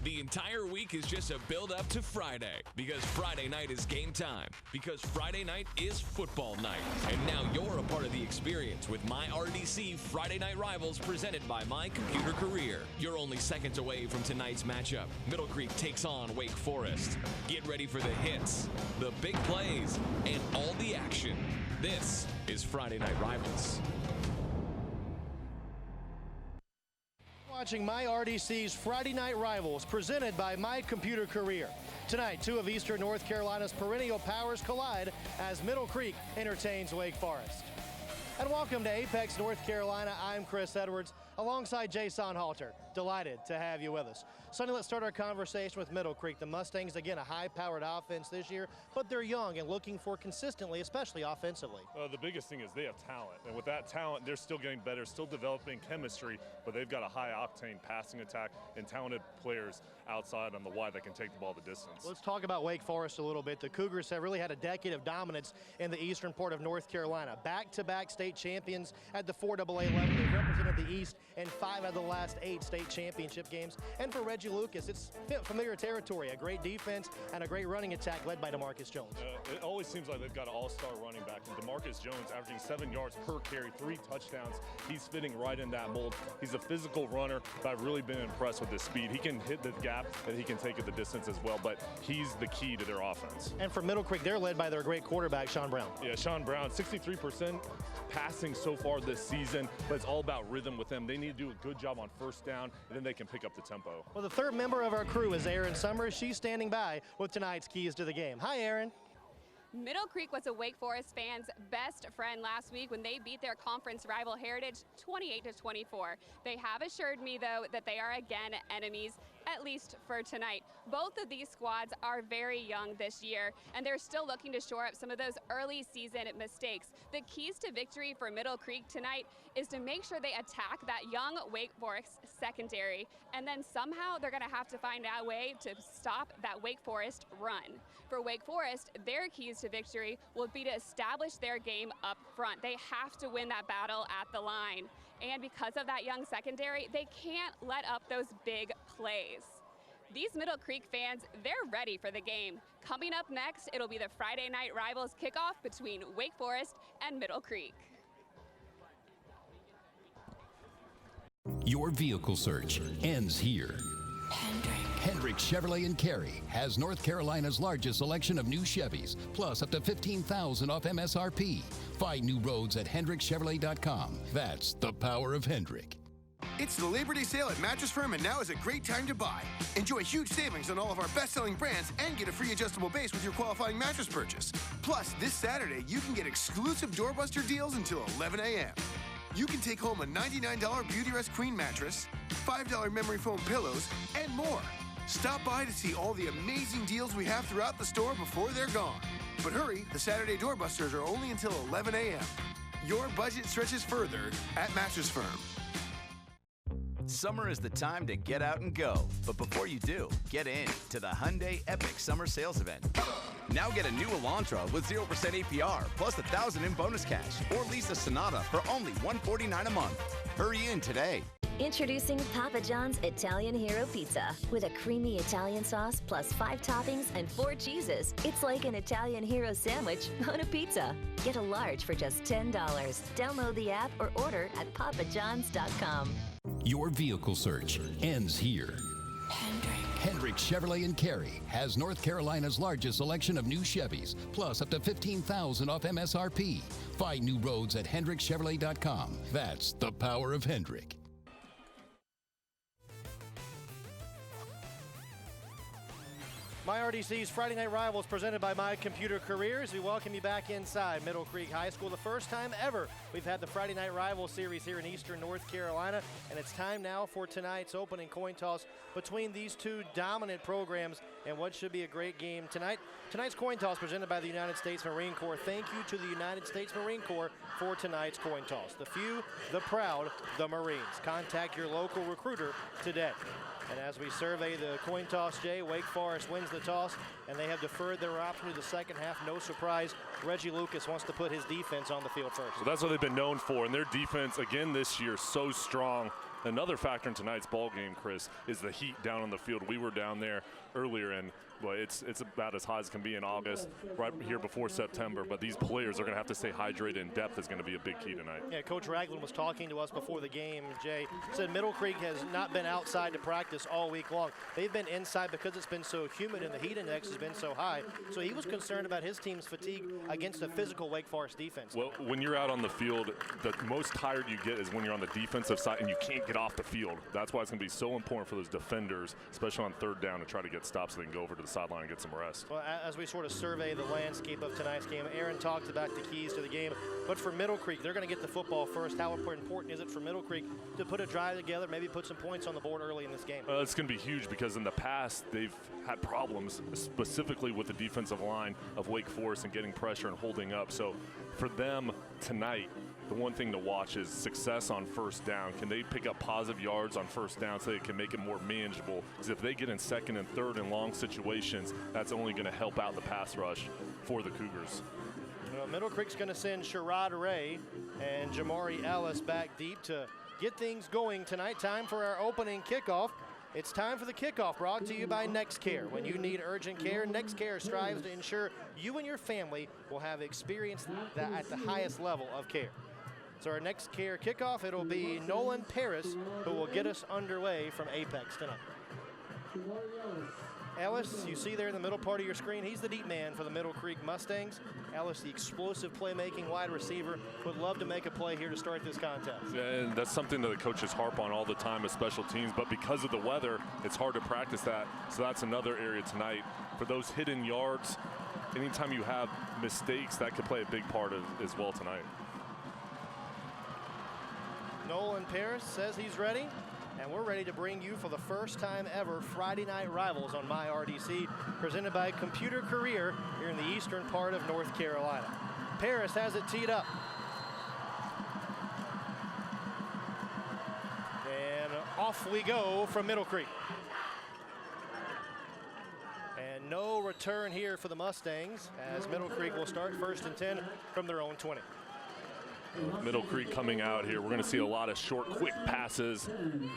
The entire week is just a build-up to Friday, because Friday night is game time, because Friday night is football night. And now you're a part of the experience with My RDC Friday Night Rivals presented by My Computer Career. You're only seconds away from tonight's matchup. Middle Creek takes on Wake Forest. Get ready for the hits, the big plays, and all the action. This is Friday Night Rivals. Watching My RDC's Friday Night Rivals presented by My Computer Career. Tonight, two of Eastern North Carolina's perennial powers collide as Middle Creek entertains Wake Forest. And welcome to Apex, North Carolina. I'm Chris Edwards alongside Jason Halter. Delighted to have you with us. Sonny, let's start our conversation with Middle Creek. The Mustangs, again, a high-powered offense this year, but they're young and looking for consistently, especially offensively. The biggest thing is they have talent, and with that talent, they're still getting better, still developing chemistry, but they've got a high-octane passing attack and talented players outside on the wide that can take the ball the distance. Let's talk about Wake Forest a little bit. The Cougars have really had a decade of dominance in the eastern part of North Carolina. Back-to-back state champions at the 4AA level. They've represented the East in 5 out of the last 8 state championship games. And for Reggie Lucas, it's familiar territory, a great defense and a great running attack led by DeMarcus Jones. It always seems like they've got an all-star running back. And DeMarcus Jones averaging 7 yards per carry, 3 touchdowns. He's fitting right in that mold. He's a physical runner, but I've really been impressed with his speed. He can hit the gap and he can take it the distance as well, but he's the key to their offense. And for Middle Creek, they're led by their great quarterback, Sean Brown. Yeah, Sean Brown, 63% passing so far this season, but it's all about rhythm with them. They need to do a good job on first down, and then they can pick up the tempo. Well, the third member of our crew is Erin Summers. She's standing by with tonight's keys to the game. Hi, Erin. Middle Creek was a Wake Forest fan's best friend last week when they beat their conference rival Heritage 28-24. They have assured me, though, that they are again enemies, at least for tonight. Both of these squads are very young this year, and they're still looking to shore up some of those early season mistakes. The keys to victory for Middle Creek tonight is to make sure they attack that young Wake Forest secondary, and then somehow they're going to have to find a way to stop that Wake Forest run. For Wake Forest, their keys to victory will be to establish their game up front. They have to win that battle at the line. And because of that young secondary, they can't let up those big plays. These Middle Creek fans, they're ready for the game. Coming up next, it'll be the Friday Night Rivals kickoff between Wake Forest and Middle Creek. Your vehicle search ends here. Hendrick Chevrolet in Cary has North Carolina's largest selection of new Chevys, plus up to $15,000 off MSRP. Find new roads at hendrickchevrolet.com. That's the power of Hendrick. It's the Labor Day sale at Mattress Firm, and now is a great time to buy. Enjoy huge savings on all of our best-selling brands and get a free adjustable base with your qualifying mattress purchase. Plus, this Saturday, you can get exclusive doorbuster deals until 11 a.m. You can take home a $99 Beautyrest Queen mattress, $5 memory foam pillows, and more. Stop by to see all the amazing deals we have throughout the store before they're gone. But hurry, the Saturday doorbusters are only until 11 a.m. Your budget stretches further at Mattress Firm. Summer is the time to get out and go. But before you do, get in to the Hyundai Epic Summer Sales Event. Now get a new Elantra with 0% APR plus $1,000 in bonus cash, or lease a Sonata for only $149 a month. Hurry in today. Introducing Papa John's Italian Hero Pizza. With a creamy Italian sauce plus 5 toppings and 4 cheeses. It's like an Italian hero sandwich on a pizza. Get a large for just $10. Download the app or order at papajohns.com. Your vehicle search ends here. Hendrick Chevrolet in Cary has North Carolina's largest selection of new Chevys, plus up to $15,000 off MSRP. Find new roads at hendrickchevrolet.com. That's the power of Hendrick. My RDC's Friday Night Rivals presented by My Computer Careers. We welcome you back inside Middle Creek High School. The first time ever we've had the Friday Night Rivals series here in Eastern North Carolina. And it's time now for tonight's opening coin toss between these two dominant programs and what should be a great game tonight. Tonight's coin toss presented by the United States Marine Corps. Thank you to the United States Marine Corps for tonight's coin toss. The few, the proud, the Marines. Contact your local recruiter today. And as we survey the coin toss, Jay, Wake Forest wins the toss, and they have deferred their option to the second half. No surprise, Reggie Lucas wants to put his defense on the field first. So that's what they've been known for, and their defense, again this year, so strong. Another factor in tonight's ball game, Chris, is the heat down on the field. We were down there earlier, and well, it's about as hot as can be in August, right here before September. But these players are going to have to stay hydrated, and depth is going to be a big key tonight. Yeah, Coach Ragland was talking to us before the game. Jay said Middle Creek has not been outside to practice all week long. They've been inside because it's been so humid and the heat index has been so high. So he was concerned about his team's fatigue against a physical Wake Forest defense. Well, when you're out on the field, the most tired you get is when you're on the defensive side and you can't get off the field. That's why it's going to be so important for those defenders, especially on third down, to try to get stops so they can go over to the sideline and get some rest. Well, as we sort of survey the landscape of tonight's game, Aaron talked about the keys to the game. But for Middle Creek, they're going to get the football first. How important is it for Middle Creek to put a drive together, maybe put some points on the board early in this game? It's going to be huge because in the past they've had problems, specifically with the defensive line of Wake Forest and getting pressure and holding up. So for them tonight, the one thing to watch is success on first down. Can they pick up positive yards on first down so they can make it more manageable? Because if they get in second and third in long situations, that's only going to help out the pass rush for the Cougars. Well, Middle Creek's going to send Sherrod Ray and Jamari Ellis back deep to get things going tonight. Time for our opening kickoff. It's time for the kickoff, brought to you by NextCare. When you need urgent care, NextCare strives to ensure you and your family will have experience at the highest level of care. So our NextCare kickoff, it'll be Nolan Paris who will get us underway from Apex tonight. Ellis, you see there in the middle part of your screen, he's the deep man for the Middle Creek Mustangs. Ellis, the explosive playmaking wide receiver, would love to make a play here to start this contest. Yeah, and that's something that the coaches harp on all the time as special teams, but because of the weather, it's hard to practice that. So that's another area tonight. For those hidden yards, anytime you have mistakes, that could play a big part as well tonight. Nolan Paris says he's ready, and we're ready to bring you for the first time ever Friday Night Rivals on MyRDC, presented by Computer Career here in the eastern part of North Carolina. Paris has it teed up. And off we go from Middle Creek. And no return here for the Mustangs, as Middle Creek will start 1st and 10 from their own 20. Middle Creek coming out here, we're going to see a lot of short, quick passes. And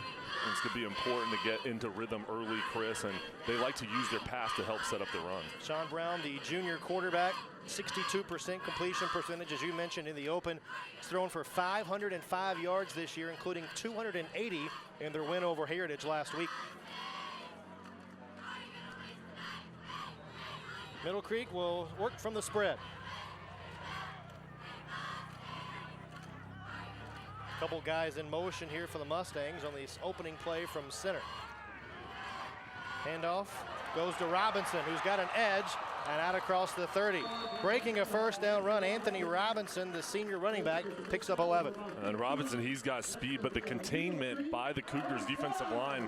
it's going to be important to get into rhythm early, Chris, and they like to use their pass to help set up the run. Sean Brown, the junior quarterback, 62% completion percentage, as you mentioned in the open. He's thrown for 505 yards this year, including 280 in their win over Heritage last week. Middle Creek will work from the spread. Couple guys in motion here for the Mustangs on this opening play from center. Handoff goes to Robinson, who's got an edge, and out across the 30. Breaking a first down run, Anthony Robinson, the senior running back, picks up 11. And Robinson, he's got speed, but the containment by the Cougars defensive line,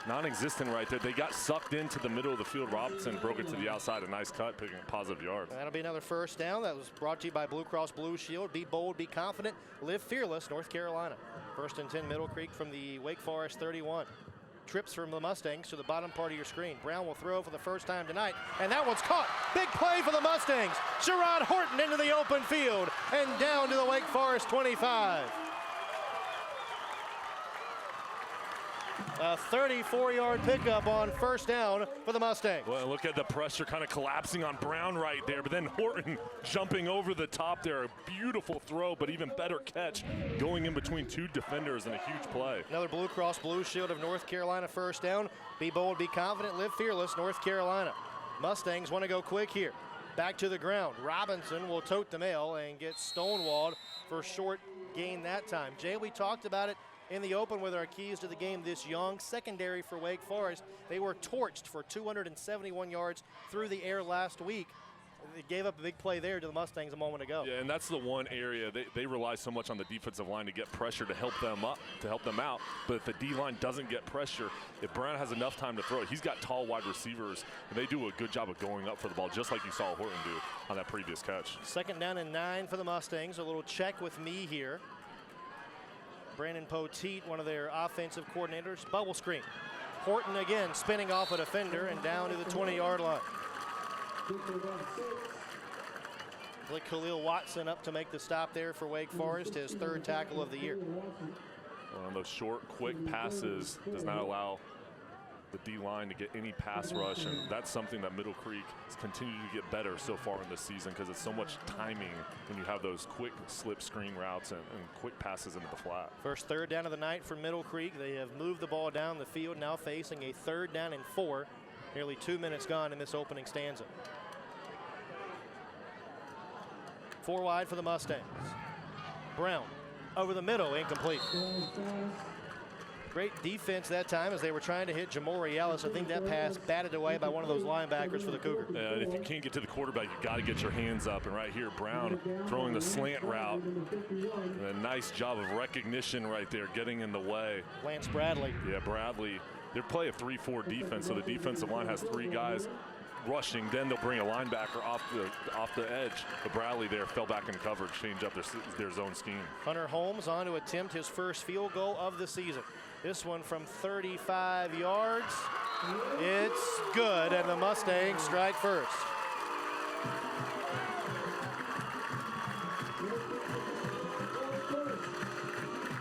non-existent right there. They got sucked into the middle of the field. Robinson broke it to the outside, a nice cut, picking up positive yards. And that'll be another first down. That was brought to you by Blue Cross Blue Shield. Be bold, be confident, live fearless, North Carolina. 1st and 10, Middle Creek from the Wake Forest 31. Trips from the Mustangs to the bottom part of your screen. Brown will throw for the first time tonight, and that one's caught. Big play for the Mustangs. Sherrod Horton into the open field and down to the Wake Forest 25. A 34-yard pickup on first down for the Mustangs. Well, look at the pressure kind of collapsing on Brown right there, but then Horton jumping over the top there. A beautiful throw, but even better catch, going in between two defenders and a huge play. Another Blue Cross Blue Shield of North Carolina first down. Be bold, be confident, live fearless, North Carolina. Mustangs want to go quick here. Back to the ground. Robinson will tote the mail and get stonewalled for short gain that time. Jay, we talked about it in the open with our keys to the game. This young secondary for Wake Forest, they were torched for 271 yards through the air last week. They gave up a big play there to the Mustangs a moment ago. Yeah, and that's the one area they rely so much on the defensive line to get pressure to help them up, to help them out. But if the D-line doesn't get pressure, if Brown has enough time to throw it, he's got tall wide receivers, and they do a good job of going up for the ball, just like you saw Horton do on that previous catch. 2nd down and 9 for the Mustangs. A little check with me here. Brandon Poteet, one of their offensive coordinators, bubble screen. Horton again spinning off a defender and down to the 20-yard line. Khalil Watson up to make the stop there for Wake Forest, his 3rd tackle of the year. On those short, quick passes does not allow the D-line to get any pass rush, and that's something that Middle Creek has continued to get better so far in this season because it's so much timing when you have those quick slip screen routes and quick passes into the flat. First third down of the night for Middle Creek. They have moved the ball down the field, now facing a 3rd down and 4. Nearly 2 minutes gone in this opening stanza. 4 wide for the Mustangs. Brown over the middle, incomplete. Great defense that time as they were trying to hit Jamori Ellis. I think that pass batted away by one of those linebackers for the Cougar. And if you can't get to the quarterback, you got to get your hands up. And right here, Brown throwing the slant route. And a nice job of recognition right there, getting in the way. Lance Bradley. Yeah, Bradley. They play a 3-4 defense, so the defensive line has 3 guys rushing. Then they'll bring a linebacker off the edge. But Bradley there fell back in coverage, change up their zone scheme. Hunter Holmes on to attempt his first field goal of the season. This one from 35 yards. It's good, and the Mustangs strike first.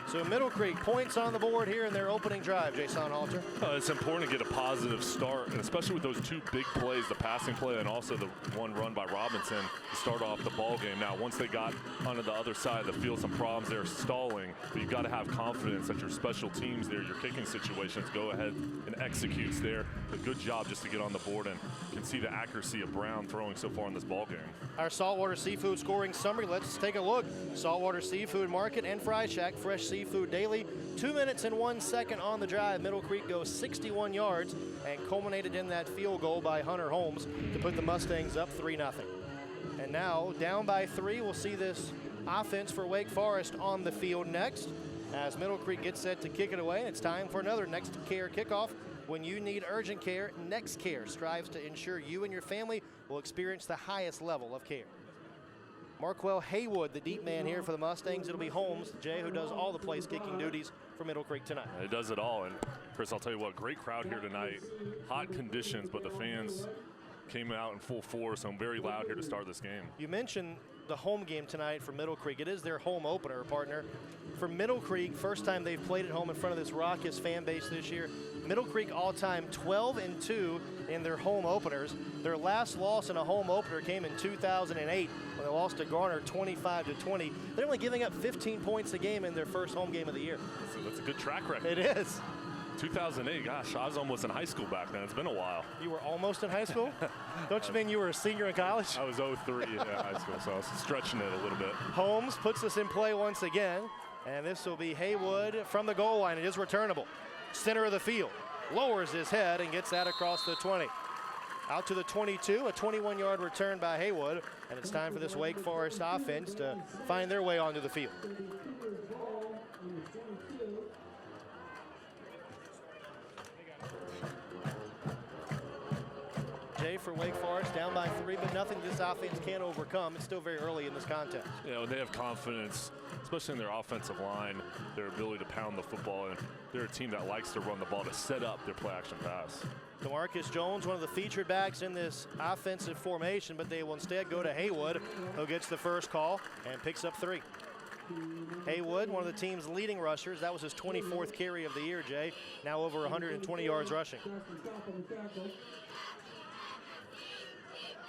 So Middle Creek points on the board here in their opening drive, Jason Halter. It's important to get a positive start, and especially with those 2 big plays, the passing play and also the one run by Robinson to start off the ball game. Now, once they got onto the other side of the field, some problems there stalling, but you've got to have confidence that your special teams there, your kicking situations, go ahead and executes there. A good job just to get on the board, and you can see the accuracy of Brown throwing so far in this ball game. Our saltwater seafood scoring summary, let's take a look. Saltwater Seafood Market and Fry Shack, fresh seafood daily. 2 minutes and 1 second on the drive. Middle Creek goes 61 yards and culminated in that field goal by Hunter Holmes to put the Mustangs up 3-0. And now down by 3, we'll see this offense for Wake Forest on the field next as Middle Creek gets set to kick it away. And it's time for another Next Care kickoff. When you need urgent care, Next Care strives to ensure you and your family will experience the highest level of care. Marquell Haywood, the deep man here for the Mustangs. It'll be Holmes, Jay, who does all the place kicking duties for Middle Creek tonight. It does it all. And Chris, I'll tell you what, great crowd here tonight. Hot conditions, but the fans came out in full force and very loud here to start this game. You mentioned the home game tonight for Middle Creek. It is their home opener, partner. For Middle Creek, first time they've played at home in front of this raucous fan base this year. Middle Creek all-time 12-2 in their home openers. Their last loss in a home opener came in 2008 when they lost to Garner 25-20. They're only giving up 15 points a game in their first home game of the year. So that's a good track record. It is. 2008, gosh, I was almost in high school back then. It's been a while. You were almost in high school? Don't you mean you were a senior in college? I was 03 in high school, so I was stretching it a little bit. Holmes puts us in play once again, and this will be Haywood from the goal line. It is returnable. Center of the field, lowers his head and gets that across the 20. Out to the 22, a 21-yard return by Haywood, and it's time for this Wake Forest offense to find their way onto the field. Jay, for Wake Forest, down by 3, but nothing this offense can't overcome. It's still very early in this contest. You know, they have confidence, especially in their offensive line, their ability to pound the football, and they're a team that likes to run the ball to set up their play-action pass. DeMarcus Jones, one of the featured backs in this offensive formation, but they will instead go to Haywood, who gets the first call and picks up 3. Haywood, one of the team's leading rushers. That was his 24th carry of the year, Jay. Now over 120 yards rushing.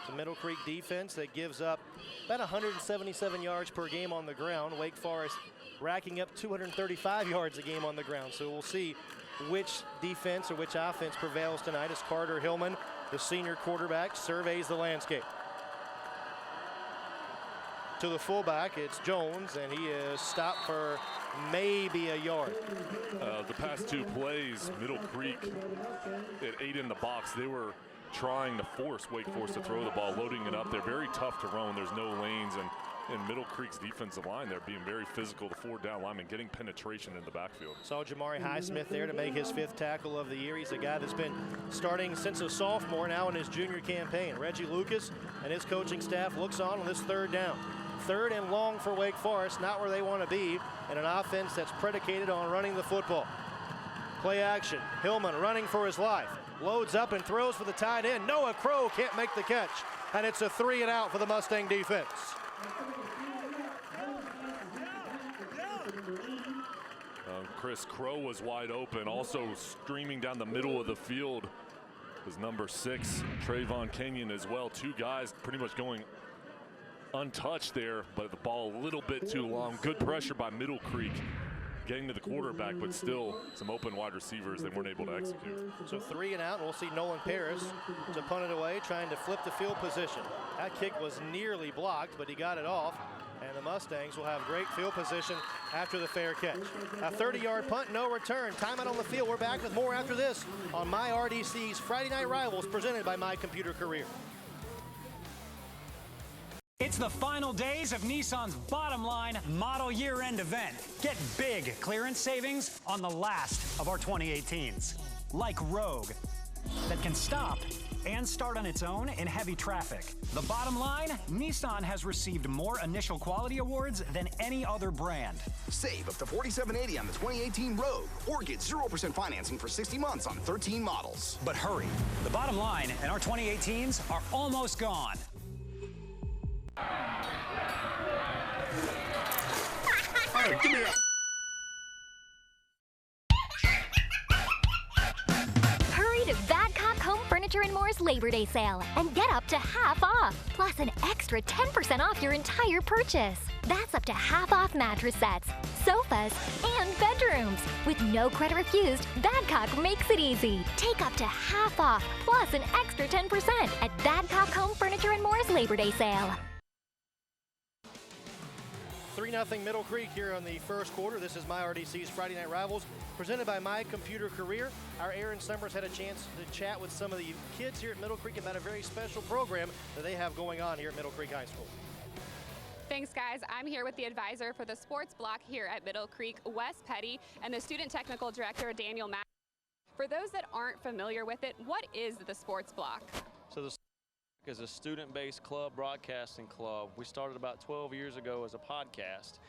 It's a Middle Creek defense that gives up about 177 yards per game on the ground. Wake Forest racking up 235 yards a game on the ground. So we'll see which defense or which offense prevails tonight as Carter Hillman, the senior quarterback, surveys the landscape. To the fullback, it's Jones, and he is stopped for maybe a yard. The past 2 plays, Middle Creek at 8 in the box, they were trying to force Wake Forest to throw the ball, loading it up. They're very tough to run. There's no lanes, and in Middle Creek's defensive line, they're being very physical. The 4-down lineman getting penetration in the backfield. Saw Jamari Highsmith there to make his 5th tackle of the year. He's a guy that's been starting since a sophomore, now in his junior campaign. Reggie Lucas and his coaching staff looks on this 3rd down. 3rd and long for Wake Forest, not where they want to be, in an offense that's predicated on running the football. Play action, Hillman running for his life. Loads up and throws for the tight end. Noah Crow can't make the catch, and it's a 3 and out for the Mustang defense. Chris, Crow was wide open. Also streaming down the middle of the field was number 6, Trayvon Kenyon as well. 2 guys pretty much going untouched there, but the ball a little bit too long. Good pressure by Middle Creek getting to the quarterback, but still some open wide receivers they weren't able to execute. So 3 and out, and we'll see Nolan Paris to punt it away, trying to flip the field position. That kick was nearly blocked, but he got it off, and the Mustangs will have great field position after the fair catch. A 30-yard punt, no return. Timeout on the field. We're back with more after this on My RDC's Friday Night Rivals, presented by My Computer Career. It's the final days of Nissan's Bottom Line Model Year-End event. Get big clearance savings on the last of our 2018s. Like Rogue, that can stop and start on its own in heavy traffic. The bottom line, Nissan has received more initial quality awards than any other brand. Save up to $47.80 on the 2018 Rogue, or get 0% financing for 60 months on 13 models. But hurry, the bottom line and our 2018s are almost gone. Hey, give me that. Hurry to Badcock Home Furniture and More's Labor Day sale and get up to half off, plus an extra 10% off your entire purchase. That's up to half off mattress sets, sofas, and bedrooms. With no credit refused, Badcock makes it easy. Take up to half off, plus an extra 10% at Badcock Home Furniture and More's Labor Day sale. 3-0 Middle Creek here on the first quarter. This is My RDC's Friday Night Rivals, presented by My Computer Career. Our Aaron Summers had a chance to chat with some of the kids here at Middle Creek about a very special program that they have going on here at Middle Creek High School. Thanks, guys. I'm here with the advisor for the sports block here at Middle Creek, Wes Petty, and the student technical director, Daniel Mack. For those that aren't familiar with it, what is the sports block? So the is a student-based club broadcasting club. We started about 12 years ago as a podcast,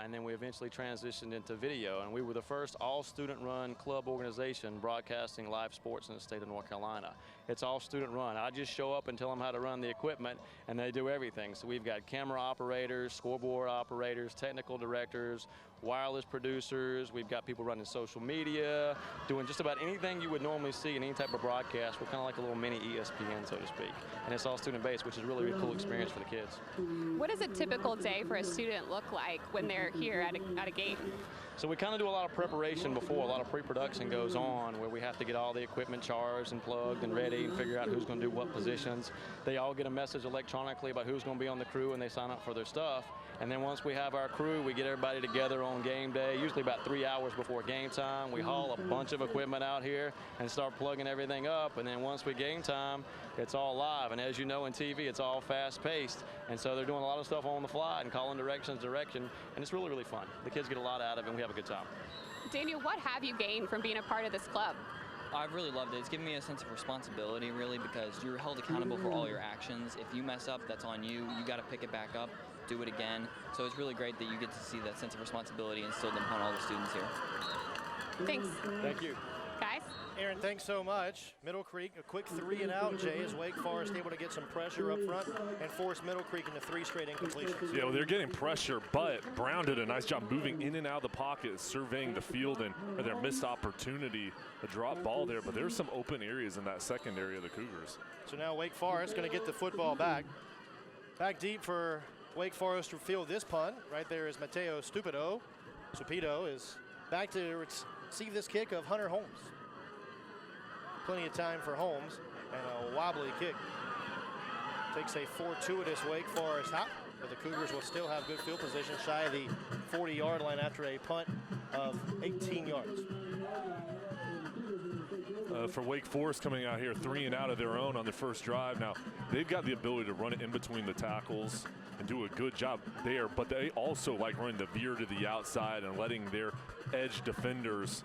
and then we eventually transitioned into video, and we were the first all-student-run club organization broadcasting live sports in the state of North Carolina. It's all student-run. I just show up and tell them how to run the equipment, and they do everything. So we've got camera operators, scoreboard operators, technical directors, wireless producers. We've got people running social media, doing just about anything you would normally see in any type of broadcast. We're kind of like a little mini ESPN, so to speak. And it's all student-based, which is really a cool experience for the kids. What does a typical day for a student look like when they're here at a game? So we kind of do a lot of preparation before. A lot of pre-production goes on where we have to get all the equipment charged and plugged and ready and figure out who's going to do what positions. They all get a message electronically about who's going to be on the crew, and they sign up for their stuff. And then once we have our crew, we get everybody together on game day, usually about 3 hours before game time. We haul a bunch of equipment out here and start plugging everything up. And then once we game time, it's all live. And as you know in TV, it's all fast-paced. And so they're doing a lot of stuff on the fly and calling direction. And it's really, really fun. The kids get a lot out of it, and we have a good time. Daniel, what have you gained from being a part of this club? I've really loved it. It's given me a sense of responsibility, really, because you're held accountable for all your actions. If you mess up, that's on you. You got to pick it back up, do it again. So it's really great that you get to see that sense of responsibility instilled upon all the students here. Thanks. Thank you. Guys? Aaron, thanks so much. Middle Creek, a quick 3 and out, Jay, as Wake Forest able to get some pressure up front and force Middle Creek into 3 straight incompletions. Yeah, well, they're getting pressure, but Brown did a nice job moving in and out of the pocket, surveying the field, and their missed opportunity, a drop ball there, but there's some open areas in that secondary of the Cougars. So now Wake Forest going to get the football back. Back deep for Wake Forest to field this punt. Right there is Mateo Stupido. Stupido is back to receive this kick of Hunter Holmes. Plenty of time for Holmes, and a wobbly kick. Takes a fortuitous Wake Forest hop, but the Cougars will still have good field position shy of the 40-yard line after a punt of 18 yards. For Wake Forest coming out here 3 and out of their own on their first drive. Now, they've got the ability to run it in between the tackles and do a good job there, but they also like running the veer to the outside and letting their edge defenders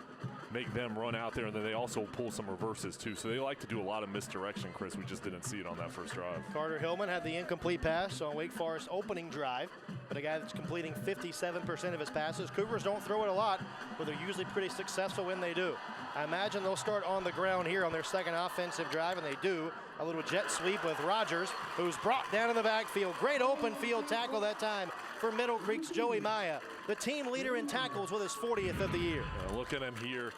make them run out there, and then they also pull some reverses too. So they like to do a lot of misdirection, Chris. We just didn't see it on that first drive. Carter Hillman had the incomplete pass on Wake Forest's opening drive, but a guy that's completing 57% of his passes. Cougars don't throw it a lot, but they're usually pretty successful when they do. I imagine they'll start on the ground here on their second offensive drive, and they do. A little jet sweep with Rogers, who's brought down in the backfield. Great open field tackle that time for Middle Creek's Joey Maya, the team leader in tackles with his 40th of the year. Look at him here.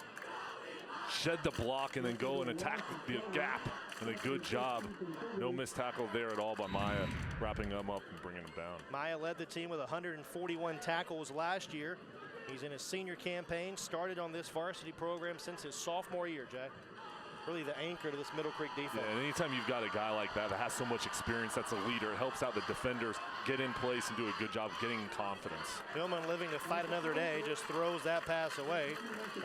Shed the block and then go and attack the gap. And a good job. No missed tackle there at all by Maya, wrapping him up and bringing him down. Maya led the team with 141 tackles last year. He's in his senior campaign, started on this varsity program since his sophomore year, Jack. Really the anchor to this Middle Creek defense. Yeah, and anytime you've got a guy like that that has so much experience, that's a leader, it helps out the defenders get in place and do a good job getting confidence. Hillman, living to fight another day, just throws that pass away.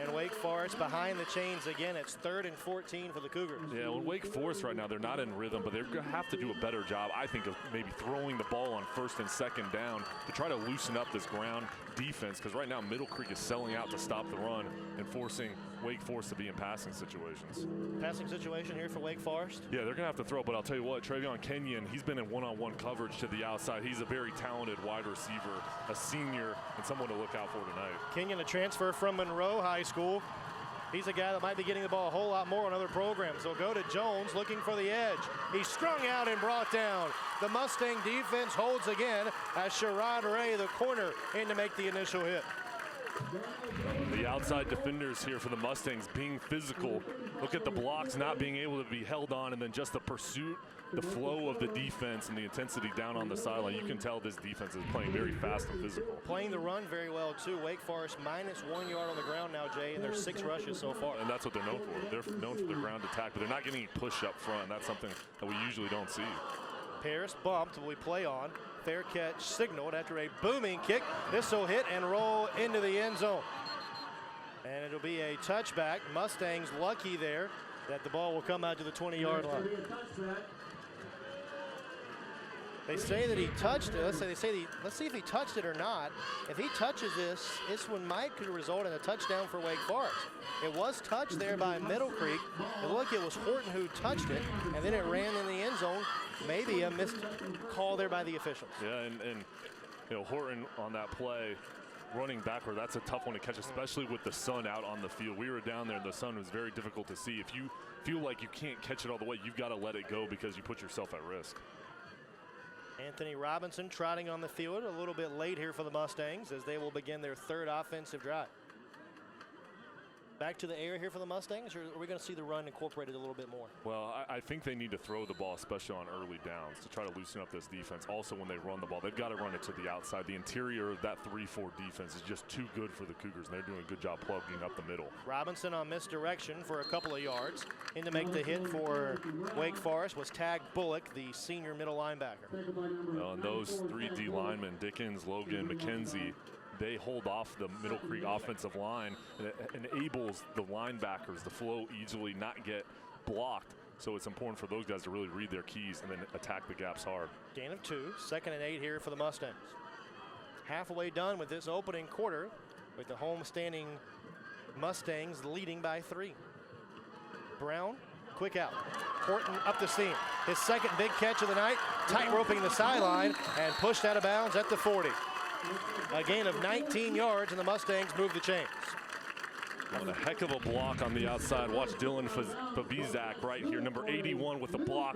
And Wake Forest behind the chains again. It's 3rd and 14 for the Cougars. Yeah, well, Wake Forest right now, they're not in rhythm, but they're going to have to do a better job, I think, of maybe throwing the ball on 1st and 2nd down to try to loosen up this ground defense, because right now Middle Creek is selling out to stop the run and forcing Wake Forest to be in passing situations. Passing situation here for Wake Forest. Yeah, they're going to have to throw, but I'll tell you what, Travion Kenyon, he's been in one-on-one coverage to the outside. He's a very talented wide receiver, a senior, and someone to look out for tonight. Kenyon, a transfer from Monroe High School. He's a guy that might be getting the ball a whole lot more on other programs. So go to Jones looking for the edge. He's strung out and brought down. The Mustang defense holds again as Sherrod Ray, the corner, in to make the initial hit. The outside defenders here for the Mustangs being physical. Look at the blocks not being able to be held on, and then just the pursuit, the flow of the defense and the intensity down on the sideline. You can tell this defense is playing very fast and physical. Playing the run very well too. Wake Forest -1 yard on the ground now, Jay, and there's 6 rushes so far. And that's what they're known for. They're known for their ground attack, but they're not getting push up front. That's something that we usually don't see. Paris bumped, will we play on. Fair catch signaled after a booming kick. This will hit and roll into the end zone. And it'll be a touchback. Mustangs lucky there that the ball will come out to the 20-yard line. They say that he touched it. Let's see if he touched it or not. If he touches this one might could result in a touchdown for Wake Forest. It was touched there by Middle Creek. And look, it was Horton who touched it, and then it ran in the end zone. Maybe a missed call there by the officials. Yeah, and you know, Horton on that play, running backward, that's a tough one to catch, especially with the sun out on the field. We were down there and the sun was very difficult to see. If you feel like you can't catch it all the way, you've got to let it go because you put yourself at risk. Anthony Robinson trotting on the field, a little bit late here for the Mustangs as they will begin their 3rd offensive drive. Back to the air here for the Mustangs, or are we going to see the run incorporated a little bit more? Well, I think they need to throw the ball, especially on early downs, to try to loosen up this defense. Also, when they run the ball, they've got to run it to the outside. The interior of that 3-4 defense is just too good for the Cougars, and they're doing a good job plugging up the middle. Robinson on misdirection for a couple of yards. In to make the hit for Wake Forest was Tag Bullock, the senior middle linebacker. And those 3 D linemen, Dickens, Logan, McKenzie, they hold off the Middle Creek offensive line, and it enables the linebackers to flow easily, not get blocked. So it's important for those guys to really read their keys and then attack the gaps hard. Gain of 2, 2nd and 8 here for the Mustangs. Halfway done with this opening quarter, with the home-standing Mustangs leading by 3. Brown, quick out. Horton up the seam. His 2nd big catch of the night, tight-roping the sideline and pushed out of bounds at the 40. A gain of 19 yards, and the Mustangs move the chains. What a heck of a block on the outside. Watch Dylan Favizak right here, number 81 with the block,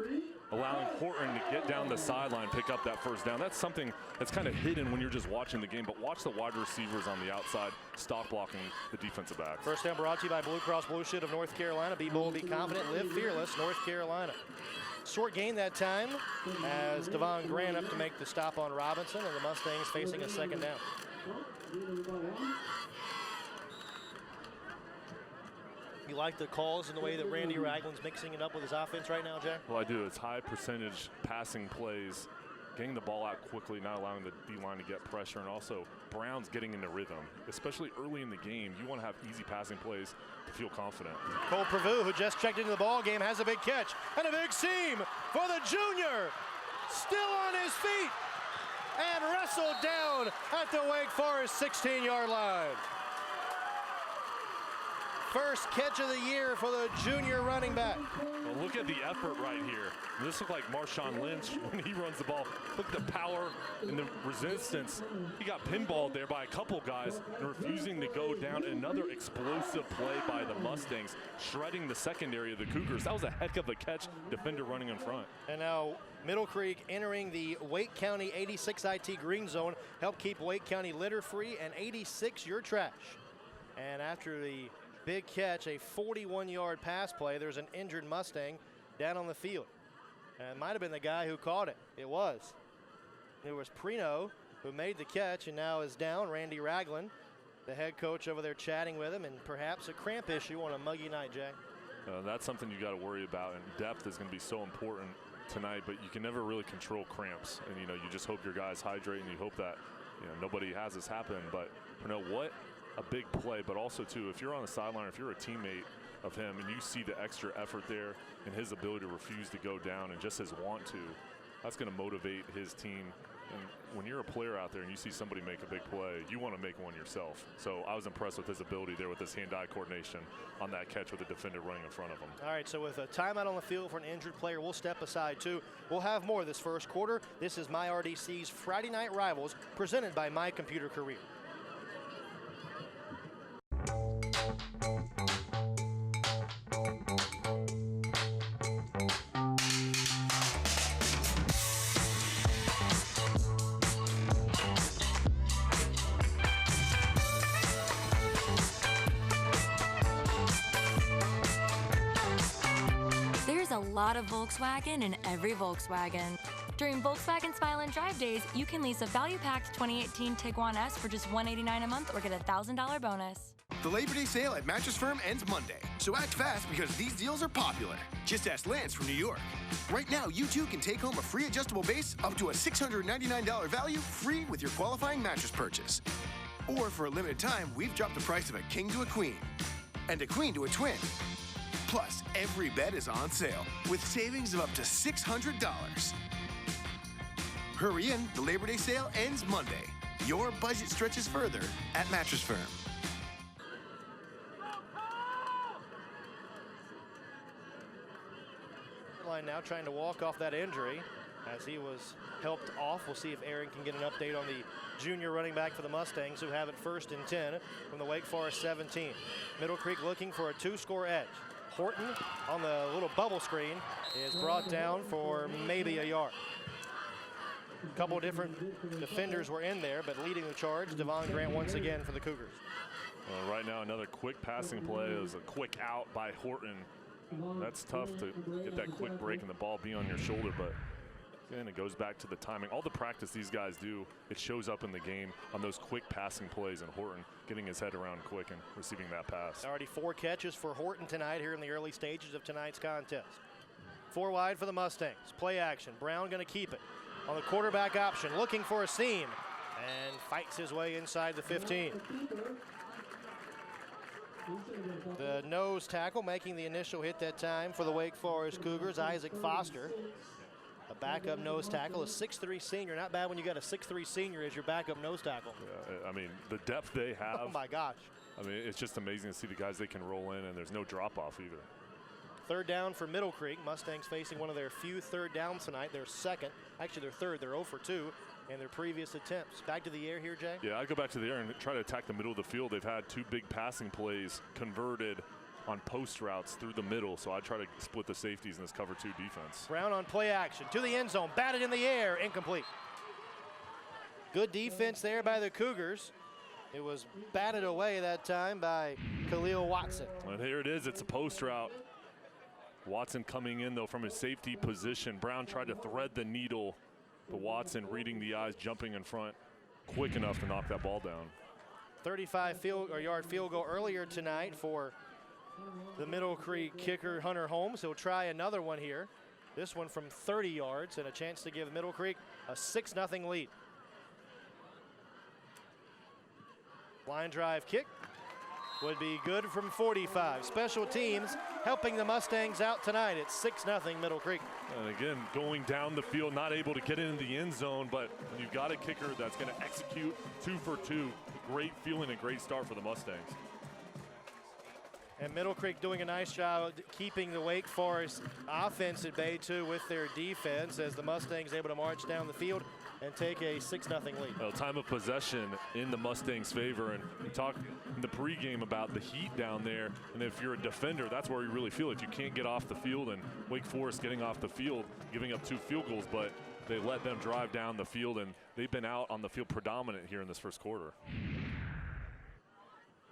allowing Horton to get down the sideline, pick up that 1st down. That's something that's kind of hidden when you're just watching the game, but watch the wide receivers on the outside stop blocking the defensive backs. First down brought to you by Blue Cross Blue Shield of North Carolina. Be bold, be confident, live fearless, North Carolina. Short gain that time as Devon Grant up to make the stop on Robinson, and the Mustangs facing a 2nd down. You like the calls and the way that Randy Ragland's mixing it up with his offense right now, Jack? Well, I do. It's high percentage passing plays, getting the ball out quickly, not allowing the D-line to get pressure, and also Brown's getting into rhythm. Especially early in the game, you want to have easy passing plays to feel confident. Cole Prevost, who just checked into the ball game, has a big catch and a big seam for the junior. Still on his feet and wrestled down at the Wake Forest 16-yard line. First catch of the year for the junior running back. Well, look at the effort right here. This looks like Marshawn Lynch when he runs the ball. Look at the power and the resistance. He got pinballed there by a couple guys and refusing to go down. Another explosive play by the Mustangs, shredding the secondary of the Cougars. That was a heck of a catch. Defender running in front. And now Middle Creek entering the Wake County 86 IT green zone. Help keep Wake County litter free, and 86 your trash. And after the big catch, a 41-yard pass play, there's an injured Mustang down on the field. And it might have been the guy who caught it. It was. It was Prino who made the catch and now is down. Randy Ragland, the head coach, over there chatting with him, and perhaps a cramp issue on a muggy night, Jay. That's something you got to worry about, and depth is going to be so important tonight, but you can never really control cramps. And, you just hope your guys hydrate, and you hope that, nobody has this happen. But, what a big play, but also, too, if you're on the sideline, if you're a teammate of him and you see the extra effort there and his ability to refuse to go down and just his want to, that's going to motivate his team. And when you're a player out there and you see somebody make a big play, you want to make one yourself. So I was impressed with his ability there with his hand-eye coordination on that catch with the defender running in front of him. All right, so with a timeout on the field for an injured player, we'll step aside too. We'll have more this first quarter. This is MyRDC's Friday Night Rivals, presented by My Computer Career. A lot of Volkswagen in every Volkswagen. During Volkswagen Smile and Drive Days, you can lease a value-packed 2018 Tiguan S for just $189 a month or get a $1,000 bonus. The Labor Day sale at Mattress Firm ends Monday, so act fast because these deals are popular. Just ask Lance from New York. Right now, you too can take home a free adjustable base up to a $699 value free with your qualifying mattress purchase. Or for a limited time, we've dropped the price of a king to a queen and a queen to a twin. Plus, every bed is on sale with savings of up to $600. Hurry in, the Labor Day sale ends Monday. Your budget stretches further at Mattress Firm. Line now trying to walk off that injury as he was helped off. We'll see if Aaron can get an update on the junior running back for the Mustangs, who have it 1st and 10 from the Wake Forest 17. Middle Creek looking for a 2-score edge. Horton on the little bubble screen is brought down for maybe a yard. A couple different defenders were in there, but leading the charge, Devon Grant once again for the Cougars. Right now, another quick passing play. It was a quick out by Horton. That's tough to get that quick break and the ball be on your shoulder, but again, it goes back to the timing. All the practice these guys do, it shows up in the game on those quick passing plays, and Horton getting his head around quick and receiving that pass. Already 4 catches for Horton tonight here in the early stages of tonight's contest. 4 wide for the Mustangs. Play action. Brown going to keep it on the quarterback option, looking for a seam, and fights his way inside the 15. The nose tackle making the initial hit that time for the Wake Forest Cougars, Isaac Foster. A backup nose tackle, a 6'3" senior. Not bad when you got a 6'3" senior as your backup nose tackle. Yeah, I mean, the depth they have. Oh my gosh. I mean, it's just amazing to see the guys they can roll in, and there's no drop off either. 3rd down for Middle Creek. Mustangs facing one of their few 3rd downs tonight. Their second, actually their 3rd. They're 0 for 2 in their previous attempts. Back to the air here, Jay? Yeah, I go back to the air and try to attack the middle of the field. They've had 2 big passing plays converted on post routes through the middle, so I try to split the safeties in this cover 2 defense. Brown on play action to the end zone, batted in the air, incomplete. Good defense there by the Cougars. It was batted away that time by Khalil Watson. And here it is, it's a post route. Watson coming in though from his safety position. Brown tried to thread the needle, but Watson reading the eyes, jumping in front quick enough to knock that ball down. 35-yard field goal earlier tonight for the Middle Creek kicker, Hunter Holmes. He'll try another one here. This one from 30 yards, and a chance to give Middle Creek a 6-0 lead. Line drive kick would be good from 45. Special teams helping the Mustangs out tonight. It's 6-0 Middle Creek. And again, going down the field, not able to get into the end zone, but when you've got a kicker that's going to execute 2 for 2, great feeling and great start for the Mustangs. And Middle Creek doing a nice job keeping the Wake Forest offense at bay, too, with their defense, as the Mustangs able to march down the field and take a 6-0 lead. Well, time of possession in the Mustangs' favor, and we talked in the pregame about the heat down there, and if you're a defender, that's where you really feel it. You can't get off the field, and Wake Forest getting off the field, giving up 2 field goals, but they let them drive down the field, and they've been out on the field predominant here in this first quarter.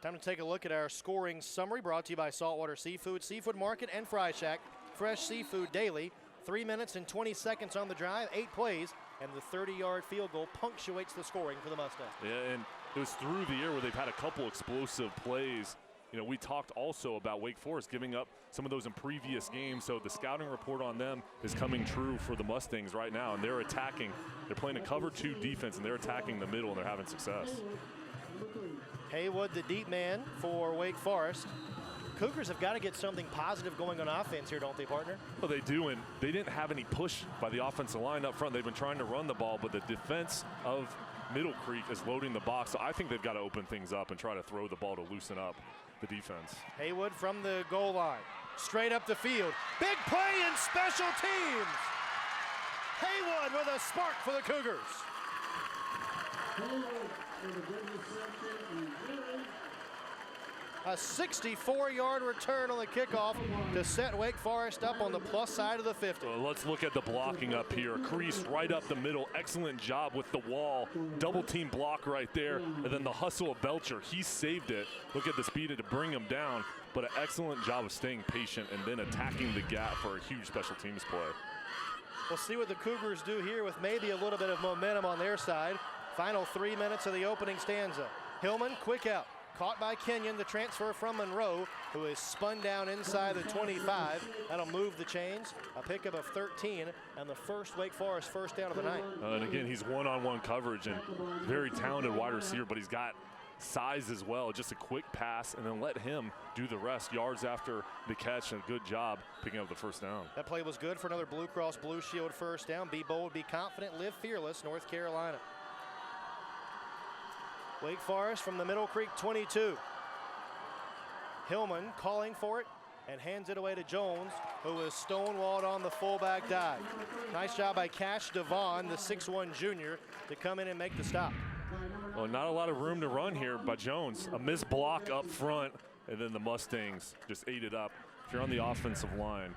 Time to take a look at our scoring summary, brought to you by Saltwater Seafood, Seafood Market, and Fry Shack. Fresh seafood daily. 3 minutes and 20 seconds on the drive, 8 plays, and the 30-yard field goal punctuates the scoring for the Mustangs. Yeah, and it was through the air where they've had a couple explosive plays. You know, we talked also about Wake Forest giving up some of those in previous games, so the scouting report on them is coming true for the Mustangs right now, and they're attacking. They're playing a cover 2 defense, and they're attacking the middle, and they're having success. Haywood, the deep man for Wake Forest. Cougars have got to get something positive going on offense here, don't they, partner? Well, they do, and they didn't have any push by the offensive line up front. They've been trying to run the ball, but the defense of Middle Creek is loading the box, so I think they've got to open things up and try to throw the ball to loosen up the defense. Haywood from the goal line, straight up the field. Big play in special teams. Haywood with a spark for the Cougars. A 64-yard return on the kickoff to set Wake Forest up on the plus side of the 50. Well, let's look at the blocking up here. Crease right up the middle. Excellent job with the wall. Double team block right there. And then the hustle of Belcher. He saved it. Look at the speed to bring him down. But an excellent job of staying patient and then attacking the gap for a huge special teams play. We'll see what the Cougars do here with maybe a little bit of momentum on their side. Final 3 minutes of the opening stanza. Hillman, quick out. Caught by Kenyon, the transfer from Monroe, who is spun down inside the 25. That'll move the chains. A pickup of 13, and the first Wake Forest first down of the night. And again, he's one-on-one coverage and very talented wide receiver, but he's got size as well. Just a quick pass, and then let him do the rest. Yards after the catch, and a good job picking up the first down. That play was good for another Blue Cross Blue Shield first down. Be bold, be confident, live fearless, North Carolina. Wake Forest from the Middle Creek 22. Hillman calling for it and hands it away to Jones, who is stonewalled on the fullback dive. Nice job by Cash Devon, the 6'1 junior, to come in and make the stop. Well, not a lot of room to run here by Jones. A missed block up front, and then the Mustangs just ate it up. If you're on the offensive line,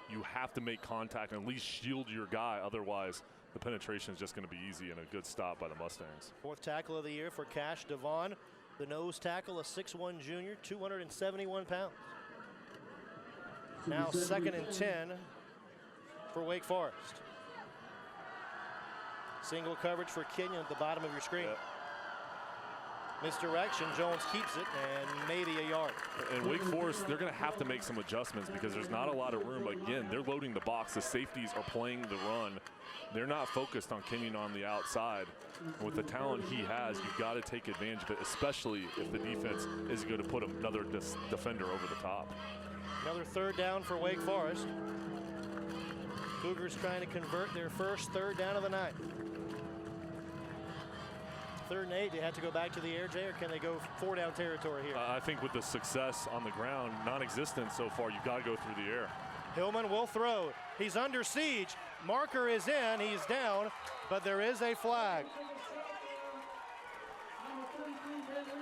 you have to make contact and at least shield your guy. Otherwise, the penetration is just going to be easy and a good stop by the Mustangs. 4th tackle of the year for Cash Devon. The nose tackle, a 6'1 junior, 271 pounds. Now 2nd and 10 for Wake Forest. Single coverage for Kenyon at the bottom of your screen. Yep. Misdirection, Jones keeps it, and maybe a yard. And Wake Forest, they're going to have to make some adjustments because there's not a lot of room. Again, they're loading the box. The safeties are playing the run. They're not focused on Kenyon on the outside. And with the talent he has, you've got to take advantage of it, especially if the defense is going to put another defender over the top. Another 3rd down for Wake Forest. Cougars trying to convert their first 3rd down of the night. 3rd and 8, they have to go back to the air, Jay, or can they go 4-down territory here? I think with the success on the ground, non-existent so far, you've got to go through the air. Hillman will throw. He's under siege. Marker is in, he's down, but there is a flag.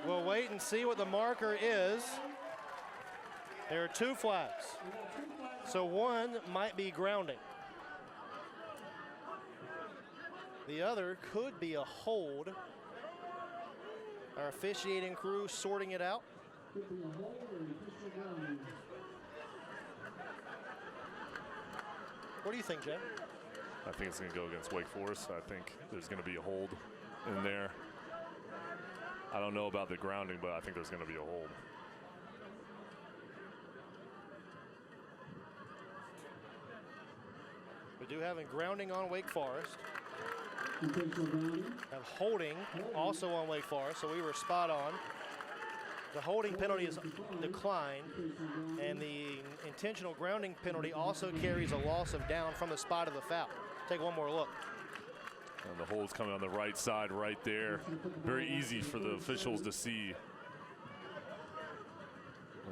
We'll wait and see what the marker is. There are 2 flags. So one might be grounding. The other could be a hold. Our officiating crew sorting it out. What do you think, Jay? I think it's going to go against Wake Forest. I think there's going to be a hold in there. I don't know about the grounding, but I think there's going to be a hold. We do have a grounding on Wake Forest. Have holding also on Wake Forest, so we were spot on. The holding penalty is declined, and the intentional grounding penalty also carries a loss of down from the spot of the foul. Take one more look. And the hold's coming on the right side right there. Very easy for the officials to see.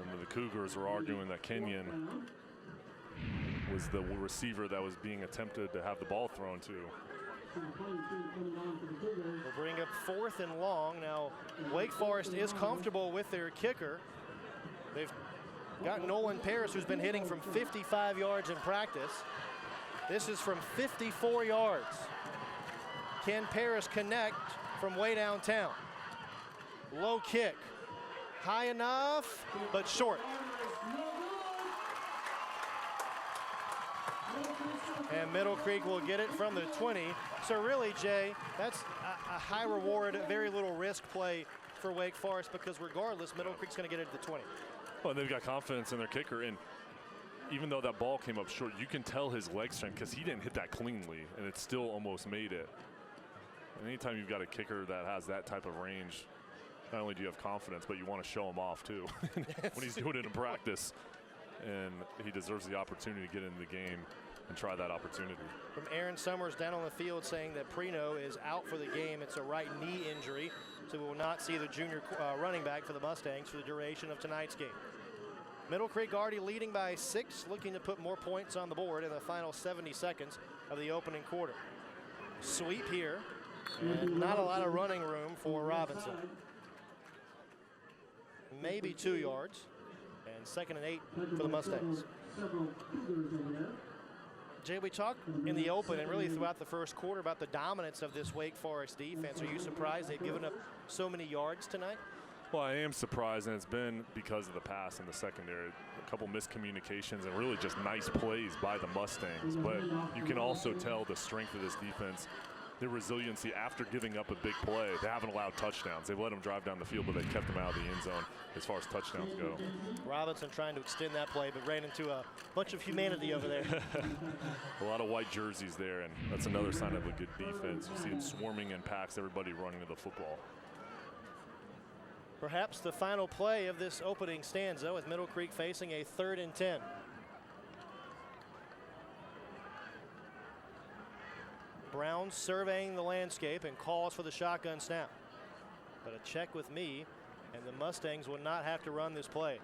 And the Cougars were arguing that Kenyon was the receiver that was being attempted to have the ball thrown to. We'll bring up 4th and long. Now, Wake Forest is comfortable with their kicker. They've got Nolan Paris, who's been hitting from 55 yards in practice. This is from 54 yards. Can Paris connect from way downtown? Low kick. High enough, but short. And Middle Creek will get it from the 20. So really, Jay, that's a high reward, very little risk play for Wake Forest, because regardless, Middle Creek's going to get it at the 20. Well, they've got confidence in their kicker, and even though that ball came up short, you can tell his leg strength because he didn't hit that cleanly, and it still almost made it. And anytime you've got a kicker that has that type of range, not only do you have confidence, but you want to show him off too when he's doing it in practice. And he deserves the opportunity to get into the game and try that opportunity. From Aaron Summers down on the field saying that Prino is out for the game. It's a right knee injury, so we will not see the junior running back for the Mustangs for the duration of tonight's game. Middle Creek already leading by 6, looking to put more points on the board in the final 70 seconds of the opening quarter. Sweep here, and not a lot of running room for Robinson. Maybe 2 yards, and 2nd and 8 for the Mustangs. Jay, we talked in the open and really throughout the first quarter about the dominance of this Wake Forest defense. Are you surprised they've given up so many yards tonight? Well, I am surprised, and it's been because of the pass in the secondary. A couple miscommunications and really just nice plays by the Mustangs. But you can also tell the strength of this defense, their resiliency after giving up a big play. They haven't allowed touchdowns. They've let them drive down the field, but they've kept them out of the end zone as far as touchdowns go. Robinson trying to extend that play, but ran into a bunch of humanity over there. A lot of white jerseys there, and that's another sign of a good defense. You see it swarming in packs, everybody running to the football. Perhaps the final play of this opening stanza with Middle Creek facing a 3rd and 10. Brown surveying the landscape and calls for the shotgun snap. But a check with me, and the Mustangs will not have to run this play.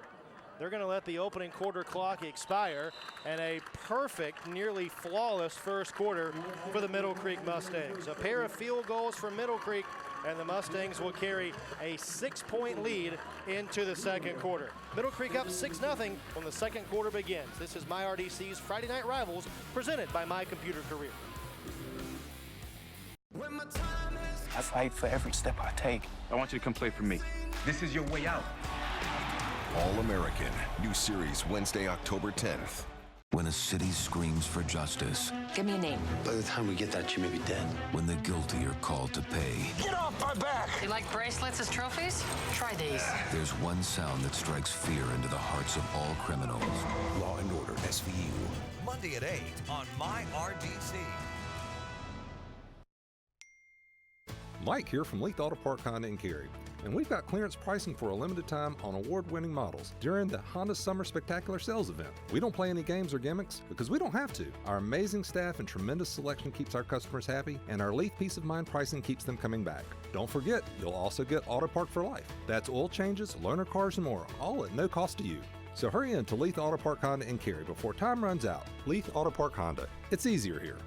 They're going to let the opening quarter clock expire, and a perfect, nearly flawless first quarter for the Middle Creek Mustangs. A pair of field goals for Middle Creek, and the Mustangs will carry a 6-point lead into the second quarter. Middle Creek up 6-0 when the second quarter begins. This is MyRDC's Friday Night Rivals, presented by My Computer Career. I fight for every step I take. I want you to come play for me. This is your way out. All-American, new series Wednesday, October 10th. When a city screams for justice. Give me a name. By the time we get that, you may be dead. When the guilty are called to pay. Get off my back! You like bracelets as trophies? Try these. There's one sound that strikes fear into the hearts of all criminals. Law and Order SVU. Monday at 8 on MyRDC. Mike here from Leith Auto Park Honda in Cary, and we've got clearance pricing for a limited time on award-winning models during the Honda Summer Spectacular Sales event. We don't play any games or gimmicks because we don't have to. Our amazing staff and tremendous selection keeps our customers happy, and our Leith Peace of Mind pricing keeps them coming back. Don't forget, you'll also get Auto Park for life. That's oil changes, loaner cars, and more, all at no cost to you. So hurry in to Leith Auto Park Honda in Cary before time runs out. Leith Auto Park Honda. It's easier here.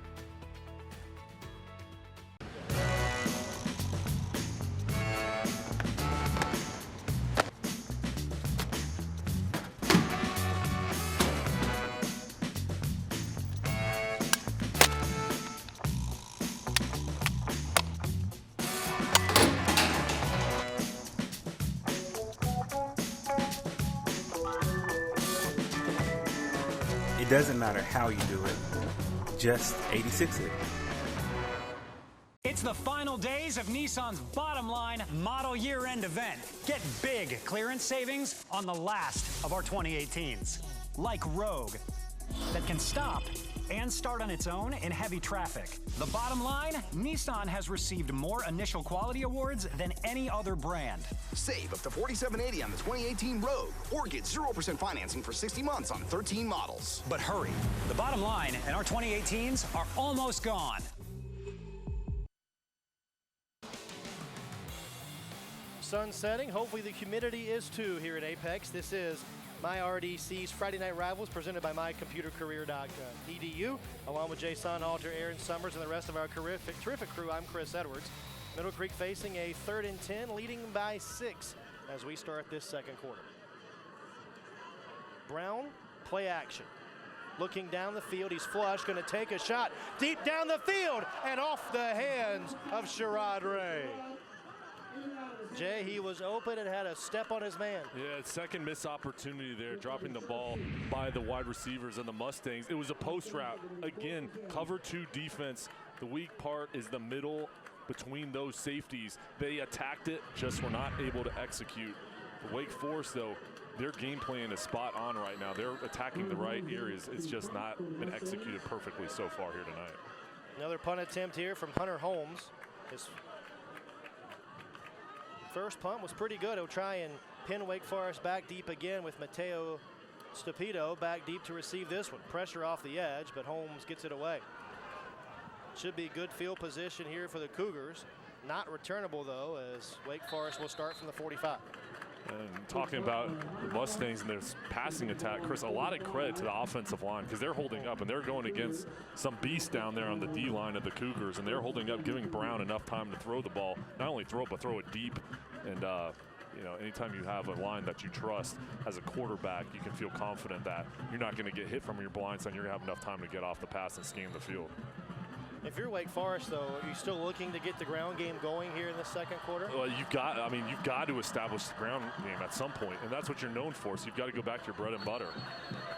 It doesn't matter how you do it, just 86 it. It's the final days of Nissan's Bottom Line Model Year-End event. Get big clearance savings on the last of our 2018s. Like Rogue, that can stop and start on its own in heavy traffic. The bottom line, Nissan has received more initial quality awards than any other brand. Save up to $47.80 on the 2018 Rogue, or get 0% financing for 60 months on 13 models. But hurry, the bottom line and our 2018s are almost gone. sun setting. Hopefully the humidity is too here at Apex. This is MyRDC's Friday Night Rivals presented by mycomputercareer.edu. Along with Jason Alter, Aaron Summers, and the rest of our terrific crew, I'm Chris Edwards. Middle Creek facing a 3rd and 10, leading by 6 as we start this second quarter. Brown, play action. Looking down the field, he's flush, going to take a shot deep down the field and off the hands of Sherrod Ray. Jay, he was open and had a step on his man. Yeah, second missed opportunity there, dropping the ball by the wide receivers and the Mustangs. It was a post route. Again, cover 2 defense. The weak part is the middle between those safeties. They attacked it, just were not able to execute. For Wake Forest, though, their game plan is spot on right now. They're attacking the right areas. It's just not been executed perfectly so far here tonight. Another punt attempt here from Hunter Holmes. His first punt was pretty good. He'll try and pin Wake Forest back deep again with Mateo Stupito back deep to receive this one. Pressure off the edge, but Holmes gets it away. Should be good field position here for the Cougars. Not returnable, though, as Wake Forest will start from the 45. And talking about the Mustangs and their passing attack, Chris, a lot of credit to the offensive line because they're holding up and they're going against some beast down there on the D line of the Cougars, and they're holding up, giving Brown enough time to throw the ball. Not only throw it, but throw it deep. And you know, anytime you have a line that you trust as a quarterback, you can feel confident that you're not going to get hit from your blind side. You're going to have enough time to get off the pass and scheme the field. If you're Wake Forest, though, are you still looking to get the ground game going here in the second quarter? Well, you've got to establish the ground game at some point, and that's what you're known for. So you've got to go back to your bread and butter.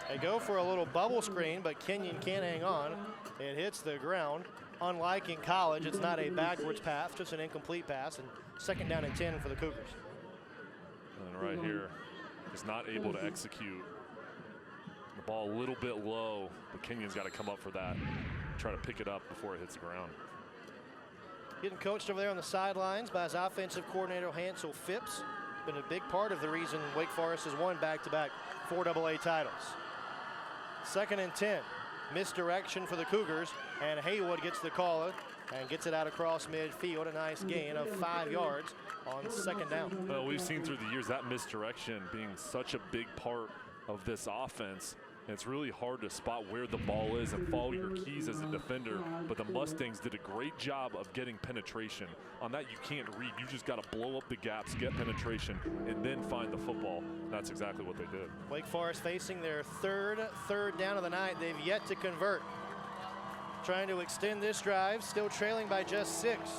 They go for a little bubble screen, but Kenyon can't hang on. It hits the ground. Unlike in college, it's not a backwards pass, just an incomplete pass, and 2nd down and 10 for the Cougars. And right here, is not able to execute. The ball a little bit low, but Kenyon's got to come up for that. Try to pick it up before it hits the ground. Getting coached over there on the sidelines by his offensive coordinator, Hansel Phipps. Been a big part of the reason Wake Forest has won back-to-back 4AA titles. 2nd and 10. Misdirection for the Cougars, and Haywood gets the call and gets it out across midfield. A nice gain of 5 yards on 2nd down. Well, we've seen through the years that misdirection being such a big part of this offense. And it's really hard to spot where the ball is and follow your keys as a defender. But the Mustangs did a great job of getting penetration. On that, you can't read. You just got to blow up the gaps, get penetration, and then find the football. That's exactly what they did. Wake Forest facing their third down of the night. They've yet to convert. Trying to extend this drive, still trailing by just 6.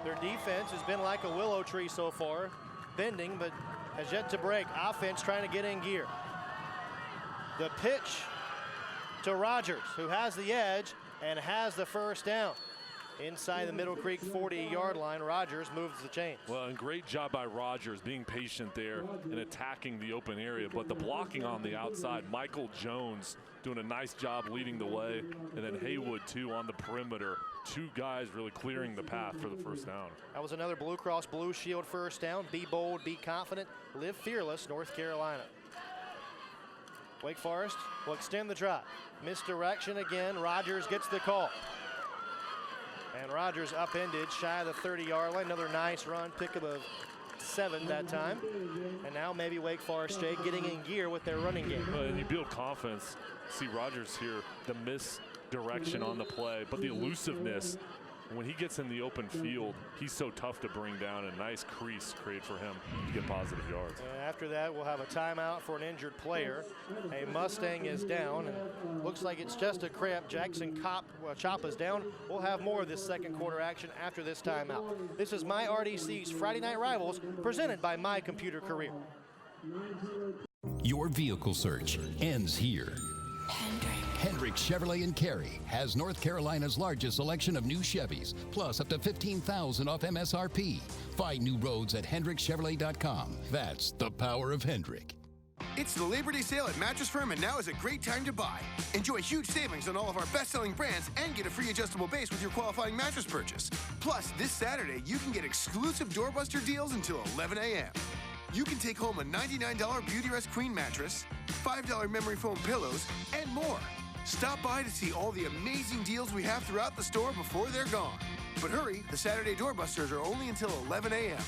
Their defense has been like a willow tree so far, bending, but has yet to break. Offense trying to get in gear. The pitch to Rogers, who has the edge and has the first down. Inside the Middle Creek 40-yard line, Rogers moves the chains. Well, and great job by Rogers being patient there and attacking the open area. But the blocking on the outside, Michael Jones doing a nice job leading the way. And then Haywood, too, on the perimeter. 2 guys really clearing the path for the first down. That was another Blue Cross Blue Shield first down. Be bold, be confident, live fearless, North Carolina. Wake Forest will extend the drive. Misdirection again. Rogers gets the call. And Rogers upended shy of the 30-yard line. Another nice run, pickup of 7 that time. And now maybe Wake Forest, Jay, getting in gear with their running game. And you build confidence. See Rogers here, the misdirection on the play, but the elusiveness. When he gets in the open field, he's so tough to bring down. A nice crease created for him to get positive yards. And after that, we'll have a timeout for an injured player. A Mustang is down, and looks like it's just a cramp. Jackson Chop is down. We'll have more of this second quarter action after this timeout. This is MyRDC's Friday Night Rivals, presented by My Computer Career. Your vehicle search ends here. Hendrick Chevrolet in Cary has North Carolina's largest selection of new Chevys, plus up to $15,000 off MSRP. Find new roads at hendrickchevrolet.com. That's the power of Hendrick. It's the Labor Day sale at Mattress Firm, and now is a great time to buy. Enjoy huge savings on all of our best-selling brands and get a free adjustable base with your qualifying mattress purchase. Plus, this Saturday, you can get exclusive doorbuster deals until 11 a.m. You can take home a $99 Beautyrest Queen mattress, $5 memory foam pillows, and more. Stop by to see all the amazing deals we have throughout the store before they're gone. But hurry, the Saturday doorbusters are only until 11 a.m.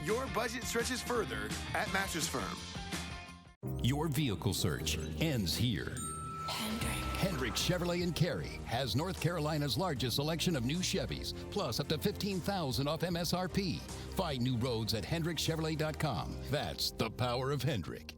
Your budget stretches further at Mattress Firm. Your vehicle search ends here. Hendrick Chevrolet in Cary has North Carolina's largest selection of new Chevys, plus up to $15,000 off MSRP. Find new roads at hendrickchevrolet.com. That's the power of Hendrick.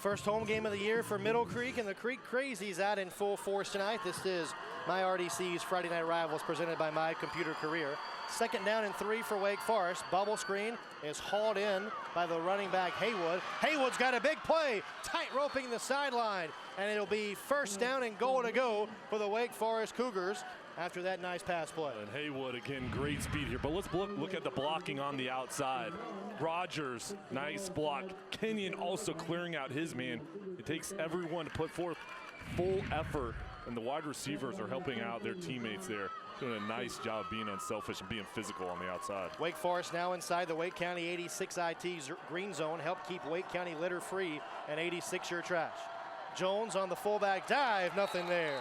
First home game of the year for Middle Creek, and the Creek Crazies out in full force tonight. This is My RDC's Friday Night Rivals presented by My Computer Career. Second down and 3 for Wake Forest. Bubble screen is hauled in by the running back Haywood. Haywood's got a big play, tight roping the sideline, and it'll be first down and goal to go for the Wake Forest Cougars after that nice pass play. And Haywood, again, great speed here. But let's look at the blocking on the outside. Rogers, nice block. Kenyon also clearing out his man. It takes everyone to put forth full effort, and the wide receivers are helping out their teammates there, doing a nice job being unselfish and being physical on the outside. Wake Forest now inside the Wake County 86 IT green zone, help keep Wake County litter free and 86 your trash. Jones on the fullback dive, nothing there.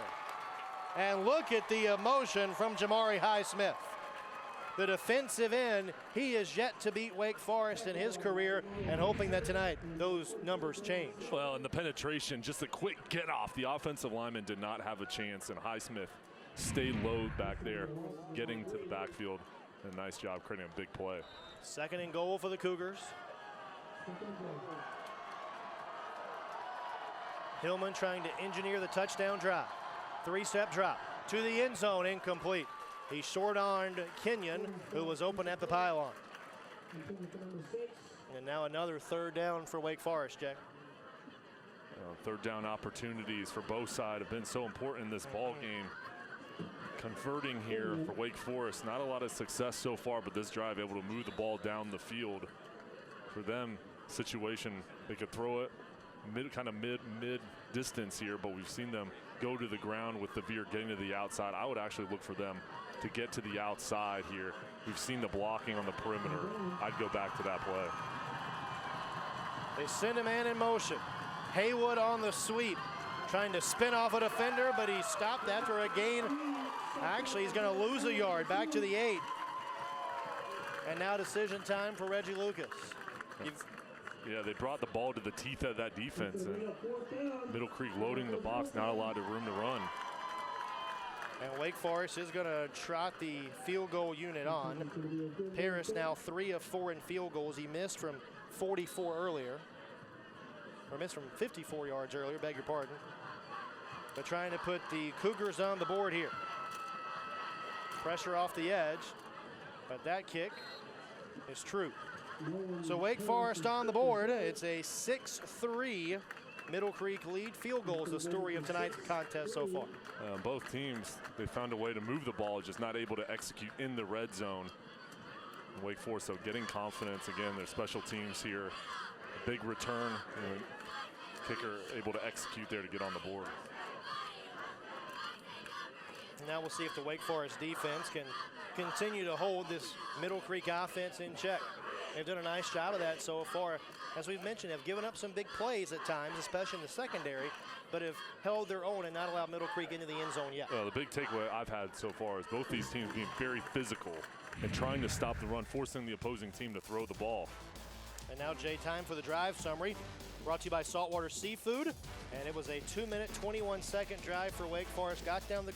And look at the emotion from Jamari Highsmith. The defensive end, he is yet to beat Wake Forest in his career, and hoping that tonight those numbers change. Well, and the penetration, just a quick get off. The offensive lineman did not have a chance, and Highsmith stayed low back there, getting to the backfield. And nice job creating a big play. Second and goal for the Cougars. Hillman trying to engineer the touchdown drive. Three-step drop to the end zone, incomplete. He short-armed Kenyon, who was open at the pylon. And now another third down for Wake Forest, Jack. Third down opportunities for both sides have been so important in this ball game. Converting here for Wake Forest, not a lot of success so far, but this drive able to move the ball down the field. For them, situation, they could throw it mid distance here, but we've seen them go to the ground with the veer getting to the outside. I would actually look for them to get to the outside here. We've seen the blocking on the perimeter. I'd go back to that play. They send a man in motion. Haywood on the sweep, trying to spin off a defender, but he stopped after a gain. Actually, he's going to lose a yard, back to the 8. And now decision time for Reggie Lucas. Yeah, they brought the ball to the teeth of that defense, and Middle Creek loading the box, not a lot of room to run. And Wake Forest is going to trot the field goal unit on. Paris now 3 of 4 in field goals. He missed from 44 earlier, or missed from 54 yards earlier, beg your pardon. But trying to put the Cougars on the board here. Pressure off the edge, but that kick is true. So Wake Forest on the board. It's a 6-3 Middle Creek lead. Field goal is the story of tonight's contest so far. Both teams, they found a way to move the ball, just not able to execute in the red zone. Wake Forest, so getting confidence again. Their special teams here, a big return, and kicker able to execute there to get on the board. Now we'll see if the Wake Forest defense can continue to hold this Middle Creek offense in check. They've done a nice job of that so far. As we've mentioned, have given up some big plays at times, especially in the secondary, but have held their own and not allowed Middle Creek into the end zone yet. The big takeaway I've had so far is both these teams being very physical and trying to stop the run, forcing the opposing team to throw the ball. And now, Jay, time for the drive summary. Brought to you by Saltwater Seafood. And it was a 2-minute, 21-second drive for Wake Forest. Got down the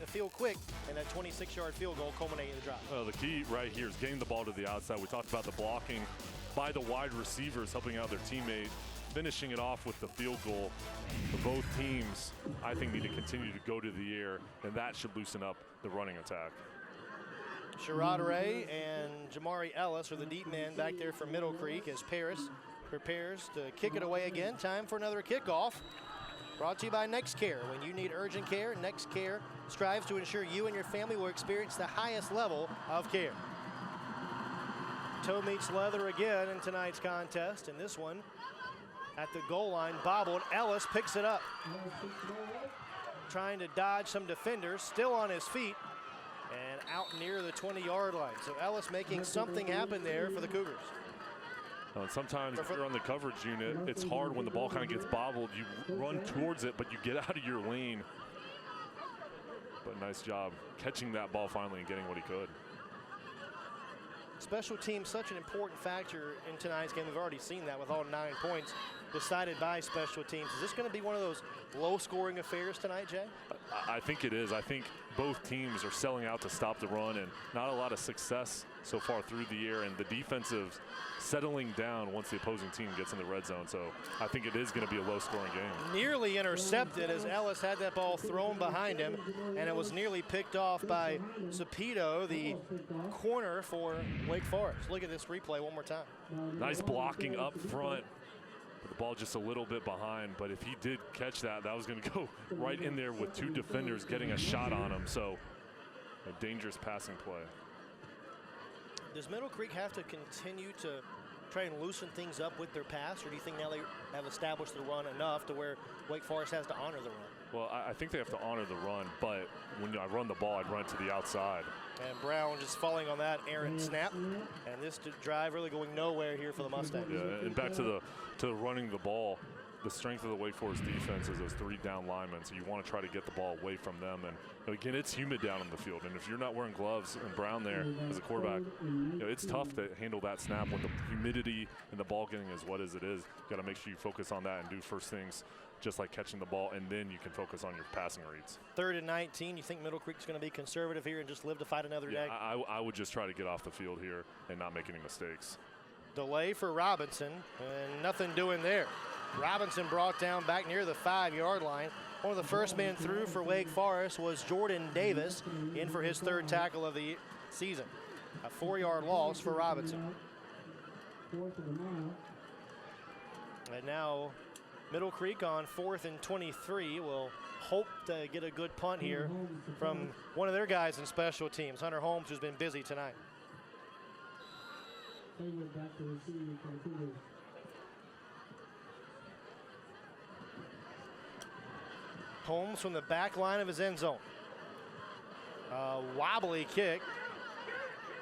field quick, and that 26-yard field goal culminating the drive. The key right here is getting the ball to the outside. We talked about the blocking by the wide receivers, helping out their teammate, finishing it off with the field goal. For both teams, I think, need to continue to go to the air, and that should loosen up the running attack. Sherrod Ray and Jamari Ellis are the deep men back there for Middle Creek as Paris prepares to kick it away again. Time for another kickoff. Brought to you by NextCare. When you need urgent care, NextCare strives to ensure you and your family will experience the highest level of care. Toe meets leather again in tonight's contest, and this one at the goal line bobbled. Ellis picks it up. Trying to dodge some defenders, still on his feet, and out near the 20-yard line. So Ellis making something happen there for the Cougars. Sometimes if you're on the coverage unit, it's hard when the ball kind of gets bobbled. You run towards it, but you get out of your lane. But nice job catching that ball finally and getting what he could. Special teams, such an important factor in tonight's game. We've already seen that with all 9 points decided by special teams. Is this going to be one of those low-scoring affairs tonight, Jay? I think it is. I think both teams are selling out to stop the run, and not a lot of success so far through the year, and the defensive settling down once the opposing team gets in the red zone. So I think it is going to be a low-scoring game. Nearly Intercepted as Ellis had that ball thrown behind him, and it was nearly picked off by Zapito, the corner for Wake Forest. Look at this replay one more time. Nice blocking up front. The ball just a little bit behind, but if he did catch that, that was going to go right in there with 2 defenders getting a shot on him. So a dangerous passing play. Does Middle Creek have to continue to try and loosen things up with their pass, or do you think now they have established the run enough to where Wake Forest has to honor the run? Well, I think they have to honor the run, but when I run the ball, I'd run it to the outside. And Brown just falling on that errant snap. And this drive really going nowhere here for the Mustangs. Yeah, and back to the running the ball. The strength of the Wake Forest defense is those 3 down linemen, so you want to try to get the ball away from them. And again, it's humid down on the field, and if you're not wearing gloves and Brown there as a quarterback, it's tough to handle that snap when the humidity and the ball getting as wet as it is. You got to make sure you focus on that and do first things, just like catching the ball, and then you can focus on your passing reads. 3rd and 19. You think Middle Creek's going to be conservative here and just live to fight another day? I would just try to get off the field here and not make any mistakes. Delay for Robinson, and nothing doing there. Robinson brought down back near the 5-yard line. One of the first men through for Wake Forest was Jordan Davis, in for his 3rd tackle of the season. A 4-yard loss for Robinson. And now Middle Creek on 4th and 23 will hope to get a good punt here from one of their guys in special teams, Hunter Holmes, who's been busy tonight. Holmes from the back line of his end zone. Wobbly kick.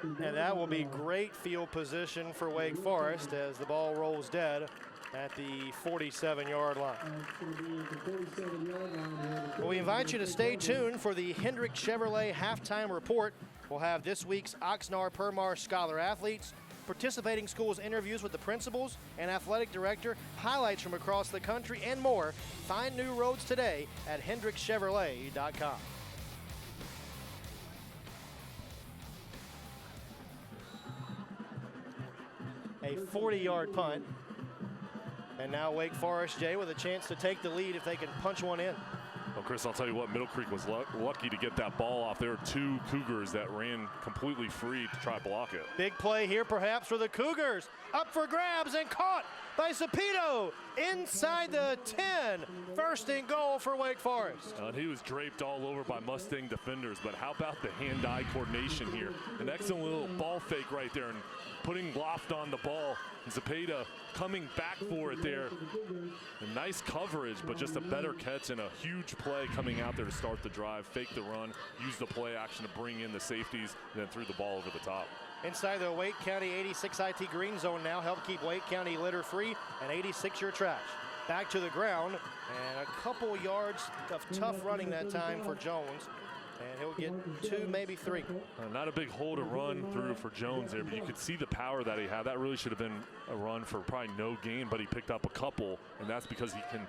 And that will be great field position for Wake Forest as the ball rolls dead at the 47-yard line. Well, we invite you to stay tuned for the Hendrick Chevrolet halftime report. We'll have this week's Oxnard-Permar Scholar athletes, participating schools' interviews with the principals and athletic director, highlights from across the country, and more. Find new roads today at HendrickChevrolet.com. A 40-yard punt. And now Wake Forest, Jay, with a chance to take the lead if they can punch one in. Well, Chris, I'll tell you what, Middle Creek was lucky to get that ball off. There were 2 Cougars that ran completely free to try to block it. Big play here perhaps for the Cougars. Up for grabs and caught by Zapito inside the 10. 1st and goal for Wake Forest. And he was draped all over by Mustang defenders, but how about the hand-eye coordination here? An excellent little ball fake right there and putting loft on the ball. And Zapata coming back for it there. A nice coverage, but just a better catch and a huge play coming out there to start the drive, fake the run, use the play action to bring in the safeties, and then threw the ball over the top. Inside the Wake County 86 IT green zone now, help keep Wake County litter free and 86-yard trash. Back to the ground, and a couple yards of tough running that time for Jones. And he'll get 2, maybe 3. Not a big hole to run through for Jones there, but you could see the power that he had. That really should have been a run for probably no gain, but he picked up a couple, and that's because he can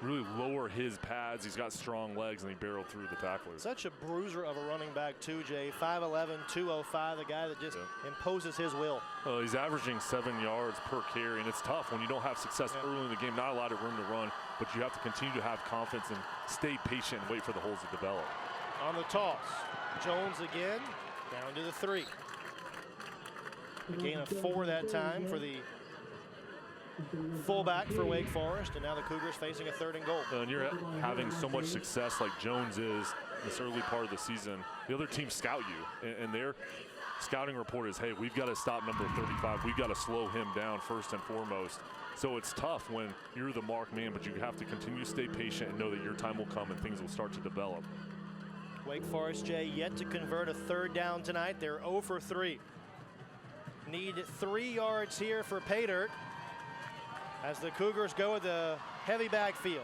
really lower his pads. He's got strong legs, and he barreled through the tacklers. Such a bruiser of a running back too, Jay. 5'11", 205, the guy that just imposes his will. Well, he's averaging 7 yards per carry, and it's tough when you don't have success early in the game. Not a lot of room to run, but you have to continue to have confidence and stay patient and wait for the holes to develop. On the toss, Jones again, down to the 3. A gain of 4 that time for the fullback for Wake Forest, and now the Cougars facing a 3rd and goal. And you're having so much success like Jones is this early part of the season. The other teams scout you, and their scouting report is, hey, we've got to stop number 35. We've got to slow him down first and foremost. So it's tough when you're the marked man, but you have to continue to stay patient and know that your time will come and things will start to develop. Wake Forest, Jay, yet to convert a 3rd down tonight. They're 0 for 3. Need 3 yards here for Paydirt as the Cougars go with the heavy backfield.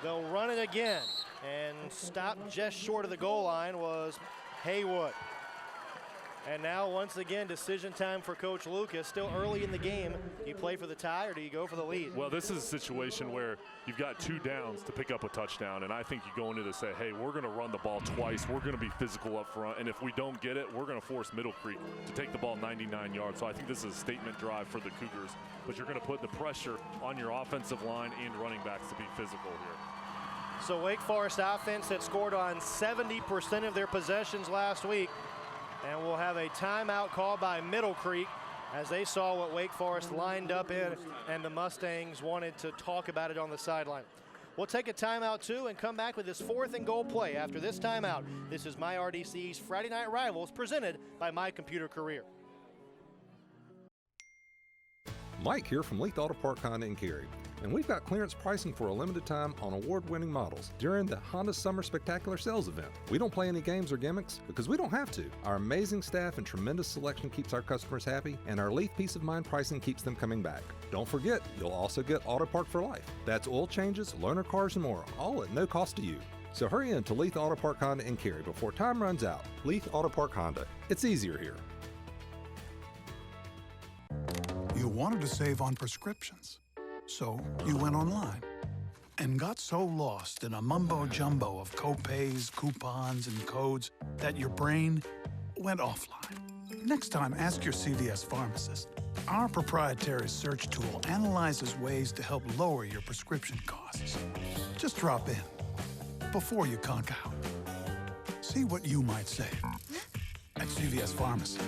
They'll run it again, and stopped just short of the goal line was Haywood. And now, once again, decision time for Coach Lucas. Still early in the game. Do you play for the tie or do you go for the lead? Well, this is a situation where you've got 2 downs to pick up a touchdown, and I think you go into this say, hey, we're going to run the ball twice. We're going to be physical up front, and if we don't get it, we're going to force Middle Creek to take the ball 99 yards. So I think this is a statement drive for the Cougars, but you're going to put the pressure on your offensive line and running backs to be physical here. So Wake Forest offense had scored on 70% of their possessions last week. And we'll have a timeout called by Middle Creek as they saw what Wake Forest lined up in, and the Mustangs wanted to talk about it on the sideline. We'll take a timeout too and come back with this 4th and goal play after this timeout. This is MyRDC's Friday Night Rivals presented by My Computer Career. Mike here from Leith Auto Park Honda in Cary. And we've got clearance pricing for a limited time on award-winning models during the Honda Summer Spectacular Sales event. We don't play any games or gimmicks because we don't have to. Our amazing staff and tremendous selection keeps our customers happy, and our Leith Peace of Mind pricing keeps them coming back. Don't forget, you'll also get Auto Park for life. That's oil changes, loaner cars, and more, all at no cost to you. So hurry in to Leith Auto Park Honda in Cary before time runs out. Leith Auto Park Honda. It's easier here. You wanted to save on prescriptions. So you went online and got so lost in a mumbo-jumbo of copays, coupons, and codes that your brain went offline. Next time, ask your CVS pharmacist. Our proprietary search tool analyzes ways to help lower your prescription costs. Just drop in before you conk out. See what you might save at CVS Pharmacy.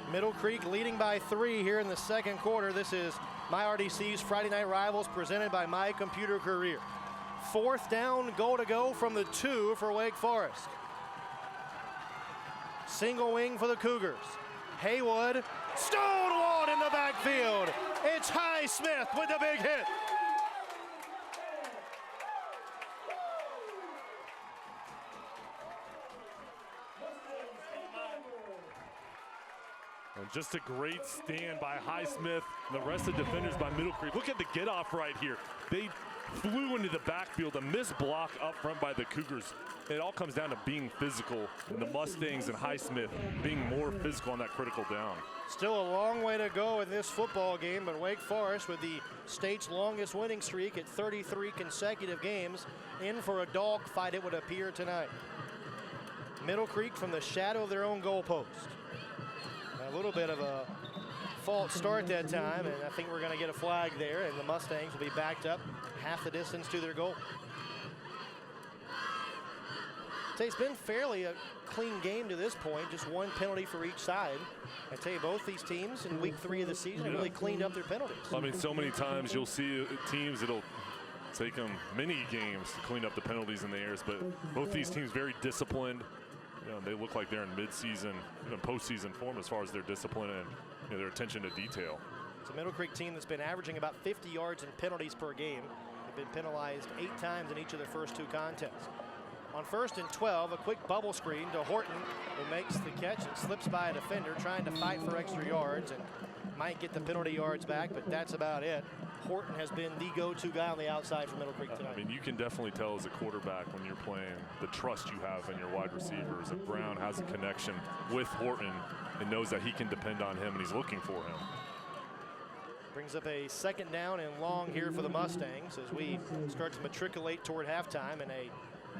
Middle Creek leading by 3 here in the second quarter. This is MyRDC's Friday Night Rivals presented by My Computer Career. 4th down, goal to go from the 2 for Wake Forest. Single wing for the Cougars. Haywood, stonewalled in the backfield. It's Highsmith with the big hit. And just a great stand by Highsmith and the rest of the defenders by Middle Creek. Look at the get off right here. They flew into the backfield, a missed block up front by the Cougars. It all comes down to being physical, and the Mustangs and Highsmith being more physical on that critical down. Still a long way to go in this football game, but Wake Forest, with the state's longest winning streak at 33 consecutive games, in for a dog fight, it would appear tonight. Middle Creek from the shadow of their own goalpost. A little bit of a false start that time, and I think we're going to get a flag there, and the Mustangs will be backed up half the distance to their goal. It's been fairly a clean game to this point, just 1 penalty for each side. I tell you, both these teams in week 3 of the season have really cleaned up their penalties. I mean, so many times you'll see teams that'll take them many games to clean up the penalties in the airs, but both these teams very disciplined. You know, they look like they're in mid-season, even postseason form as far as their discipline and their attention to detail. It's a Middle Creek team that's been averaging about 50 yards in penalties per game. They've been penalized 8 times in each of their first 2 contests. On 1st and 12, a quick bubble screen to Horton, who makes the catch and slips by a defender trying to fight for extra yards and might get the penalty yards back, but that's about it. Horton has been the go-to guy on the outside for Middle Creek tonight. I mean, you can definitely tell as a quarterback when you're playing the trust you have in your wide receivers, and Brown has a connection with Horton and knows that he can depend on him, and he's looking for him. Brings up a 2nd down and long here for the Mustangs as we start to matriculate toward halftime in a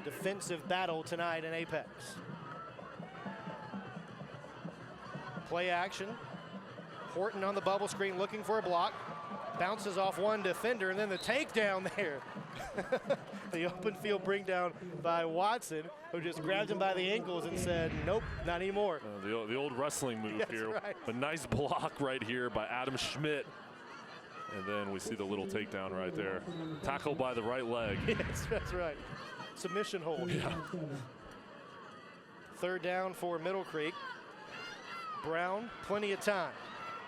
defensive battle tonight in Apex. Play action. Horton on the bubble screen looking for a block. Bounces off one defender, and then the takedown there. The open field bring down by Watson, who just grabbed him by the ankles and said, nope, not anymore. The old wrestling move here. Right. A nice block right here by Adam Schmidt. And then we see the little takedown right there. Tackle by the right leg. Yes, that's right. Submission hold. Yeah. 3rd down for Middle Creek. Brown, plenty of time.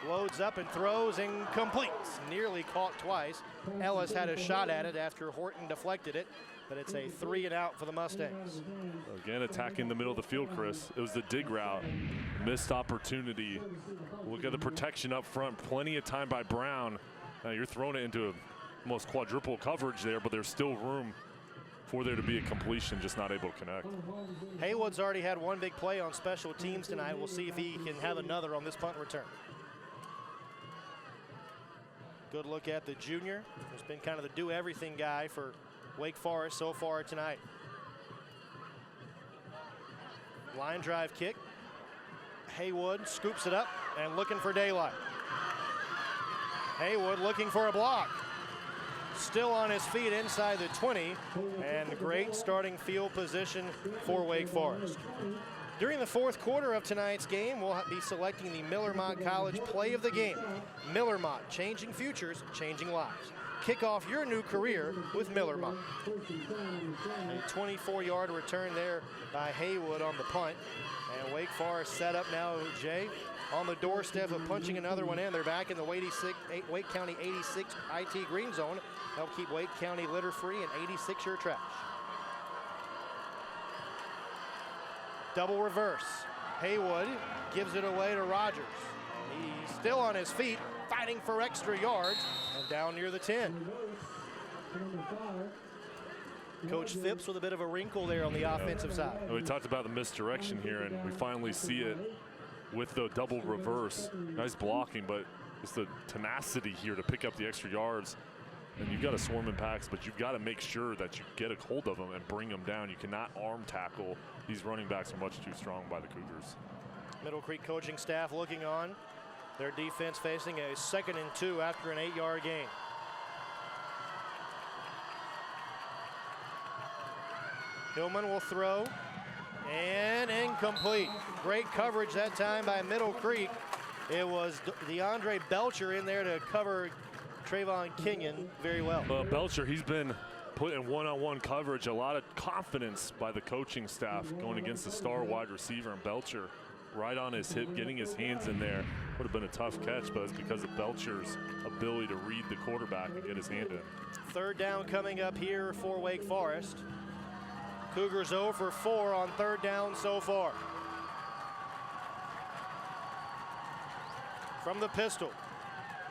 Loads up and throws and completes. Nearly caught twice. Ellis had a shot at it after Horton deflected it, but it's a 3 and out for the Mustangs. Again, attacking the middle of the field, Chris. It was the dig route. Missed opportunity. Look at the protection up front. Plenty of time by Brown. Now you're throwing it into almost quadruple coverage there, but there's still room for there to be a completion, just not able to connect. Haywood's already had one big play on special teams tonight. We'll see if he can have another on this punt return. Good look at the junior, who's been kind of the do-everything guy for Wake Forest so far tonight. Line drive kick. Haywood scoops it up and looking for daylight. Haywood looking for a block. Still on his feet inside the 20, and great starting field position for Wake Forest. During the fourth quarter of tonight's game, we'll be selecting the Miller-Mott College Play of the Game. Miller-Mott, changing futures, changing lives. Kick off your new career with Miller-Mott. A 24-yard return there by Haywood on the punt. And Wake Forest set up now, Jay, on the doorstep of punching another one in. They're back in the Wake County 86 IT green zone. Help keep Wake County litter-free and 86 your trash. Double reverse. Haywood gives it away to Rogers. He's still on his feet, fighting for extra yards, and down near the 10. Coach Phipps with a bit of a wrinkle there on the offensive side. We talked about the misdirection here, and we finally see it with the double reverse. Nice blocking, but it's the tenacity here to pick up the extra yards. And you've got to swarm in packs, but you've got to make sure that you get a hold of them and bring them down. You cannot arm tackle. These running backs are much too strong by the Cougars. Middle Creek coaching staff looking on. Their defense facing a 2nd and 2 after an 8-yard gain. Hillman will throw, and incomplete. Great coverage that time by Middle Creek. It was DeAndre Belcher in there to cover Trayvon Kenyon very well. Belcher, he's been put in one-on-one coverage. A lot of confidence by the coaching staff going against the star wide receiver, and Belcher right on his hip, getting his hands in there. Would have been a tough catch, but it's because of Belcher's ability to read the quarterback and get his hand in. 3rd down coming up here for Wake Forest. Cougars 0 for 4 on 3rd down so far. From the pistol,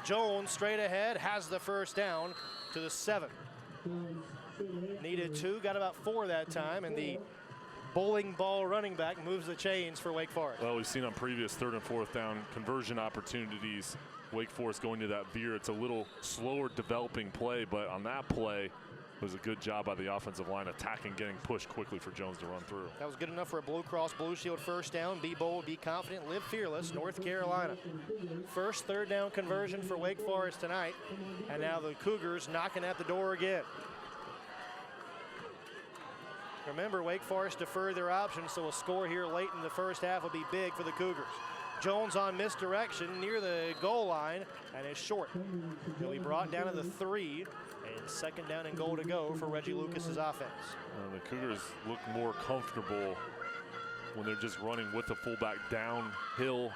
Jones straight ahead, has the 1st down to the 7. Needed 2, got about 4 that time, and the bowling ball running back moves the chains for Wake Forest. Well, we've seen on previous 3rd and 4th down conversion opportunities, Wake Forest going to that veer. It's a little slower developing play, but on that play, it was a good job by the offensive line attacking, getting pushed quickly for Jones to run through. That was good enough for a Blue Cross Blue Shield 1st down. Be bold, be confident, live fearless, North Carolina. First 3rd down conversion for Wake Forest tonight. And now the Cougars knocking at the door again. Remember, Wake Forest deferred their options, so a score here late in the 1st half will be big for the Cougars. Jones on misdirection near the goal line, and is short. He'll be brought down to the 3, and 2nd down and goal to go for Reggie Lucas's offense. The Cougars look more comfortable when they're just running with the fullback downhill.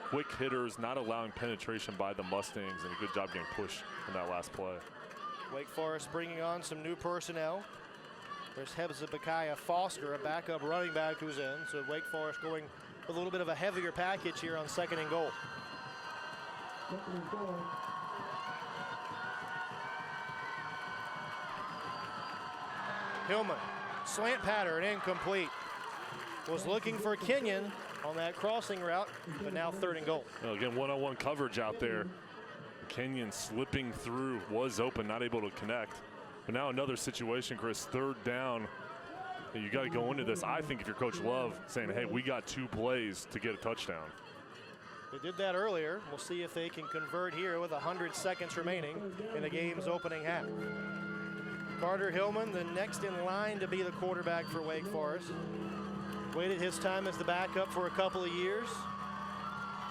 Quick hitters, not allowing penetration by the Mustangs, and a good job getting pushed in that last play. Wake Forest bringing on some new personnel. There's Hezekiah Foster, a backup running back who's in. So Wake Forest going with a little bit of a heavier package here on 2nd and goal. Hillman, slant pattern, incomplete. Was looking for Kenyon on that crossing route, but now 3rd and goal. Well, again, one-on-one coverage out there. Kenyon slipping through, was open, not able to connect. But now another situation, Chris, 3rd down. You got to go into this, I think, if you're Coach Love, saying, hey, we got 2 plays to get a touchdown. They did that earlier. We'll see if they can convert here with 100 seconds remaining in the game's opening half. Carter Hillman, the next in line to be the quarterback for Wake Forest. Waited his time as the backup for a couple of years.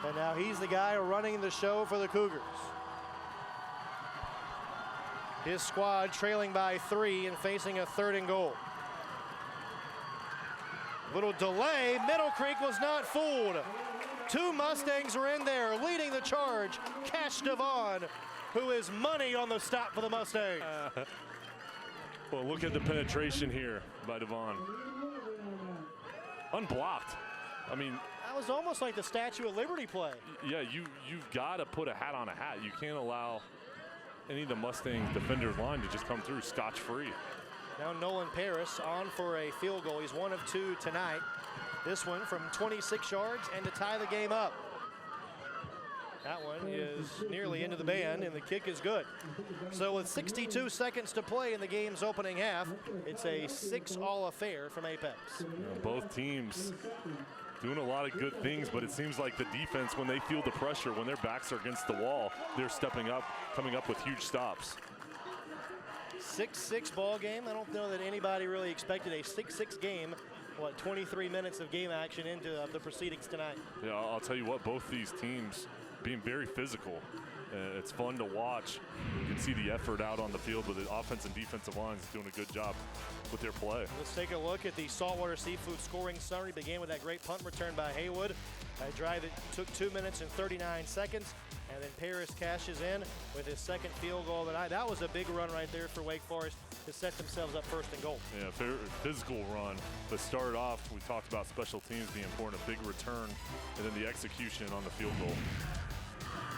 And now he's the guy running the show for the Cougars. His squad trailing by 3 and facing a 3rd and goal. Little delay, Middle Creek was not fooled. 2 Mustangs are in there leading the charge. Cash Devon, who is money on the stop for the Mustangs. Well, look at the penetration here by Devon. Unblocked. I mean, that was almost like the Statue of Liberty play. Yeah, you've got to put a hat on a hat. You can't allow any of the Mustangs defenders line to just come through scotch-free. Now Nolan Paris on for a field goal. He's 1 of 2 tonight. This one from 26 yards and to tie the game up. That one is nearly into the band, and the kick is good. So with 62 seconds to play in the game's opening half, it's a 6-all affair from Apex. Both teams doing a lot of good things, but it seems like the defense, when they feel the pressure, when their backs are against the wall, they're stepping up, coming up with huge stops. 6-6 ball game. I don't know that anybody really expected a 6-6 game. 23 minutes of game action into the proceedings tonight. Yeah, I'll tell you what, both these teams being very physical. It's fun to watch. You can see the effort out on the field, but the offense and defensive lines is doing a good job with their play. Let's take a look at the Saltwater Seafood scoring summary. Began with that great punt return by Haywood. A drive that took 2 minutes and 39 seconds. And then Paris cashes in with his second field goal of the night. That was a big run right there for Wake Forest to set themselves up first and goal. Yeah, physical run. But started off, we talked about special teams being important, a big return, and then the execution on the field goal.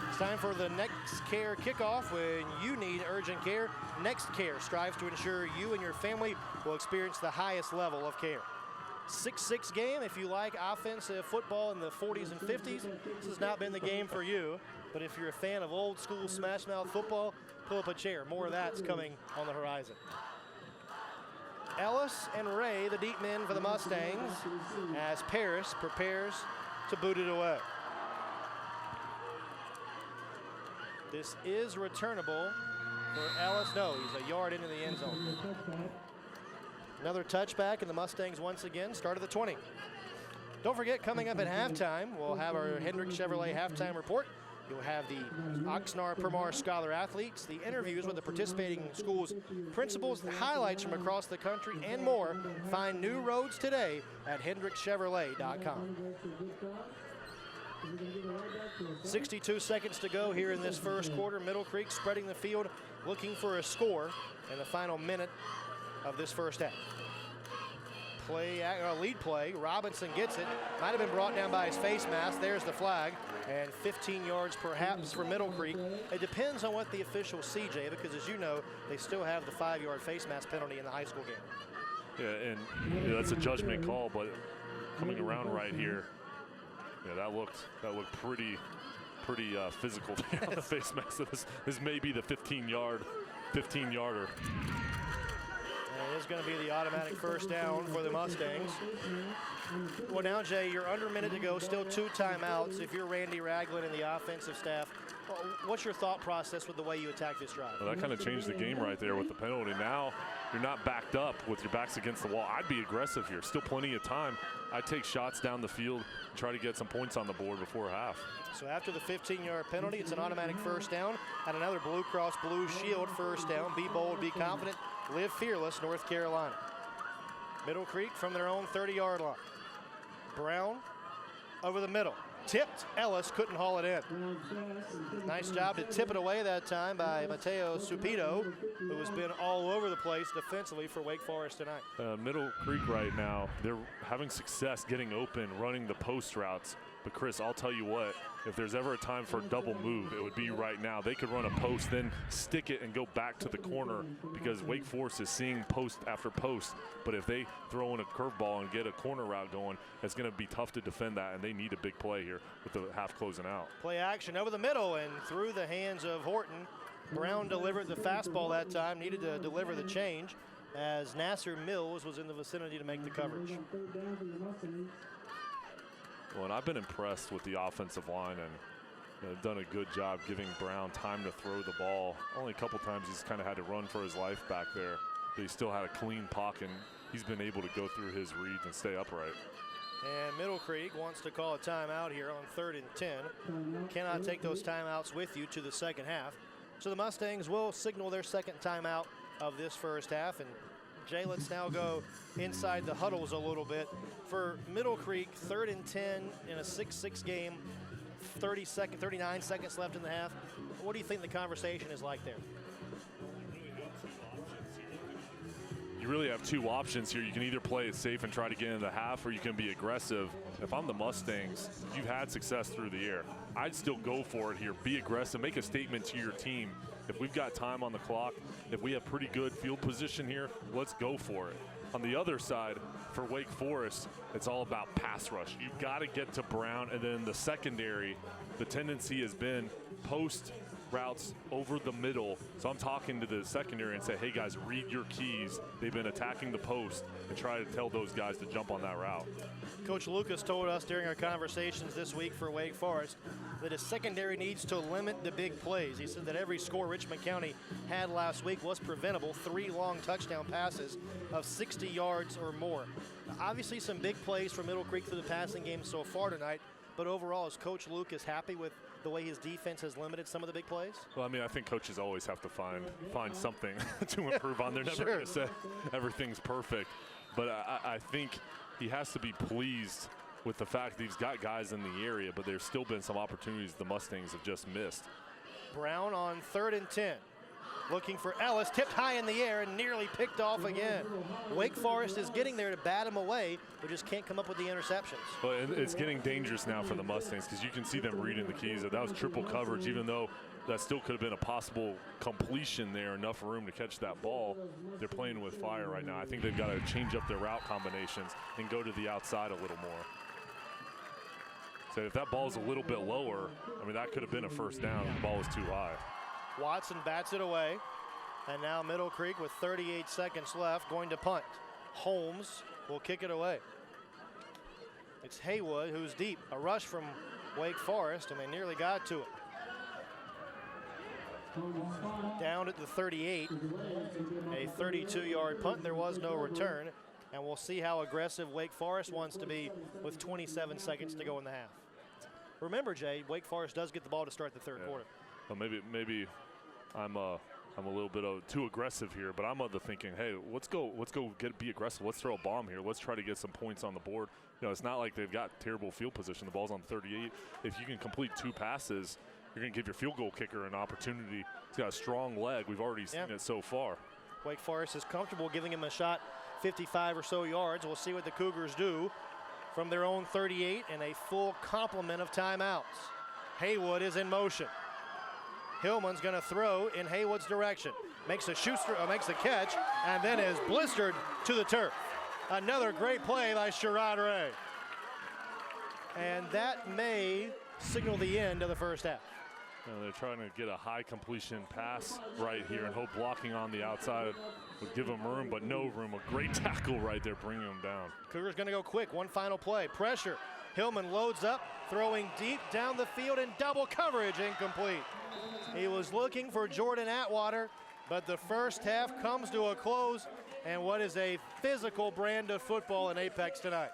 It's time for the Next Care kickoff. When you need urgent care, Next Care strives to ensure you and your family will experience the highest level of care. 6-6 game. If you like offensive football in the 40s and 50s, this has not been the game for you. But if you're a fan of old school smash mouth football, pull up a chair. More of that's coming on the horizon. Ellis and Ray, the deep men for the Mustangs, as Paris prepares to boot it away. This is returnable for Ellis. No, he's a yard into the end zone. Another touchback, and the Mustangs once again start at the 20. Don't forget, coming up at halftime, we'll have our Hendrick Chevrolet halftime report. You'll have the Oxnard Permar Scholar athletes, the interviews with the participating schools' principals, the highlights from across the country, and more. Find new roads today at hendrickchevrolet.com. 62 seconds to go here in this first quarter. Middle Creek spreading the field, looking for a score in the final minute of this first half. Lead play, Robinson gets it. Might have been brought down by his face mask. There's the flag. And 15 yards perhaps for Middle Creek. It depends on what the officials see, Jay, because as you know, they still have the 5-yard face mask penalty in the high school game. Yeah, and that's a judgment call, but coming around right here, yeah, that looked pretty physical on the face mask. So this may be the 15-yarder. It is going to be the automatic first down for the Mustangs. Well, now, Jay, you're under a minute to go, still 2 timeouts. If you're Randy Ragland and the offensive staff, what's your thought process with the way you attack this drive? Well, that kind of changed the game right there with the penalty. Now you're not backed up with your backs against the wall. I'd be aggressive here. Still plenty of time. I'd take shots down the field and try to get some points on the board before half. So after the 15-yard penalty, it's an automatic first down and another Blue Cross Blue Shield first down. Be bold, be confident, live fearless, North Carolina. Middle Creek from their own 30-yard line. Brown over the middle. Tipped. Ellis couldn't haul it in. Nice job to tip it away that time by Mateo Supito, who has been all over the place defensively for Wake Forest tonight. Middle Creek right now, they're having success getting open, running the post routes. But Chris, I'll tell you what, if there's ever a time for a double move, it would be right now. They could run a post, then stick it and go back to the corner because Wake Forest is seeing post after post. But if they throw in a curveball and get a corner route going, it's going to be tough to defend that, and they need a big play here with the half closing out. Play action over the middle and through the hands of Horton. Brown delivered the fastball that time, needed to deliver the change as Nasser Mills was in the vicinity to make the coverage. Well, and I've been impressed with the offensive line, and they've done a good job giving Brown time to throw the ball. Only a couple times he's kind of had to run for his life back there, but he still had a clean pocket. He's been able to go through his reads and stay upright. And Middle Creek wants to call a timeout here on 3rd and 10. Cannot take those timeouts with you to the second half. So the Mustangs will signal their second timeout of this first half. And Jay, let's now go inside the huddles a little bit. For Middle Creek, 3rd and 10 in a 6-6 game, 39 seconds left in the half. What do you think the conversation is like there? You really have 2 options here. You can either play it safe and try to get into the half, or you can be aggressive. If I'm the Mustangs, you've had success through the air. I'd still go for it here. Be aggressive. Make a statement to your team If we've got time on the clock, if we have pretty good field position here, let's go for it. On the other side, for Wake Forest, it's all about pass rush. You've got to get to Brown, and then the secondary, the tendency has been post routes over the middle. So I'm talking to the secondary and say, hey guys, read your keys. They've been attacking the post and try to tell those guys to jump on that route. Coach Lucas told us during our conversations this week for Wake Forest that his secondary needs to limit the big plays. He said that every score Richmond County had last week was preventable. 3 long touchdown passes of 60 yards or more. Obviously some big plays for Middle Creek through the passing game so far tonight, but overall, is Coach Lucas happy with the way his defense has limited some of the big plays? Well, I mean, I think coaches always have to find something to improve on. They're never going to say everything's perfect, but I think he has to be pleased with the fact that he's got guys in the area, but there's still been some opportunities the Mustangs have just missed. Brown on 3rd and 10. Looking for Ellis, tipped high in the air and nearly picked off again. Wake Forest is getting there to bat him away, but just can't come up with the interceptions. Well, it's getting dangerous now for the Mustangs because you can see them reading the keys. That was triple coverage, even though that still could have been a possible completion there, enough room to catch that ball. They're playing with fire right now. I think they've got to change up their route combinations and go to the outside a little more. So if that ball's a little bit lower, I mean, that could have been a first down if the ball was too high. Watson bats it away, and now Middle Creek with 38 seconds left going to punt. Holmes will kick it away. It's Haywood who's deep. A rush from Wake Forest, and they nearly got to it. Down at the 38, a 32-yard punt. There was no return, and we'll see how aggressive Wake Forest wants to be with 27 seconds to go in the half. Remember, Jay, Wake Forest does get the ball to start the third quarter. Well, maybe I'm a little bit too aggressive here, but I'm of the thinking, hey, let's go be aggressive. Let's throw a bomb here. Let's try to get some points on the board. You know, it's not like they've got terrible field position. The ball's on 38. If you can complete 2 passes, you're going to give your field goal kicker an opportunity. He's got a strong leg. We've already seen it so far. Wake Forest is comfortable giving him a shot 55 or so yards. We'll see what the Cougars do from their own 38 and a full complement of timeouts. Haywood is in motion. Hillman's going to throw in Haywood's direction. Makes a catch, and then is blistered to the turf. Another great play by Sherrod Ray. And that may signal the end of the first half. They're trying to get a high completion pass right here and hope blocking on the outside would give them room, but no room. A great tackle right there, bringing them down. Cougars going to go quick. One final play. Pressure. Hillman loads up, throwing deep down the field in double coverage, incomplete. He was looking for Jordan Atwater, but the first half comes to a close, and what is a physical brand of football in Apex tonight.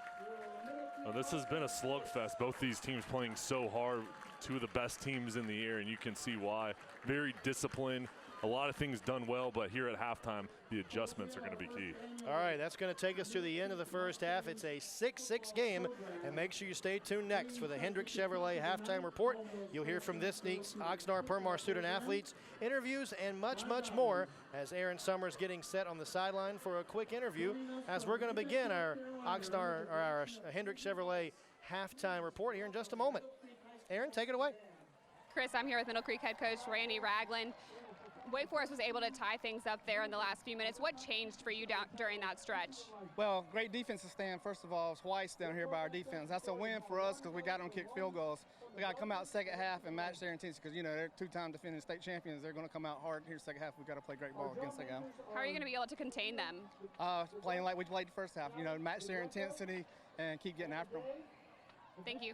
Well, this has been a slugfest. Both these teams playing so hard, 2 of the best teams in the air, and you can see why. Very disciplined, a lot of things done well, but here at halftime, the adjustments are going to be key. All right, that's going to take us to the end of the first half. It's a 6-6 game, and make sure you stay tuned next for the Hendrick Chevrolet halftime report. You'll hear from this week's Oxnard Permar student athletes, interviews, and much, much more as Aaron Summers getting set on the sideline for a quick interview as we're going to begin our Hendrick Chevrolet halftime report here in just a moment. Aaron, take it away. Chris, I'm here with Middle Creek head coach Randy Ragland. Wake Forest was able to tie things up there in the last few minutes. What changed for you during that stretch? Well, great defensive stand. First of all, twice down here by our defense. That's a win for us because we got them kick field goals. We got to come out second half and match their intensity because, you know, they're 2-time defending state champions. They're going to come out hard here second half. We've got to play great ball against that guy. How are you going to be able to contain them? Playing like we played the first half, you know, match their intensity and keep getting after them. Thank you.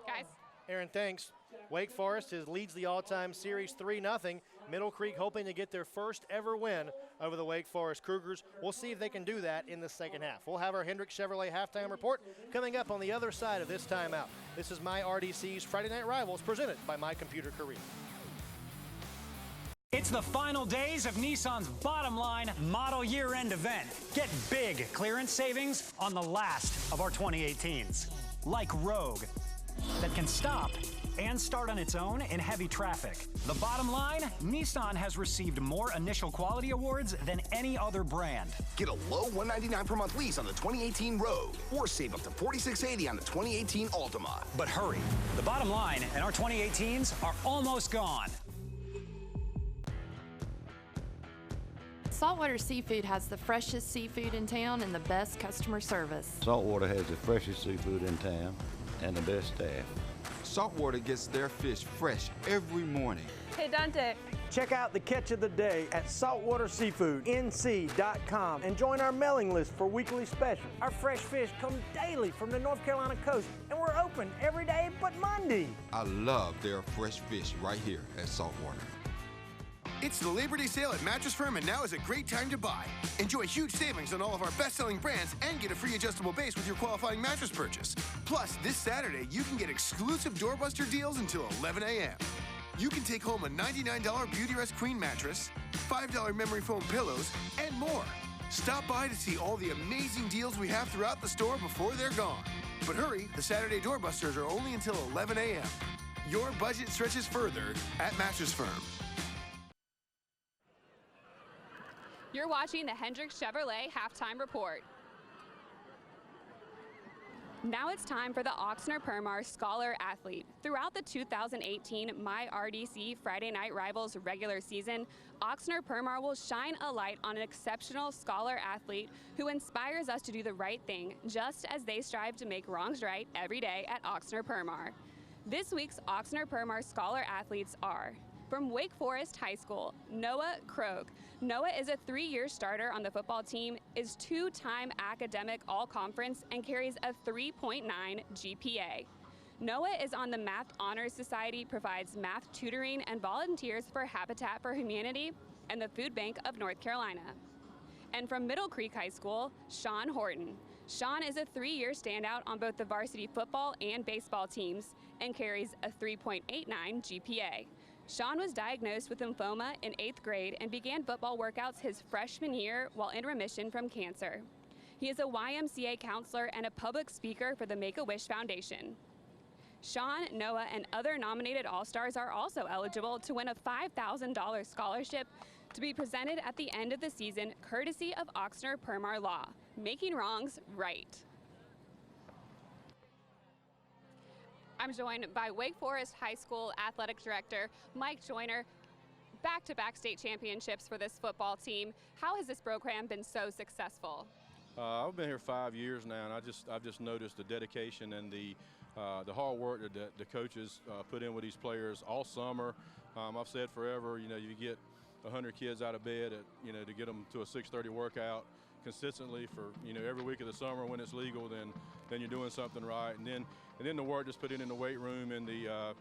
Guys. Aaron, thanks. Wake Forest leads the all-time series 3-0. Middle Creek hoping to get their first ever win over the Wake Forest Cougars. We'll see if they can do that in the second half. We'll have our Hendrick Chevrolet halftime report coming up on the other side of this timeout. This is My RDC's Friday Night Rivals presented by My Computer Career. It's the final days of Nissan's Bottom Line Model Year-End event. Get big clearance savings on the last of our 2018s. Like Rogue, that can stop and start on its own in heavy traffic. The bottom line, Nissan has received more initial quality awards than any other brand. Get a low $199 per month lease on the 2018 Rogue, or save up to $4,680 on the 2018 Altima. But hurry, the bottom line and our 2018s are almost gone. Saltwater Seafood has the freshest seafood in town and the best customer service. Saltwater has the freshest seafood in town and the best staff. Saltwater gets their fish fresh every morning. Hey, Dante. Check out the catch of the day at saltwaterseafoodnc.com and join our mailing list for weekly specials. Our fresh fish come daily from the North Carolina coast, and we're open every day but Monday. I love their fresh fish right here at Saltwater. It's the Labor Day sale at Mattress Firm, and now is a great time to buy. Enjoy huge savings on all of our best-selling brands and get a free adjustable base with your qualifying mattress purchase. Plus, this Saturday, you can get exclusive doorbuster deals until 11 a.m. You can take home a $99 Beautyrest Queen mattress, $5 memory foam pillows, and more. Stop by to see all the amazing deals we have throughout the store before they're gone. But hurry, the Saturday doorbusters are only until 11 a.m. Your budget stretches further at Mattress Firm. You're watching the Hendricks Chevrolet Halftime Report. Now it's time for the Oxnard-Permar Scholar Athlete. Throughout the 2018 MyRDC Friday Night Rivals regular season, Oxnard-Permar will shine a light on an exceptional scholar athlete who inspires us to do the right thing, just as they strive to make wrongs right every day at Oxnard-Permar. This week's Oxnard-Permar Scholar Athletes are: from Wake Forest High School, Noah Krogh. Noah is a 3-year starter on the football team, is 2-time academic all-conference, and carries a 3.9 GPA. Noah is on the Math Honors Society, provides math tutoring, and volunteers for Habitat for Humanity and the Food Bank of North Carolina. And from Middle Creek High School, Sean Horton. Sean is a 3-year standout on both the varsity football and baseball teams and carries a 3.89 GPA. Sean was diagnosed with lymphoma in 8th grade and began football workouts his freshman year while in remission from cancer. He is a YMCA counselor and a public speaker for the Make-A-Wish Foundation. Sean, Noah, and other nominated All-Stars are also eligible to win a $5,000 scholarship to be presented at the end of the season, courtesy of Oxnard-Permar Law, making wrongs right. I'm joined by Wake Forest High School Athletic Director Mike Joyner. Back-to-back state championships for this football team. How has this program been so successful? I've been here 5 years now, and I've just noticed the dedication and the hard work that the coaches put in with these players all summer. I've said forever, you get 100 kids out of bed to get them to a 6:30 workout consistently for every week of the summer when it's legal, then you're doing something right. And then the work just put in the weight room and the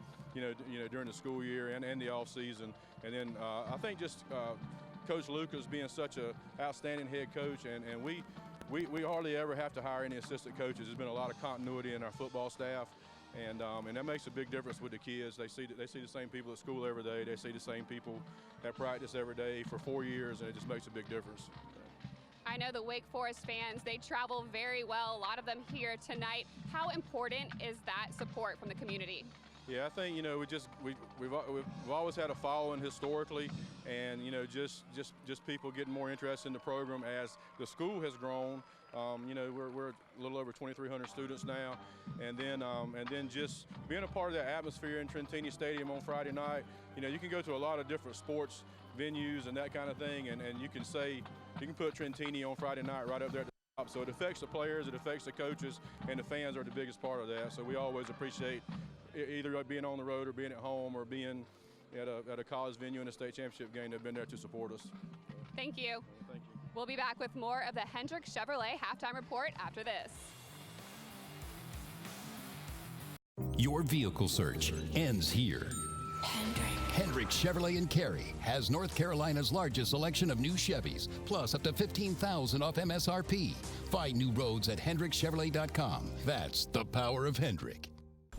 during the school year and the off season. And then I think just Coach Lucas being such an outstanding head coach, and we hardly ever have to hire any assistant coaches. There's been a lot of continuity in our football staff, and that makes a big difference with the kids. They see the same people at school every day. They see the same people at practice every day for 4 years, and it just makes a big difference. I know the Wake Forest fans, they travel very well, a lot of them here tonight. How important is that support from the community? Yeah, I think we've always had a following historically, and just people getting more interested in the program as the school has grown. We're a little over 2,300 students now, and then just being a part of that atmosphere in Trentini Stadium on Friday night. You can go to a lot of different sports venues and that kind of thing, and you can put Trentini on Friday night right up there at the top. So it affects the players, it affects the coaches, and the fans are the biggest part of that. So we always appreciate either being on the road or being at home or being at a college venue in a state championship game. They've been there to support us. Thank you. Thank you. We'll be back with more of the Hendricks Chevrolet Halftime Report after this. Your vehicle search ends here. Hendricks Chevrolet in Cary has North Carolina's largest selection of new Chevys, plus up to $15,000 off MSRP. Find new roads at hendrickschevrolet.com. That's the power of Hendrick.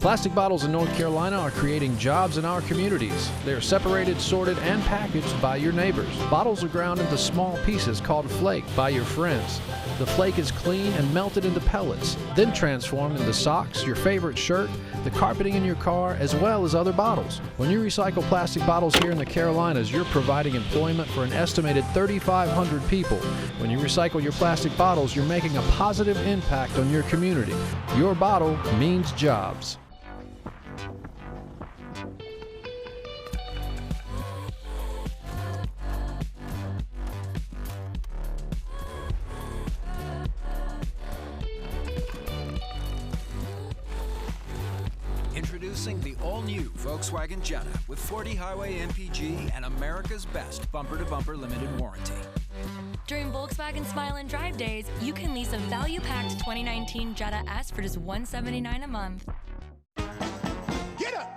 Plastic bottles in North Carolina are creating jobs in our communities. They are separated, sorted, and packaged by your neighbors. Bottles are ground into small pieces called flake by your friends. The flake is clean and melted into pellets, then transformed into socks, your favorite shirt, the carpeting in your car, as well as other bottles. When you recycle plastic bottles here in the Carolinas, you're providing employment for an estimated 3,500 people. When you recycle your plastic bottles, you're making a positive impact on your community. Your bottle means jobs. Introducing the all-new Volkswagen Jetta with 40 highway MPG and America's best bumper-to-bumper limited warranty. During Volkswagen Smile and Drive days, you can lease a value-packed 2019 Jetta S for just $179 a month. Get up!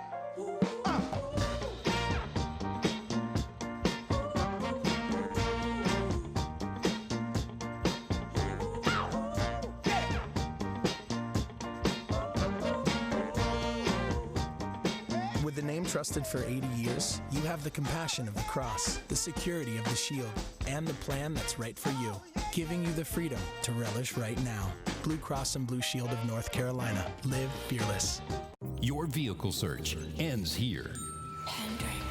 With the name trusted for 80 years, you have the compassion of the cross, the security of the shield, and the plan that's right for you, giving you the freedom to relish right now. Blue Cross and Blue Shield of North Carolina. Live fearless. Your vehicle search ends here.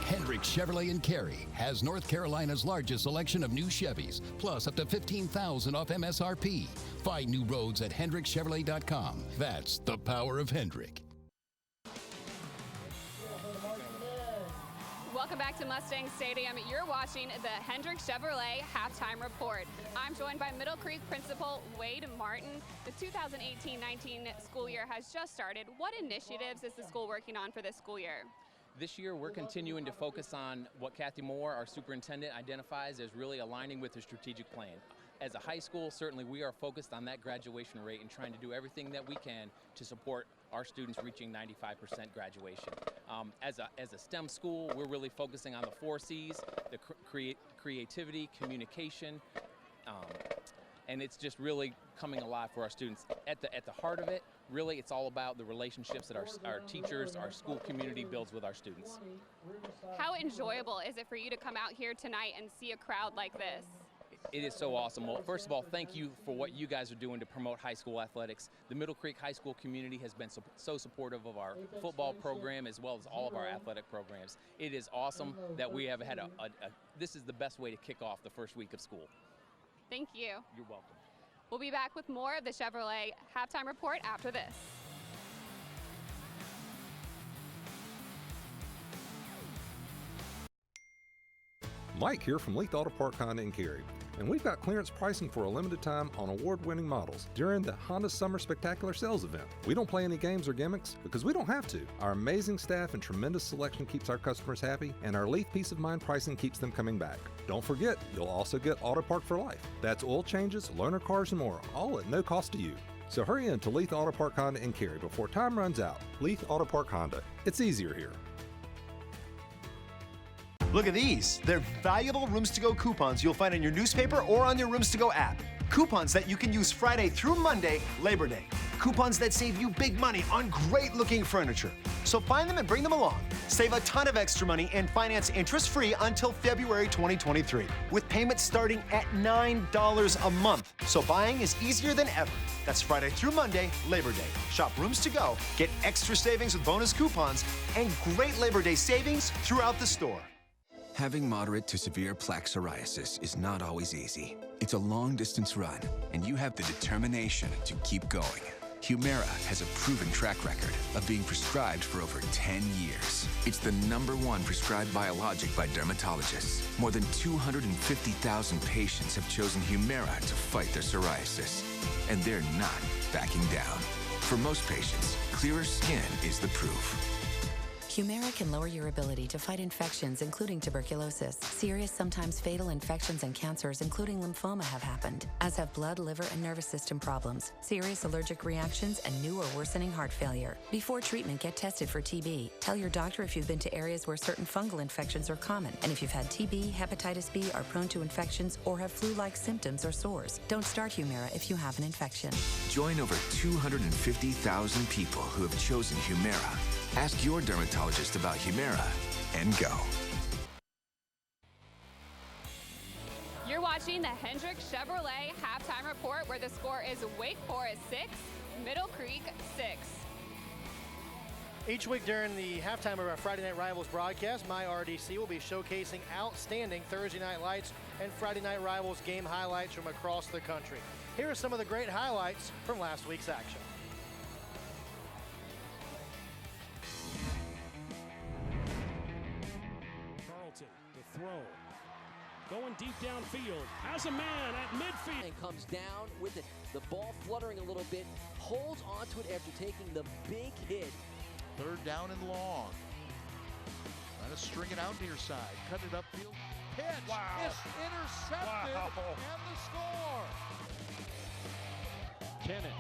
Hendrick Chevrolet in Cary has North Carolina's largest selection of new Chevys, plus up to $15,000 off MSRP. Find new roads at hendrickchevrolet.com. That's the power of Hendrick. Welcome back to Mustang Stadium. You're watching the Hendrick Chevrolet Halftime Report. I'm joined by Middle Creek Principal Wade Martin. The 2018-19 school year has just started. What initiatives is the school working on for this school year? This year, we're continuing to focus on what Kathy Moore, our superintendent, identifies as really aligning with the strategic plan. As a high school, certainly we are focused on that graduation rate and trying to do everything that we can to support our students reaching 95% graduation. As a STEM school, we're really focusing on the 4 C's, the creativity, communication, and it's just really coming alive for our students. At the heart of it, really, it's all about the relationships that our teachers, our school community builds with our students. How enjoyable is it for you to come out here tonight and see a crowd like this? It is so awesome. Well, first of all, thank you for what you guys are doing to promote high school athletics. The Middle Creek High School community has been so supportive of our football program as well as all of our athletic programs. It is awesome that we have had this is the best way to kick off the first week of school. Thank you. You're welcome. We'll be back with more of the Chevrolet Halftime Report after this. Mike here from Leith Auto Park Honda in Cary. And we've got clearance pricing for a limited time on award-winning models during the Honda Summer Spectacular Sales event. We don't play any games or gimmicks because we don't have to. Our amazing staff and tremendous selection keeps our customers happy, and our Leith Peace of Mind pricing keeps them coming back. Don't forget, you'll also get Auto Park for life. That's oil changes, loaner cars, and more, all at no cost to you. So hurry in to Leith Auto Park Honda in Cary before time runs out. Leith Auto Park Honda. It's easier here. Look at these. They're valuable Rooms to Go coupons you'll find in your newspaper or on your Rooms to Go app. Coupons that you can use Friday through Monday, Labor Day. Coupons that save you big money on great-looking furniture. So find them and bring them along. Save a ton of extra money and finance interest-free until February 2023, with payments starting at $9 a month. So buying is easier than ever. That's Friday through Monday, Labor Day. Shop Rooms to Go, get extra savings with bonus coupons, and great Labor Day savings throughout the store. Having moderate to severe plaque psoriasis is not always easy. It's a long-distance run, and you have the determination to keep going. Humira has a proven track record of being prescribed for over 10 years. It's the #1 prescribed biologic by dermatologists. More than 250,000 patients have chosen Humira to fight their psoriasis, and they're not backing down. For most patients, clearer skin is the proof. Humira can lower your ability to fight infections, including tuberculosis. Serious, sometimes fatal infections and cancers, including lymphoma, have happened, as have blood, liver, and nervous system problems, serious allergic reactions, and new or worsening heart failure. Before treatment, get tested for TB. Tell your doctor if you've been to areas where certain fungal infections are common, and if you've had TB, hepatitis B, are prone to infections, or have flu-like symptoms or sores. Don't start Humira if you have an infection. Join over 250,000 people who have chosen Humira. Ask your dermatologist about Humira and go. You're watching the Hendrick Chevrolet Halftime Report, where the score is Wake Forest 6, Middle Creek 6. Each week during the halftime of our Friday Night Rivals broadcast, my RDC will be showcasing outstanding Thursday Night Lights and Friday Night Rivals game highlights from across the country. Here are some of the great highlights from last week's action. Throw. Going deep downfield. Has a man at midfield. And comes down with it. The ball fluttering a little bit. Holds onto it after taking the big hit Third down and long. Trying to string it out near side. Cut it upfield. Pitch. Wow. It's intercepted. Wow. And the score. Kennan,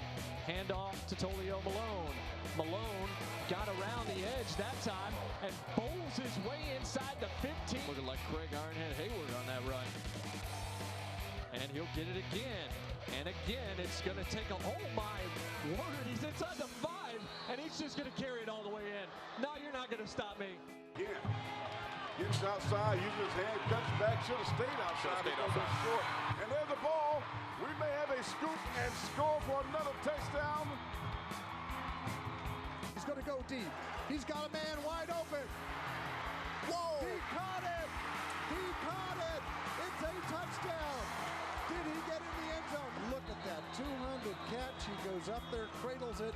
handoff to Tolio Malone. Malone got around the edge that time and bowls his way inside the 15. Looking like Craig Ironhead Hayward on that run. And he'll get it again. And again, it's going to take a, oh my word, he's inside the 5, and he's just going to carry it all the way in. No, you're not going to stop me. Yeah. Gets outside, uses his hand, cuts back, should have stayed outside. Short. And there's the ball. We may have a scoop and score for another touchdown. He's going to go deep. He's got a man wide open. Whoa! He caught it! He caught it! It's a touchdown! Did he get in the end zone? Look at that 200 catch. He goes up there, cradles it.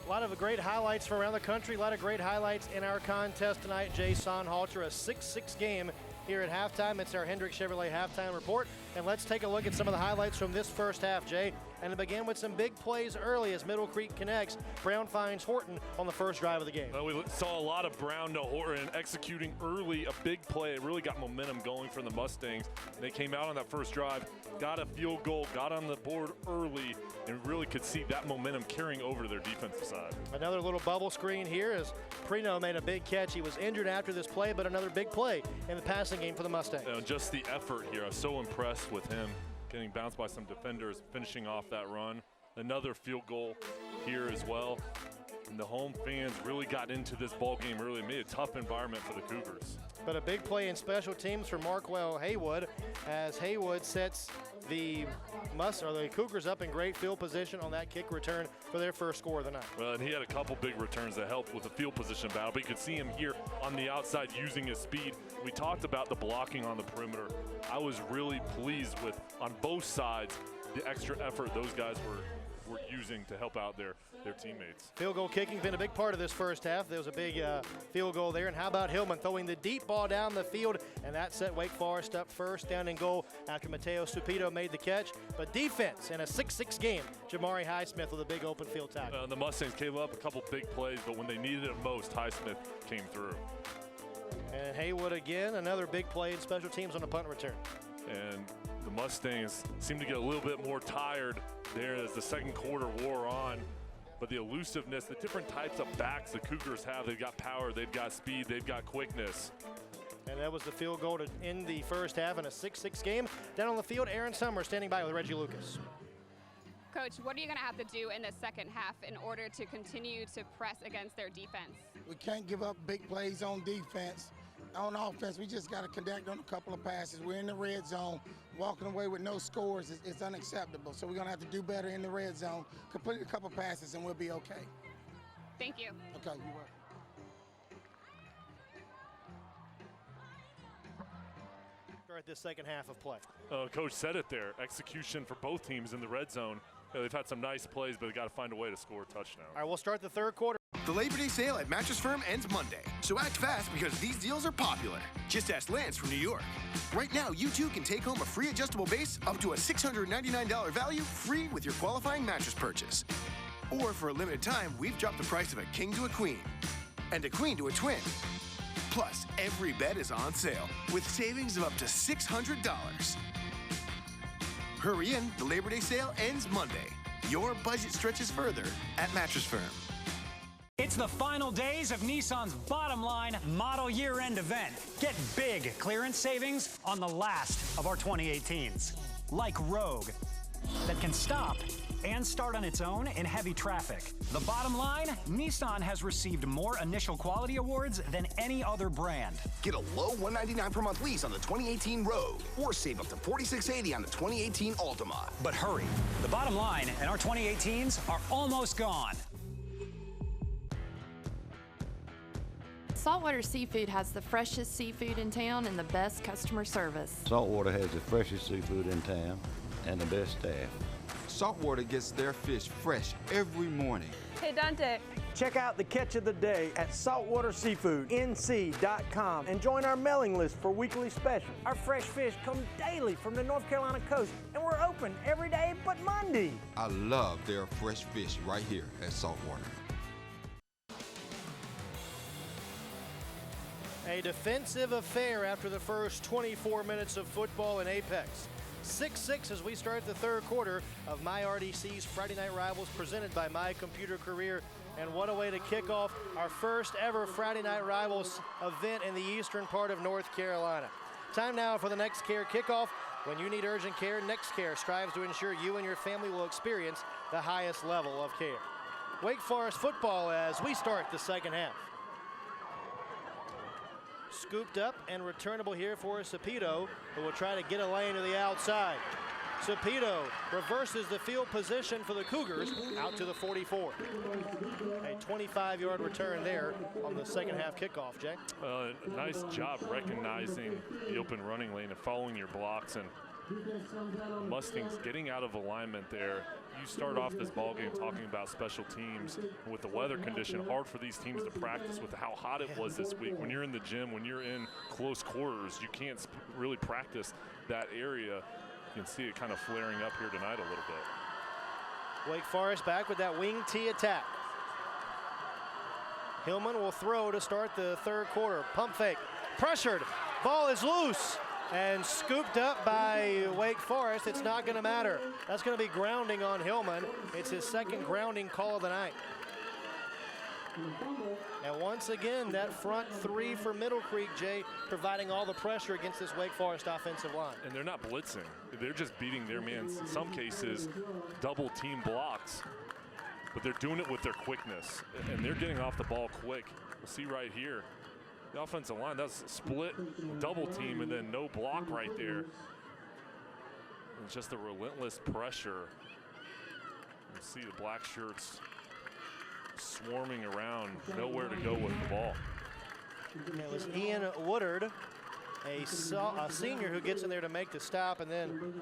A lot of great highlights from around the country. A lot of great highlights in our contest tonight. Jay Sonhalter, a 6-6 game here at halftime. It's our Hendrick Chevrolet halftime report. And let's take a look at some of the highlights from this first half, Jay. And to begin with some big plays early as Middle Creek connects. Brown finds Horton on the first drive of the game. Well, we saw a lot of Brown to Horton executing early a big play. It really got momentum going for the Mustangs. They came out on that first drive, got a field goal, got on the board early, and really could see that momentum carrying over to their defensive side. Another little bubble screen here as Prino made a big catch. He was injured after this play, but another big play in the passing game for the Mustangs. Just the effort here. I was so impressed with him getting bounced by some defenders, finishing off that run. Another field goal here as well. And the home fans really got into this ball game early, made a tough environment for the Cougars. But a big play in special teams for Markwell Haywood as Haywood sets the Cougars up in great field position on that kick return for their first score of the night. Well, and he had a couple big returns that helped with the field position battle, but you could see him here on the outside using his speed. We talked about the blocking on the perimeter. I was really pleased with, on both sides, the extra effort those guys were using to help out their teammates. Field goal kicking has been a big part of this first half. There was a big field goal there. And how about Hillman throwing the deep ball down the field, and that set Wake Forest up first down and goal after Mateo Stupito made the catch. But defense in a 6-6 game, Jamari Highsmith with a big open field tackle. The Mustangs gave up a couple big plays, but when they needed it most, Highsmith came through. And Haywood again, another big play in special teams on the punt return. And the Mustangs seem to get a little bit more tired there as the second quarter wore on. But the elusiveness, the different types of backs the Cougars have, they've got power, they've got speed, they've got quickness. And that was the field goal to end the first half in a 6-6 game. Down on the field, Aaron Summers standing by with Reggie Lucas. Coach, what are you going to have to do in the second half in order to continue to press against their defense? We can't give up big plays on defense. On offense, we just got to connect on a couple of passes. We're in the red zone. Walking away with no scores is unacceptable. So we're going to have to do better in the red zone, complete a couple passes, and we'll be okay. Thank you. Okay, you're welcome. Start this second half of play. Coach said it there. Execution for both teams in the red zone. They've had some nice plays, but they've got to find a way to score a touchdown. All right, we'll start the third quarter. The Labor Day sale at Mattress Firm ends Monday, so act fast because these deals are popular. Just ask Lance from New York. Right now, you too can take home a free adjustable base up to a $699 value free with your qualifying mattress purchase. Or for a limited time, we've dropped the price of a king to a queen and a queen to a twin. Plus, every bed is on sale with savings of up to $600. Hurry in, the Labor Day sale ends Monday. Your budget stretches further at Mattress Firm. It's the final days of Nissan's Bottom Line Model Year-End event. Get big clearance savings on the last of our 2018s. Like Rogue, that can stop and start on its own in heavy traffic. The bottom line, Nissan has received more initial quality awards than any other brand. Get a low $199 per month lease on the 2018 Rogue, or save up to $4,680 on the 2018 Altima. But hurry, the bottom line and our 2018s are almost gone. Saltwater Seafood has the freshest seafood in town and the best customer service. Saltwater has the freshest seafood in town and the best staff. Saltwater gets their fish fresh every morning. Hey, Dante, Check out the catch of the day at saltwaterseafoodnc.com and join our mailing list for weekly specials. Our fresh fish come daily from the North Carolina coast, and we're open every day but Monday. I love their fresh fish right here at Saltwater. A defensive affair after the first 24 minutes of football in Apex. 6-6 as we start the third quarter of MyRDC's Friday Night Rivals presented by My Computer Career. And what a way to kick off our first ever Friday Night Rivals event in the eastern part of North Carolina. Time now for the Next Care kickoff. When you need urgent care, Next Care strives to ensure you and your family will experience the highest level of care. Wake Forest football as we start the second half. Scooped up and returnable here for Cepito, who will try to get a lane to the outside. Cepito reverses the field position for the Cougars out to the 44. A 25-yard return there on the second half kickoff, Jay. Nice job recognizing the open running lane and following your blocks, and Mustangs getting out of alignment there. You start off this ball game talking about special teams. With the weather condition, hard for these teams to practice with how hot it was this week. When you're in the gym, when you're in close quarters, you can't really practice that area. You can see it kind of flaring up here tonight a little bit. Wake Forest back with that wing T attack. Hillman will throw to start the third quarter. Pump fake, pressured, ball is loose and scooped up by Wake Forest. It's not going to matter. That's going to be grounding on Hillman. It's his second grounding call of the night. And once again, that front three for Middle Creek, Jay, providing all the pressure against this Wake Forest offensive line. And they're not blitzing. They're just beating their man, in some cases, double team blocks. But they're doing it with their quickness, and they're getting off the ball quick. We'll see right here. The offensive line, that's split double team and then no block right there. It's just a relentless pressure. You see the black shirts swarming around, nowhere to go with the ball. It was Ian Woodard, a senior, who gets in there to make the stop, and then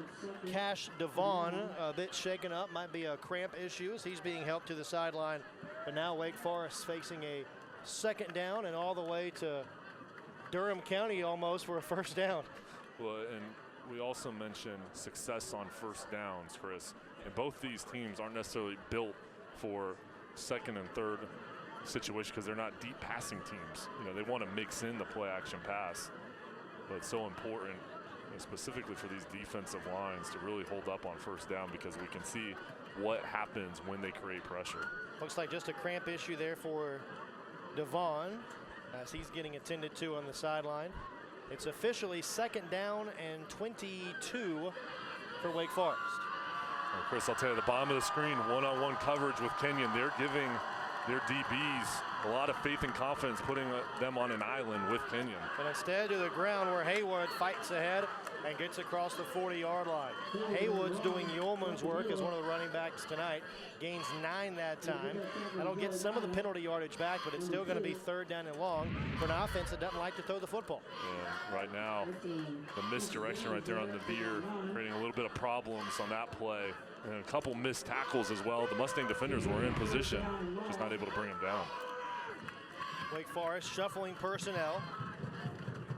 Cash Devon, a bit shaken up, might be a cramp issue as he's being helped to the sideline. But now Wake Forest facing a second down and all the way to Durham County almost for a first down. Well, and we also mentioned success on first downs, Chris. And both these teams aren't necessarily built for second and third situation because they're not deep passing teams. You know, they want to mix in the play action pass. But it's so important, specifically for these defensive lines, to really hold up on first down because we can see what happens when they create pressure. Looks like just a cramp issue there for Devon as he's getting attended to on the sideline. It's officially second down and 22 for Wake Forest. Well, Chris, I'll tell you, the bottom of the screen, one-on-one coverage with Kenyon. They're giving their DBs a lot of faith and confidence, putting them on an island with Kenyon. But instead to the ground where Haywood fights ahead and gets across the 40-yard line. Haywood's doing yeoman's work as one of the running backs tonight. Gains 9 that time. That'll get some of the penalty yardage back, but it's still going to be third down and long for an offense that doesn't like to throw the football. Yeah, right now, the misdirection right there on the veer, creating a little bit of problems on that play. And a couple missed tackles as well. The Mustang defenders were in position, just not able to bring him down. Wake Forest shuffling personnel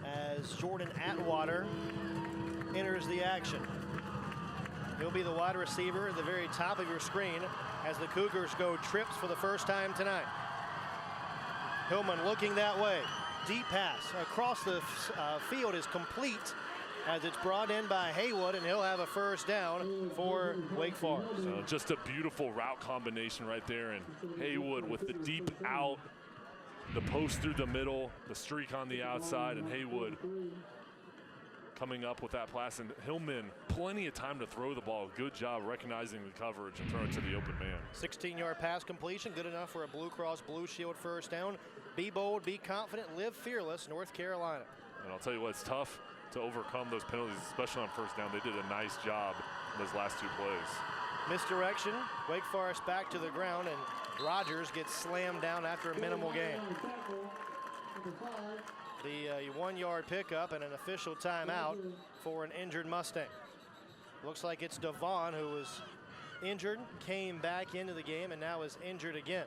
as Jordan Atwater enters the action. He'll be the wide receiver at the very top of your screen as the Cougars go trips for the first time tonight. Hillman looking that way. Deep pass across the field is complete as it's brought in by Haywood, and he'll have a first down for Wake Forest. Just a beautiful route combination right there, and Haywood with the deep out, the post through the middle, the streak on the outside, and Haywood coming up with that pass. And Hillman, plenty of time to throw the ball. Good job recognizing the coverage and throwing it to the open man. 16-yard pass completion, good enough for a Blue Cross Blue Shield first down. Be bold, be confident, live fearless, North Carolina. And I'll tell you what, it's tough to overcome those penalties, especially on first down. They did a nice job in those last two plays. Misdirection, Wake Forest back to the ground, and Rogers gets slammed down after a minimal gain. The 1-yard pickup and an official timeout for an injured Mustang. Looks like it's Devon who was injured, came back into the game, and now is injured again.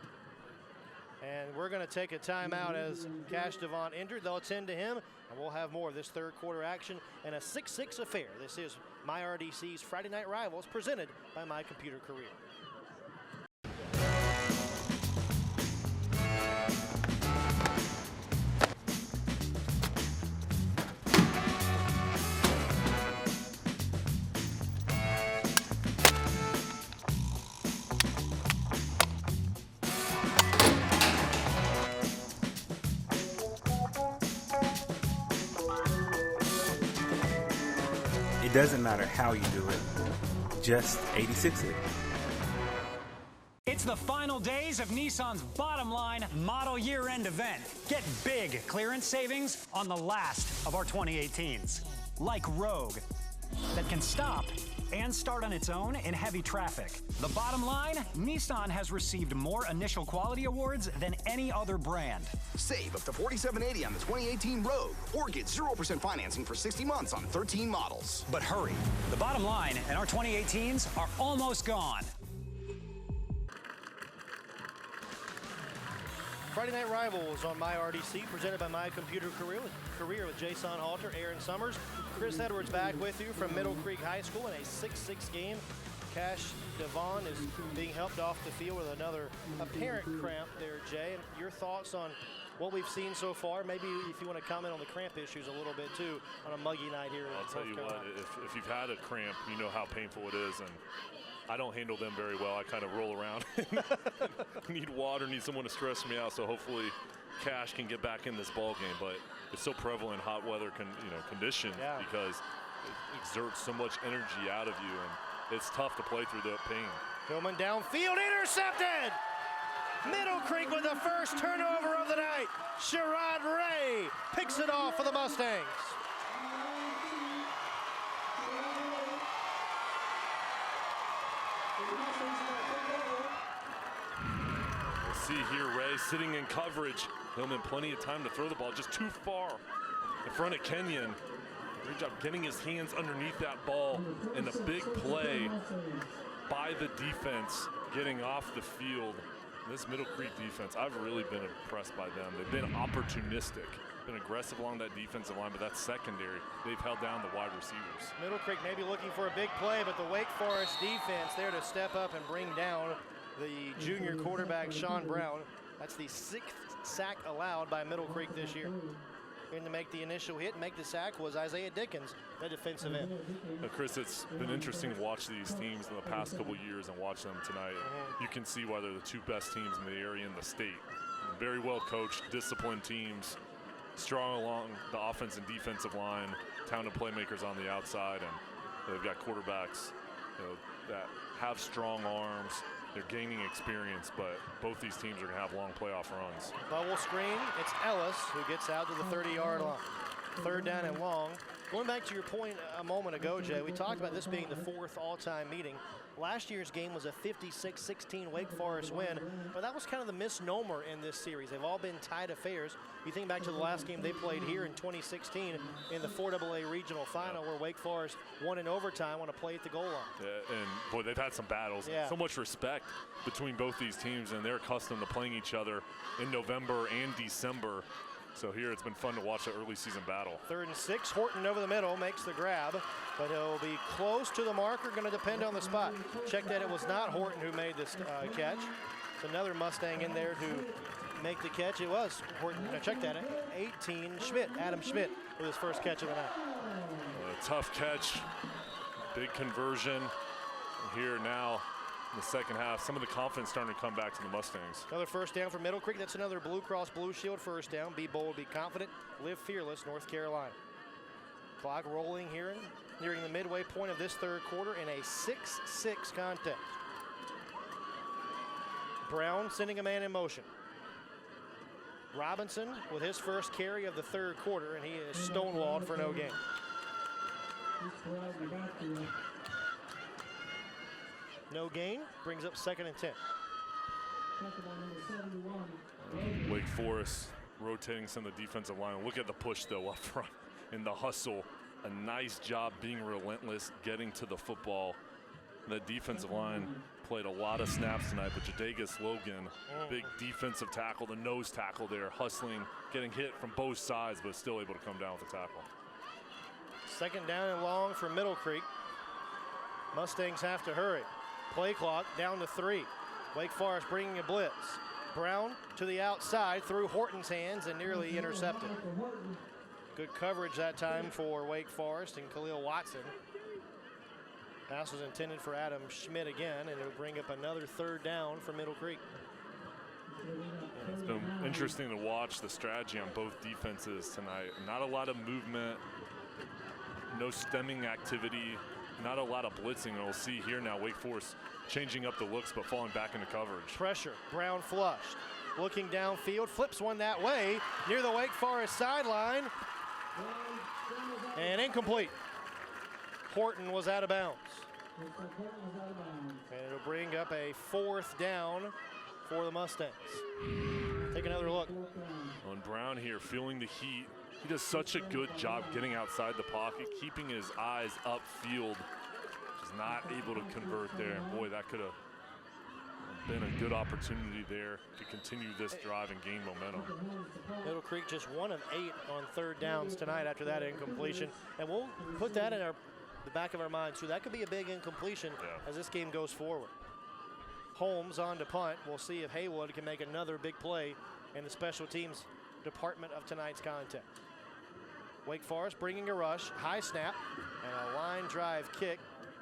And we're going to take a timeout as Cash Devon injured. They'll attend to him, and we'll have more of this third quarter action and a 6-6 affair. This is MyRDC's Friday Night Rivals, presented by My Computer Career. It doesn't matter how you do it, just 86 it. It's the final days of Nissan's Bottom Line Model Year-End event. Get big clearance savings on the last of our 2018s. Like Rogue, that can stop and start on its own in heavy traffic. The bottom line, Nissan has received more initial quality awards than any other brand. Save up to $47.80 on the 2018 Rogue, or get 0% financing for 60 months on 13 models. But hurry, the bottom line and our 2018s are almost gone. Friday Night Rivals on MyRDC, presented by My Computer Career with Jason Halter, Aaron Summers, Chris Edwards back with you from Middle Creek High School in a 6-6 game. Cash Devon is being helped off the field with another apparent cramp there, Jay. And your thoughts on what we've seen so far? Maybe if you want to comment on the cramp issues a little bit too on a muggy night here. I'll tell you what, if you've had a cramp, you know how painful it is. And I don't handle them very well. I kind of roll around. Need water, need someone to stress me out. So hopefully Cash can get back in this ball game. But it's so prevalent in hot weather conditions because it exerts so much energy out of you, and it's tough to play through the pain. Hillman downfield, intercepted! Middle Creek with the first turnover of the night. Sherrod Ray picks it off for the Mustangs. We'll see here Ray sitting in coverage. Hillman plenty of time to throw the ball, just too far in front of Kenyon. Great job getting his hands underneath that ball, and a big play by the defense getting off the field. This Middle Creek defense, I've really been impressed by them. They've been opportunistic, been aggressive along that defensive line, but that's secondary. They've held down the wide receivers. Middle Creek may be looking for a big play, but the Wake Forest defense there to step up and bring down the junior quarterback, Sean Brown. That's the 6th sack allowed by Middle Creek this year. In to make the initial hit, make the sack, was Isaiah Dickens, the defensive end. Chris, it's been interesting to watch these teams in the past couple years and watch them tonight. You can see why they're the two best teams in the area in the state. Very well coached, disciplined teams, strong along the offense and defensive line, talented playmakers on the outside, and they've got quarterbacks that have strong arms. They're gaining experience, but both these teams are going to have long playoff runs. Bubble screen, it's Ellis who gets out to the 30-yard line. Third down and long. Going back to your point a moment ago, Jay, we talked about this being the 4th all-time meeting. Last year's game was a 56-16 Wake Forest win, but that was kind of the misnomer in this series. They've all been tied affairs. You think back to the last game they played here in 2016 in the 4AA regional final where Wake Forest won in overtime on a play at the goal line. Yeah, and boy, they've had some battles. Yeah. So much respect between both these teams, and they're accustomed to playing each other in November and December. So here it's been fun to watch the early season battle. 3rd and 6, Horton over the middle makes the grab, but he'll be close to the marker, going to depend on the spot. Check that it was not Horton who made this catch. It's another Mustang in there to make the catch. It was Horton. Now check that, 18, Schmidt, Adam Schmidt with his first catch of the night. A tough catch, big conversion. Here now in the second half, some of the confidence starting to come back to the Mustangs. Another first down for Middle Creek. That's another Blue Cross Blue Shield first down. Be bold, be confident, live fearless, North Carolina. Clock rolling here, nearing the midway point of this third quarter in a 6-6 contest. Brown sending a man in motion. Robinson with his first carry of the third quarter, and he is stonewalled for no gain. No gain, brings up 2nd and 10. Wake Forest rotating some of the defensive line. Look at the push though up front in the hustle. A nice job being relentless, getting to the football. The defensive line played a lot of snaps tonight, but Jadagus Logan, big defensive tackle, the nose tackle there, hustling, getting hit from both sides, but still able to come down with the tackle. Second down and long for Middle Creek. Mustangs have to hurry. Play clock down to 3. Wake Forest bringing a blitz. Brown to the outside through Horton's hands and nearly intercepted. Good coverage that time for Wake Forest and Khalil Watson. Pass was intended for Adam Schmidt again, and it'll bring up another third down for Middle Creek. It's been interesting to watch the strategy on both defenses tonight. Not a lot of movement, no stemming activity, not a lot of blitzing. And we'll see here now Wake Forest changing up the looks but falling back into coverage. Pressure, Brown flushed. Looking downfield, flips one that way near the Wake Forest sideline. And incomplete. Horton was out of bounds. And it'll bring up a fourth down for the Mustangs. Take another look. On Brown here, feeling the heat. He does such a good job getting outside the pocket, keeping his eyes upfield. Just not able to convert there. Boy, that could have been a good opportunity there to continue this drive and gain momentum. Middle Creek just 1 of 8 on third downs tonight after that incompletion. And we'll put that in the back of our minds too. That could be a big incompletion as this game goes forward. Holmes on to punt. We'll see if Haywood can make another big play in the special teams department of tonight's contest. Wake Forest bringing a rush, high snap, and a line drive kick.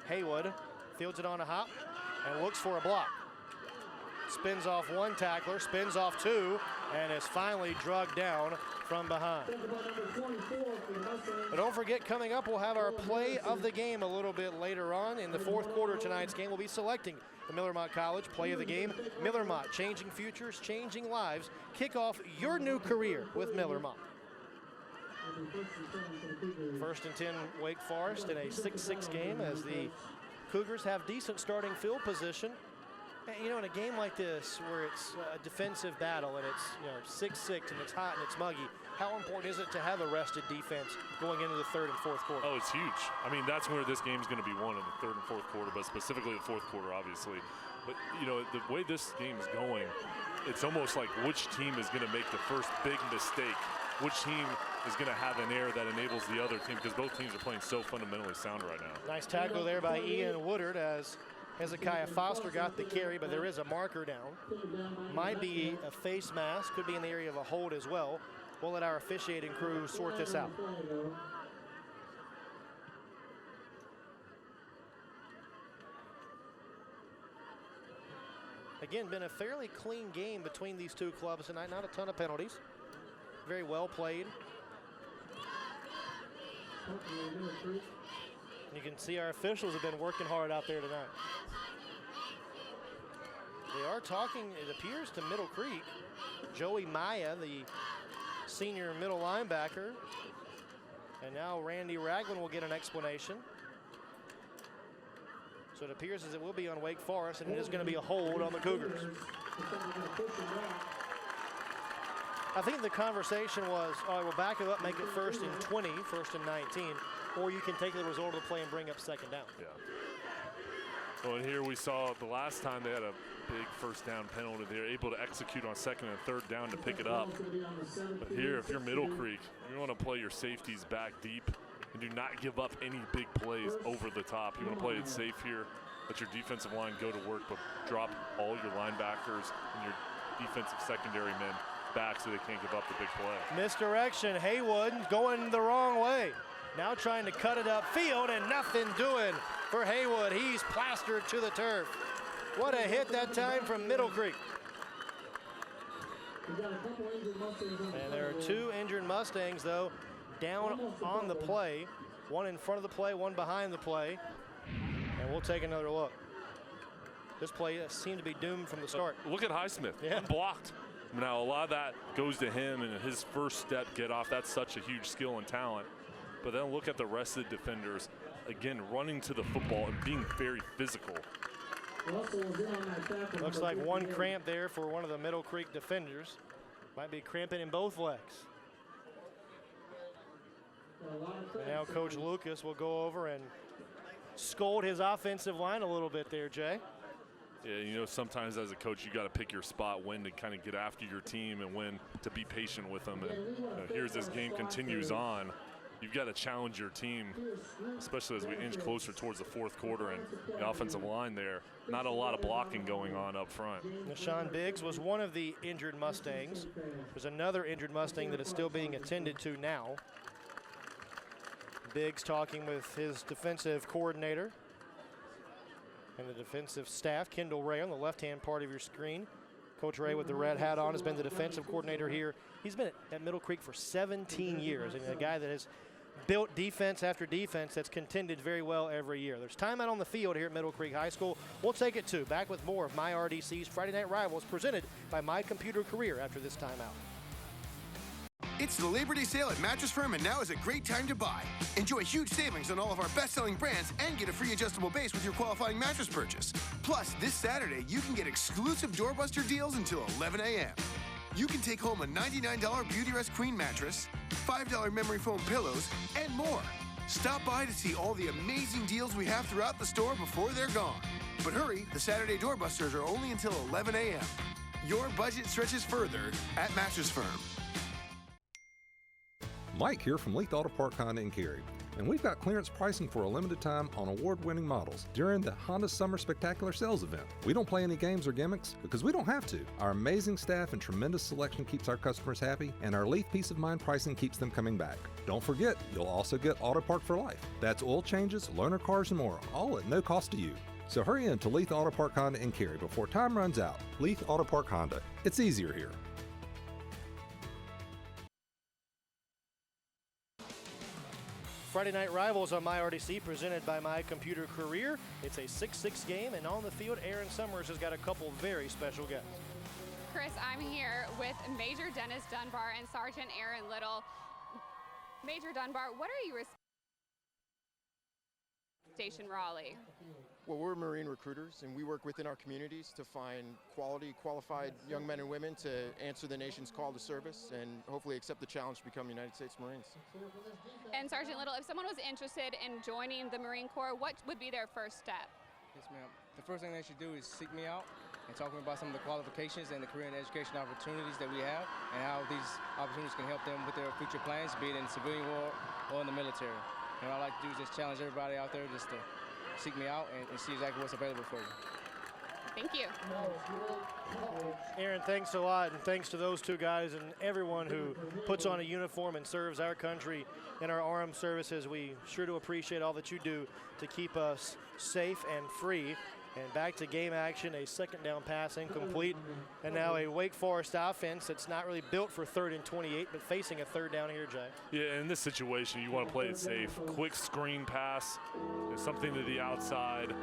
Haywood fields it on a hop and looks for a block. Spins off one tackler, spins off two, and is finally drugged down from behind. But don't forget, coming up, we'll have our play of the game a little bit later on. In the fourth quarter of tonight's game, we'll be selecting the Miller Motte College play of the game. Miller Motte, changing futures, changing lives. Kick off your new career with Miller Motte. First and 10, Wake Forest in a 6-6 game as the Cougars have decent starting field position. You know, in a game like this where it's a defensive battle and it's 6-6 and it's hot and it's muggy, how important is it to have a rested defense going into the third and fourth quarter? Oh, it's huge. I mean, that's where this game's going to be won in the third and fourth quarter, but specifically the fourth quarter, obviously. But, you know, the way this game is going, it's almost like which team is going to make the first big mistake, which team is going to have an error that enables the other team, because both teams are playing so fundamentally sound right now. Nice tackle there by Ian Woodard as Hezekiah Foster got the carry, but there is a marker down. Might be a face mask, could be in the area of a hold as well. We'll let our officiating crew sort this out. Again, been a fairly clean game between these two clubs tonight. Not a ton of penalties. Very well played. You can see our officials have been working hard out there tonight. They are talking, it appears, to Middle Creek. Joey Maya, the senior middle linebacker. And now Randy Ragland will get an explanation. So it appears as it will be on Wake Forest, and it is going to be a hold on the Cougars. I think the conversation was, all right, we'll back it up, make it 1st and 20, 1st and 19, or you can take the result of the play and bring up second down. Yeah. Well, and here we saw the last time they had a big first down penalty. They were able to execute on second and third down to pick it up. But here, if you're Middle Creek, you want to play your safeties back deep and do not give up any big plays over the top. You want to play it safe here, let your defensive line go to work, but drop all your linebackers and your defensive secondary men back so they can't give up the big play. Misdirection, Haywood going the wrong way. Now trying to cut it upfield and nothing doing for Haywood. He's plastered to the turf. What a hit that time from Middle Creek. And there are 2 injured Mustangs, though, down on the play. One in front of the play, one behind the play. And we'll take another look. This play seemed to be doomed from the start. Look at Highsmith, blocked. Now, a lot of that goes to him and his first step get off. That's such a huge skill and talent. But then look at the rest of the defenders, again, running to the football and being very physical. Looks like one cramp there for one of the Middle Creek defenders. Might be cramping in both legs. And now Coach Lucas will go over and scold his offensive line a little bit there, Jay. Yeah, you know, sometimes as a coach, you got to pick your spot, when to kind of get after your team and when to be patient with them. And you know, here's this game continues on. You've got to challenge your team, especially as we inch closer towards the fourth quarter, and the offensive line there, not a lot of blocking going on up front. Nashawn Biggs was one of the injured Mustangs. There's another injured Mustang that is still being attended to now. Biggs talking with his defensive coordinator and the defensive staff. Kendall Ray on the left-hand part of your screen. Coach Ray with the red hat on has been the defensive coordinator here. He's been at Middle Creek for 17 years, and a guy that has built defense after defense that's contended very well every year. There's time out on the field here at Middle Creek High School. We'll take it to back with more of My RDC's Friday Night Rivals, presented by My Computer Career after this timeout. It's the Labor Day sale at Mattress Firm, and now is a great time to buy. Enjoy huge savings on all of our best-selling brands and get a free adjustable base with your qualifying mattress purchase. Plus, this Saturday, you can get exclusive doorbuster deals until 11 a.m. You can take home a $99 Beautyrest Queen mattress, $5 memory foam pillows, and more. Stop by to see all the amazing deals we have throughout the store before they're gone. But hurry, the Saturday doorbusters are only until 11 a.m. Your budget stretches further at Mattress Firm. Mike here from Leith Auto Park Honda in Cary. And we've got clearance pricing for a limited time on award-winning models during the Honda Summer Spectacular Sales event. We don't play any games or gimmicks because we don't have to. Our amazing staff and tremendous selection keeps our customers happy, and our Leith Peace of Mind pricing keeps them coming back. Don't forget, you'll also get Auto Park for life. That's oil changes, loaner cars, and more, all at no cost to you. So hurry in to Leith Auto Park Honda in Cary before time runs out. Leith Auto Park Honda. It's easier here. Friday Night Rivals on My RDC, presented by My Computer Career. It's a 6-6 game, and on the field, Aaron Summers has got a couple very special guests. Chris, I'm here with Major Dennis Dunbar and Sergeant Aaron Little. Major Dunbar, what are you Station Raleigh? Well, we're Marine recruiters, and we work within our communities to find quality, qualified young men and women to answer the nation's call to service and hopefully accept the challenge to become United States Marines. And Sergeant Little, if someone was interested in joining the Marine Corps, what would be their first step? Yes, ma'am. The first thing they should do is seek me out and talk to me about some of the qualifications and the career and education opportunities that we have and how these opportunities can help them with their future plans, be it in civilian war or in the military. And what I like to do is just challenge everybody out there just to seek me out and see exactly what's available for you. Thank you. Aaron, thanks a lot, and thanks to those two guys and everyone who puts on a uniform and serves our country in our armed services. We sure do appreciate all that you do to keep us safe and free. And back to game action, a second down pass incomplete, and now a Wake Forest offense that's not really built for 3rd and 28, but facing a third down here, Jay. Yeah, in this situation, you want to play it safe. Quick screen pass, something to the outside.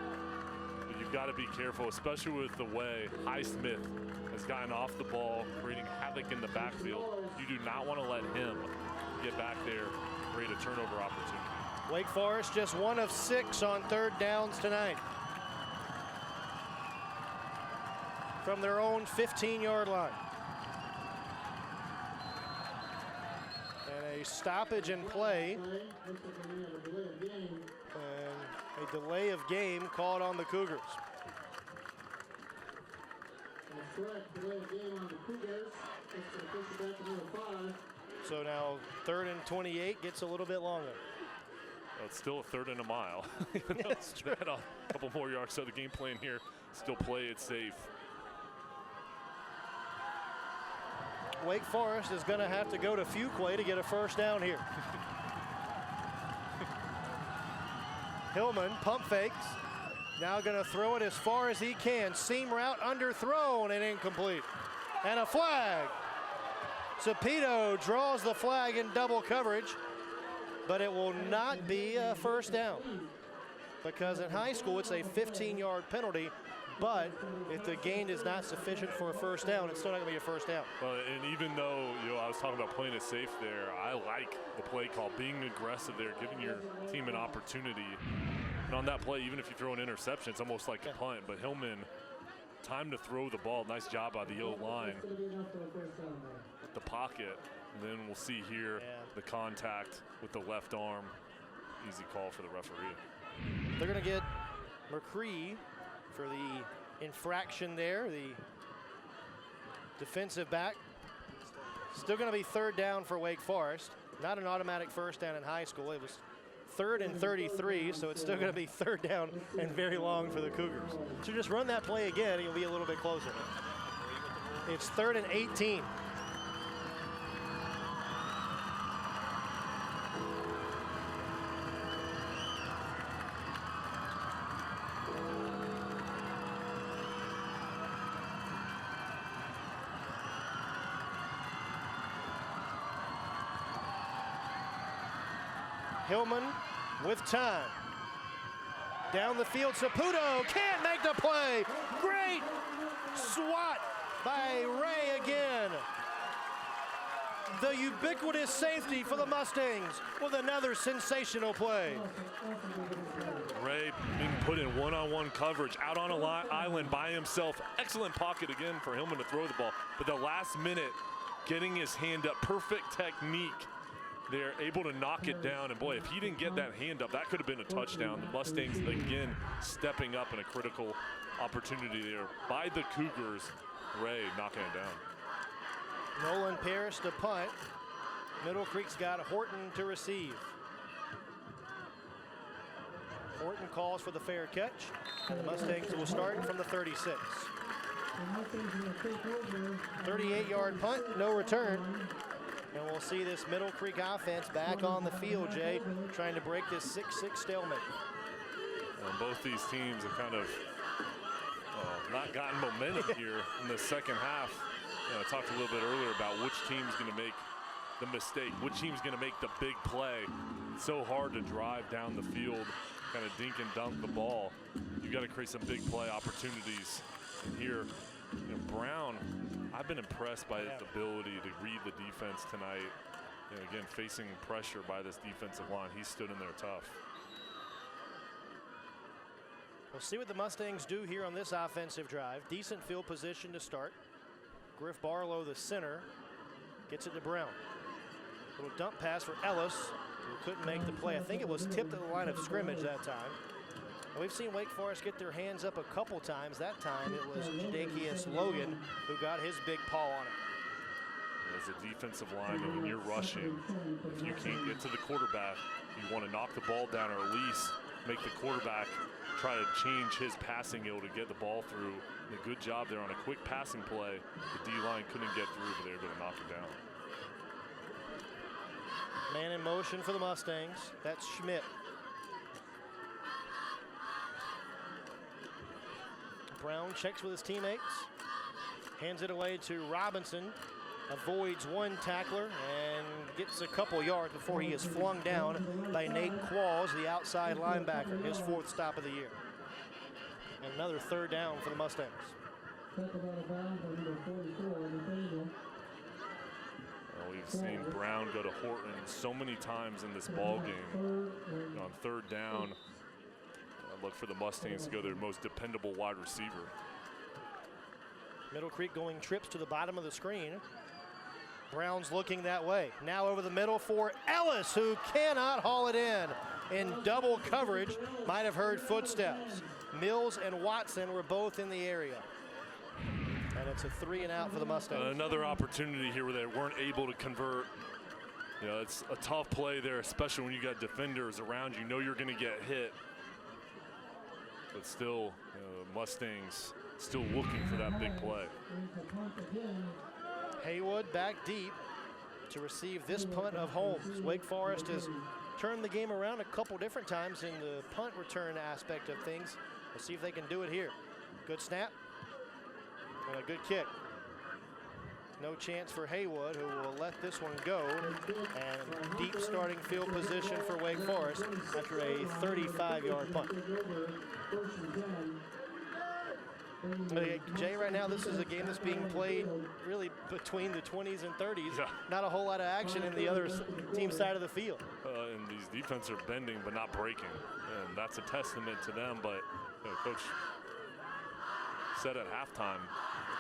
But you've got to be careful, especially with the way Highsmith has gotten off the ball, creating havoc in the backfield. You do not want to let him get back there, create a turnover opportunity. Wake Forest just 1 of 6 on 3rd downs tonight. From their own 15-yard line. And a stoppage in play. And a delay of game called on the Cougars. So now 3rd and 28 gets a little bit longer. Well, it's still a 3rd and a mile. That's true. A couple more yards. So the game plan here, still play it safe. Wake Forest is going to have to go to Fuquay to get a first down here. Hillman pump fakes. Now going to throw it as far as he can. Seam route underthrown and incomplete. And a flag. Cepito draws the flag in double coverage, but it will not be a first down because in high school it's a 15-yard penalty. But if the gain is not sufficient for a first down, it's still not going to be a first down. Well, and even though, I was talking about playing it safe there, I like the play call, being aggressive there, giving your team an opportunity. And on that play, even if you throw an interception, it's almost like a punt. But Hillman, time to throw the ball. Nice job by the O-line. The pocket. And then we'll see here the contact with the left arm. Easy call for the referee. They're going to get McCree for the infraction there. The defensive back. Still going to be 3rd down for Wake Forest. Not an automatic first down in high school. It was 3rd and 33, so it's still going to be 3rd down and very long for the Cougars. So just run that play again, you'll be a little bit closer. It's 3rd and 18. Hillman with time. Down the field, Saputo can't make the play. Great swat by Ray again. The ubiquitous safety for the Mustangs with another sensational play. Ray being put in one-on-one coverage out on a island by himself. Excellent pocket again for Hillman to throw the ball. But the last minute, getting his hand up, perfect technique. They're able to knock it down, and boy, if he didn't get that hand up, that could have been a touchdown. The Mustangs, again, stepping up in a critical opportunity there by the Cougars. Ray knocking it down. Nolan Parrish to punt. Middle Creek's got Horton to receive. Horton calls for the fair catch, and the Mustangs will start from the 36. 38-yard punt, no return. And we'll see this Middle Creek offense back on the field, Jay, trying to break this 6-6 stalemate. Both these teams have kind of not gotten momentum here in the second half. I talked a little bit earlier about which team's going to make the mistake, which team's going to make the big play. It's so hard to drive down the field, kind of dink and dunk the ball. You got to create some big play opportunities. And here, Brown, I've been impressed by his ability to read the defense tonight. Again, facing pressure by this defensive line, he stood in there tough. We'll see what the Mustangs do here on this offensive drive. Decent field position to start. Griff Barlow, the center, gets it to Brown. Little dump pass for Ellis, who couldn't make the play. I think it was tipped at the line of scrimmage that time. And we've seen Wake Forest get their hands up a couple times. That time it was Jadakius Logan who got his big paw on it. As a defensive lineman, when you're rushing, if you can't get to the quarterback, you want to knock the ball down or at least make the quarterback try to change his passing to get the ball through. And a good job there on a quick passing play. The D-line couldn't get through, but they were able to knock it down. Man in motion for the Mustangs. That's Schmidt. Brown checks with his teammates. Hands it away to Robinson. Avoids one tackler and gets a couple yards before he is flung down by Nate Qualls, the outside linebacker, his 4th stop of the year. And another 3rd down for the Mustangs. Well, we've seen Brown go to Horton so many times in this ball game. On 3rd down, look for the Mustangs to go their most dependable wide receiver. Middle Creek going trips to the bottom of the screen. Brown's looking that way. Now over the middle for Ellis, who cannot haul it in double coverage. Might have heard footsteps. Mills and Watson were both in the area. And it's a 3 and out for the Mustangs. Another opportunity here where they weren't able to convert. It's a tough play there, especially when you got defenders around you. Know you're going to get hit. But still, Mustangs still looking for that big play. Haywood back deep to receive this punt of Holmes. Wake Forest has turned the game around a couple different times in the punt return aspect of things. We'll see if they can do it here. Good snap and a good kick. No chance for Haywood, who will let this one go. And deep starting field position for Wake Forest after a 35-yard punt. Jay, right now this is a game that's being played really between the 20s and 30s. Yeah. Not a whole lot of action in the other team side of the field. And these defenses are bending but not breaking. And that's a testament to them. But Coach said at halftime,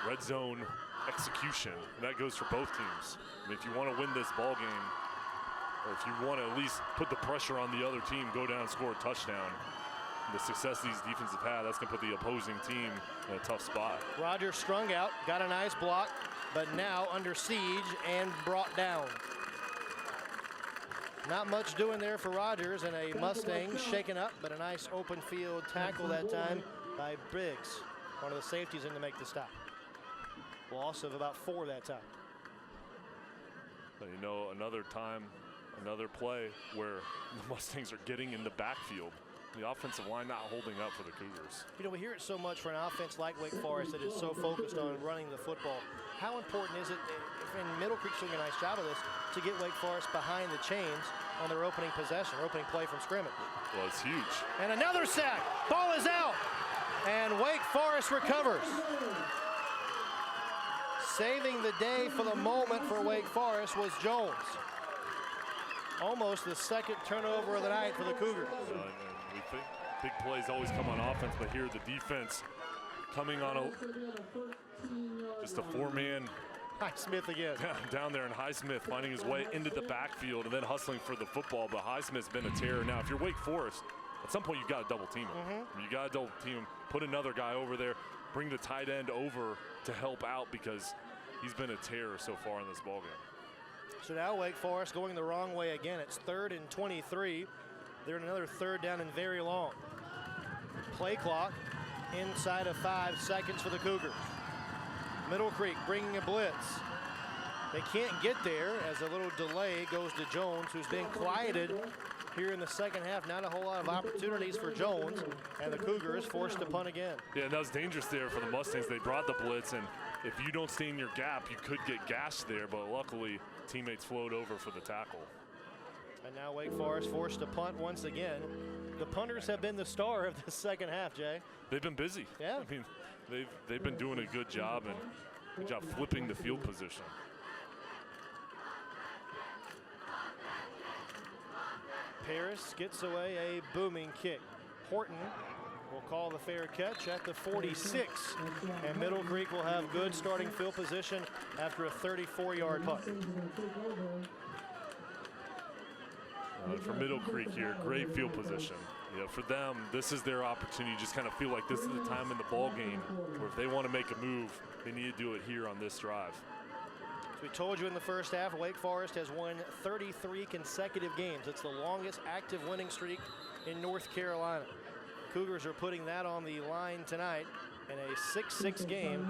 red zone execution. And that goes for both teams. I mean, if you want to win this ball game, or if you want to at least put the pressure on the other team, go down and score a touchdown. the success these defenses have had, that's going to put the opposing team in a tough spot. Rogers strung out, got a nice block, but now under siege and brought down. Not much doing there for Rogers, and a Mustang shaken up, but a nice open field tackle that time by Briggs, one of the safeties in to make the stop. Loss of about 4 that time. But you know, another time, another play where the Mustangs are getting in the backfield. The offensive line not holding up for the Cougars. You know, we hear it so much for an offense like Wake Forest that is so focused on running the football. How important is it, and Middle Creek's doing a nice job of this, to get Wake Forest behind the chains on their opening possession, or opening play from scrimmage? Well, it's huge. And another sack. Ball is out. And Wake Forest recovers. Saving the day for the moment for Wake Forest was Jones. Almost the second turnover of the night for the Cougars. We think big plays always come on offense, but here the defense coming on just a 4-man. Highsmith again. Down there, and Highsmith finding his way into the backfield and then hustling for the football. But Highsmith's been a terror. Now, if you're Wake Forest, at some point you've got to double team him. You got to double team him, put another guy over there, bring the tight end over to help out, because he's been a terror so far in this ballgame. So now Wake Forest going the wrong way again. It's 3rd and 23. They're in another 3rd down and very long. Play clock inside of 5 seconds for the Cougars. Middle Creek bringing a blitz. They can't get there as a little delay goes to Jones, who's been quieted here in the second half. Not a whole lot of opportunities for Jones, and the Cougars forced to punt again. Yeah, and that was dangerous there for the Mustangs. They brought the blitz, and if you don't stay in your gap, you could get gashed there, but luckily teammates flowed over for the tackle. And now Wake Forest forced to punt once again. The punters have been the star of the second half, Jay. They've been busy. Yeah. I mean, they've been doing a good job, and good job flipping the field position. Paris gets away a booming kick. Horton will call the fair catch at the 46. And Middle Creek will have good starting field position after a 34-yard punt. For Middle Creek here, great field position. You know, for them, this is their opportunity. You just kind of feel like this is the time in the ball game where if they want to make a move, they need to do it here on this drive. As we told you in the first half, Wake Forest has won 33 consecutive games. It's the longest active winning streak in North Carolina. Cougars are putting that on the line tonight in a 6-6 game,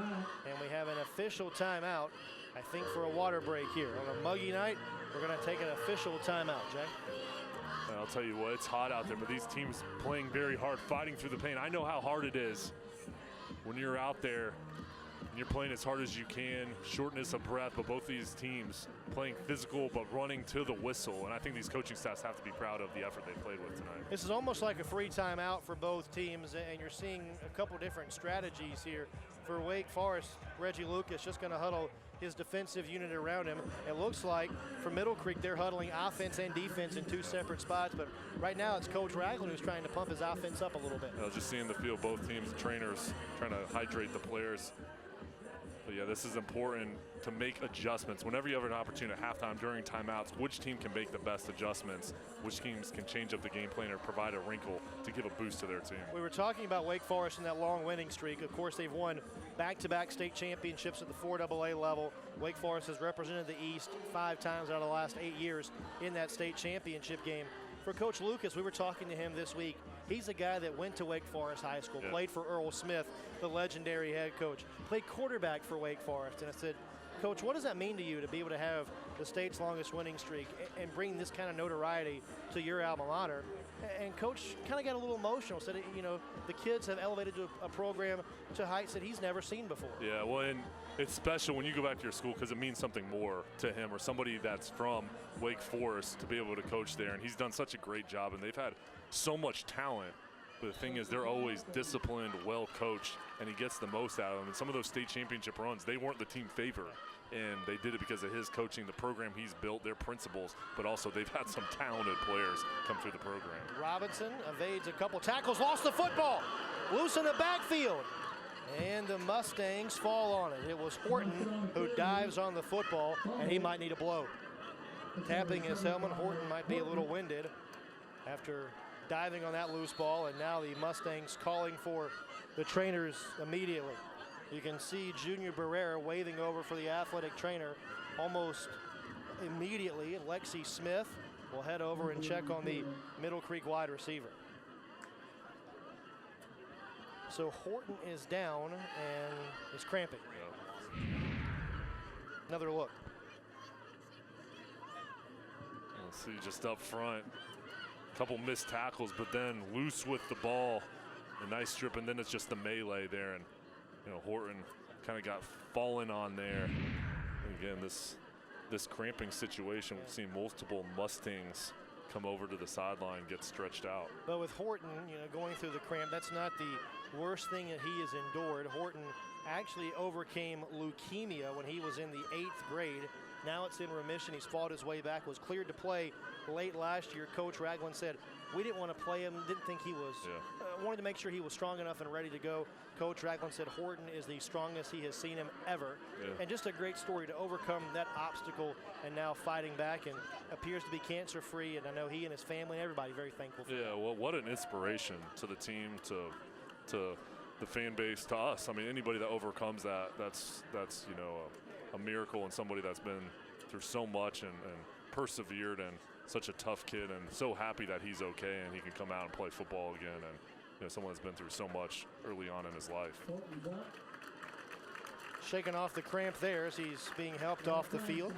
and we have an official timeout, I think, for a water break here. On a muggy night, we're going to take an official timeout, Jay. And I'll tell you what, it's hot out there, but these teams playing very hard, fighting through the pain. I know how hard it is when you're out there and you're playing as hard as you can, shortness of breath, but both these teams playing physical but running to the whistle. And I think these coaching staffs have to be proud of the effort they played with tonight. This is almost like a free timeout for both teams, and you're seeing a couple different strategies here. For Wake Forest, Reggie Lucas just going to huddle his defensive unit around him. It looks like for Middle Creek, they're huddling offense and defense in 2 separate spots, but right now it's Coach Ragland who's trying to pump his offense up a little bit. I was just seeing the field, both teams, trainers trying to hydrate the players. But yeah, this is important to make adjustments. Whenever you have an opportunity at halftime during timeouts, which team can make the best adjustments, which teams can change up the game plan or provide a wrinkle to give a boost to their team. We were talking about Wake Forest in that long winning streak. Of course, they've won back-to-back state championships at the 4AA level. Wake Forest has represented the East 5 times out of the last 8 years in that state championship game. For Coach Lucas, we were talking to him this week. He's a guy that went to Wake Forest High School, played for Earl Smith, the legendary head coach, played quarterback for Wake Forest. And I said, Coach, what does that mean to you to be able to have the state's longest winning streak and bring this kind of notoriety to your alma mater? And Coach kind of got a little emotional, said, you know, the kids have elevated to a program to heights that he's never seen before. Yeah, well, and it's special when you go back to your school because it means something more to him or somebody that's from Wake Forest to be able to coach there. And he's done such a great job, and they've had so much talent. But the thing is, they're always disciplined, well coached, and he gets the most out of them. And some of those state championship runs, they weren't the team favorite. And they did it because of his coaching, the program he's built, their principles, but also they've had some talented players come through the program. Robinson evades a couple tackles, lost the football, loose in the backfield. And the Mustangs fall on it. It was Horton who dives on the football, and he might need a blow. Tapping his helmet, Horton might be a little winded after diving on that loose ball, and now the Mustangs calling for the trainers immediately. You can see Junior Barrera waving over for the athletic trainer almost immediately, and Lexi Smith will head over and check on the Middle Creek wide receiver. So Horton is down and is cramping. Another look. We'll see just up front. A couple missed tackles, but then loose with the ball. A nice strip, and then it's just the melee there. And, you know, Horton kind of got fallen on there. And again, this cramping situation, we've seen multiple Mustangs come over to the sideline, get stretched out. But with Horton, you know, going through the cramp, that's not the worst thing that he has endured. Horton actually overcame leukemia when he was in the 8th grade. Now it's in remission. He's fought his way back, was cleared to play late last year. Coach Ragland said, we didn't want to play him, didn't think he was, wanted to make sure he was strong enough and ready to go. Coach Ragland said Horton is the strongest he has seen him ever. And just a great story to overcome that obstacle and now fighting back, and appears to be cancer-free. And I know he and his family and everybody very thankful for that. Well, what an inspiration to the team, to the fan base, to us. I mean, anybody that overcomes that, that's you know, a miracle, and somebody that's been through so much and persevered, and such a tough kid, and so happy that he's okay and he can come out and play football again, and you know, someone that's been through so much early on in his life. Shaking off the cramp there as he's being helped off the field.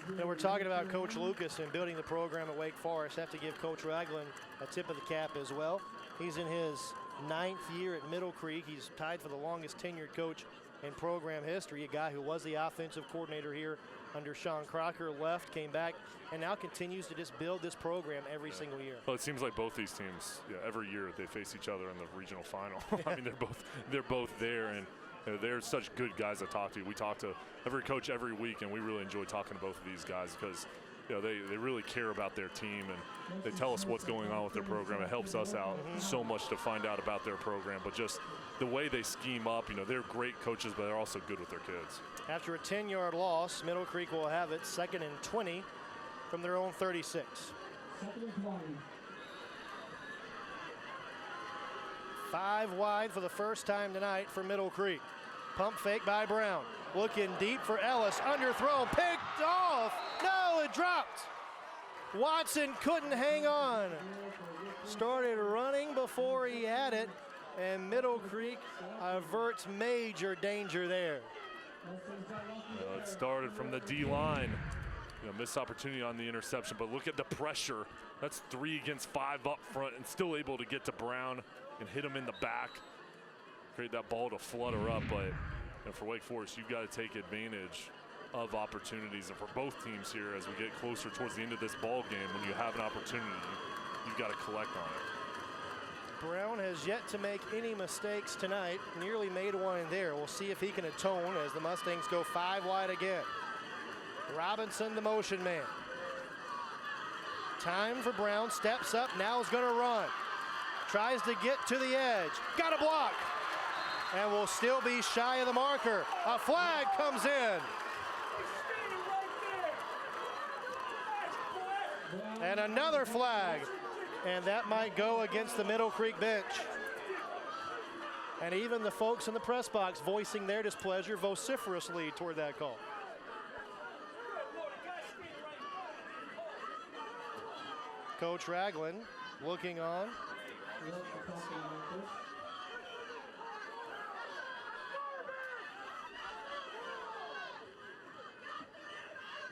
And we're talking about Coach Lucas and building the program at Wake Forest. Have to give Coach Ragland a tip of the cap as well. He's in his 9th year at Middle Creek. He's tied for the longest tenured coach in program history, a guy who was the offensive coordinator here under Sean Crocker, left, came back, and now continues to just build this program every single year. Well, it seems like both these teams, every year they face each other in the regional final. I mean, they're both there, and they're such good guys to talk to. We talk to every coach every week, and we really enjoy talking to both of these guys because you know, they really care about their team, and they tell us what's going on with their program. It helps us out so much to find out about their program, but just the way they scheme up, you know, they're great coaches, but they're also good with their kids. After a 10-yard loss, Middle Creek will have it 2nd and 20 from their own 36. 2nd and 20. 5 wide for the first time tonight for Middle Creek. Pump fake by Brown. Looking deep for Ellis. Underthrow. Picked off. No, it dropped. Watson couldn't hang on. Started running before he had it, and Middle Creek averts major danger there. It started from the D-line. You know, missed opportunity on the interception, but look at the pressure. That's 3 against 5 up front, and still able to get to Brown and hit him in the back. Create that ball to flutter up, but you know, for Wake Forest, you've got to take advantage of opportunities, and for both teams here, as we get closer towards the end of this ball game, when you have an opportunity, you've got to collect on it. Brown has yet to make any mistakes tonight. Nearly made one in there. We'll see if he can atone as the Mustangs go 5 wide again. Robinson, the motion man. Time for Brown, steps up, now is going to run. Tries to get to the edge, got a block, and will still be shy of the marker. A flag comes in. And another flag, and that might go against the Middle Creek bench. And even the folks in the press box voicing their displeasure vociferously toward that call. Coach Ragland looking on.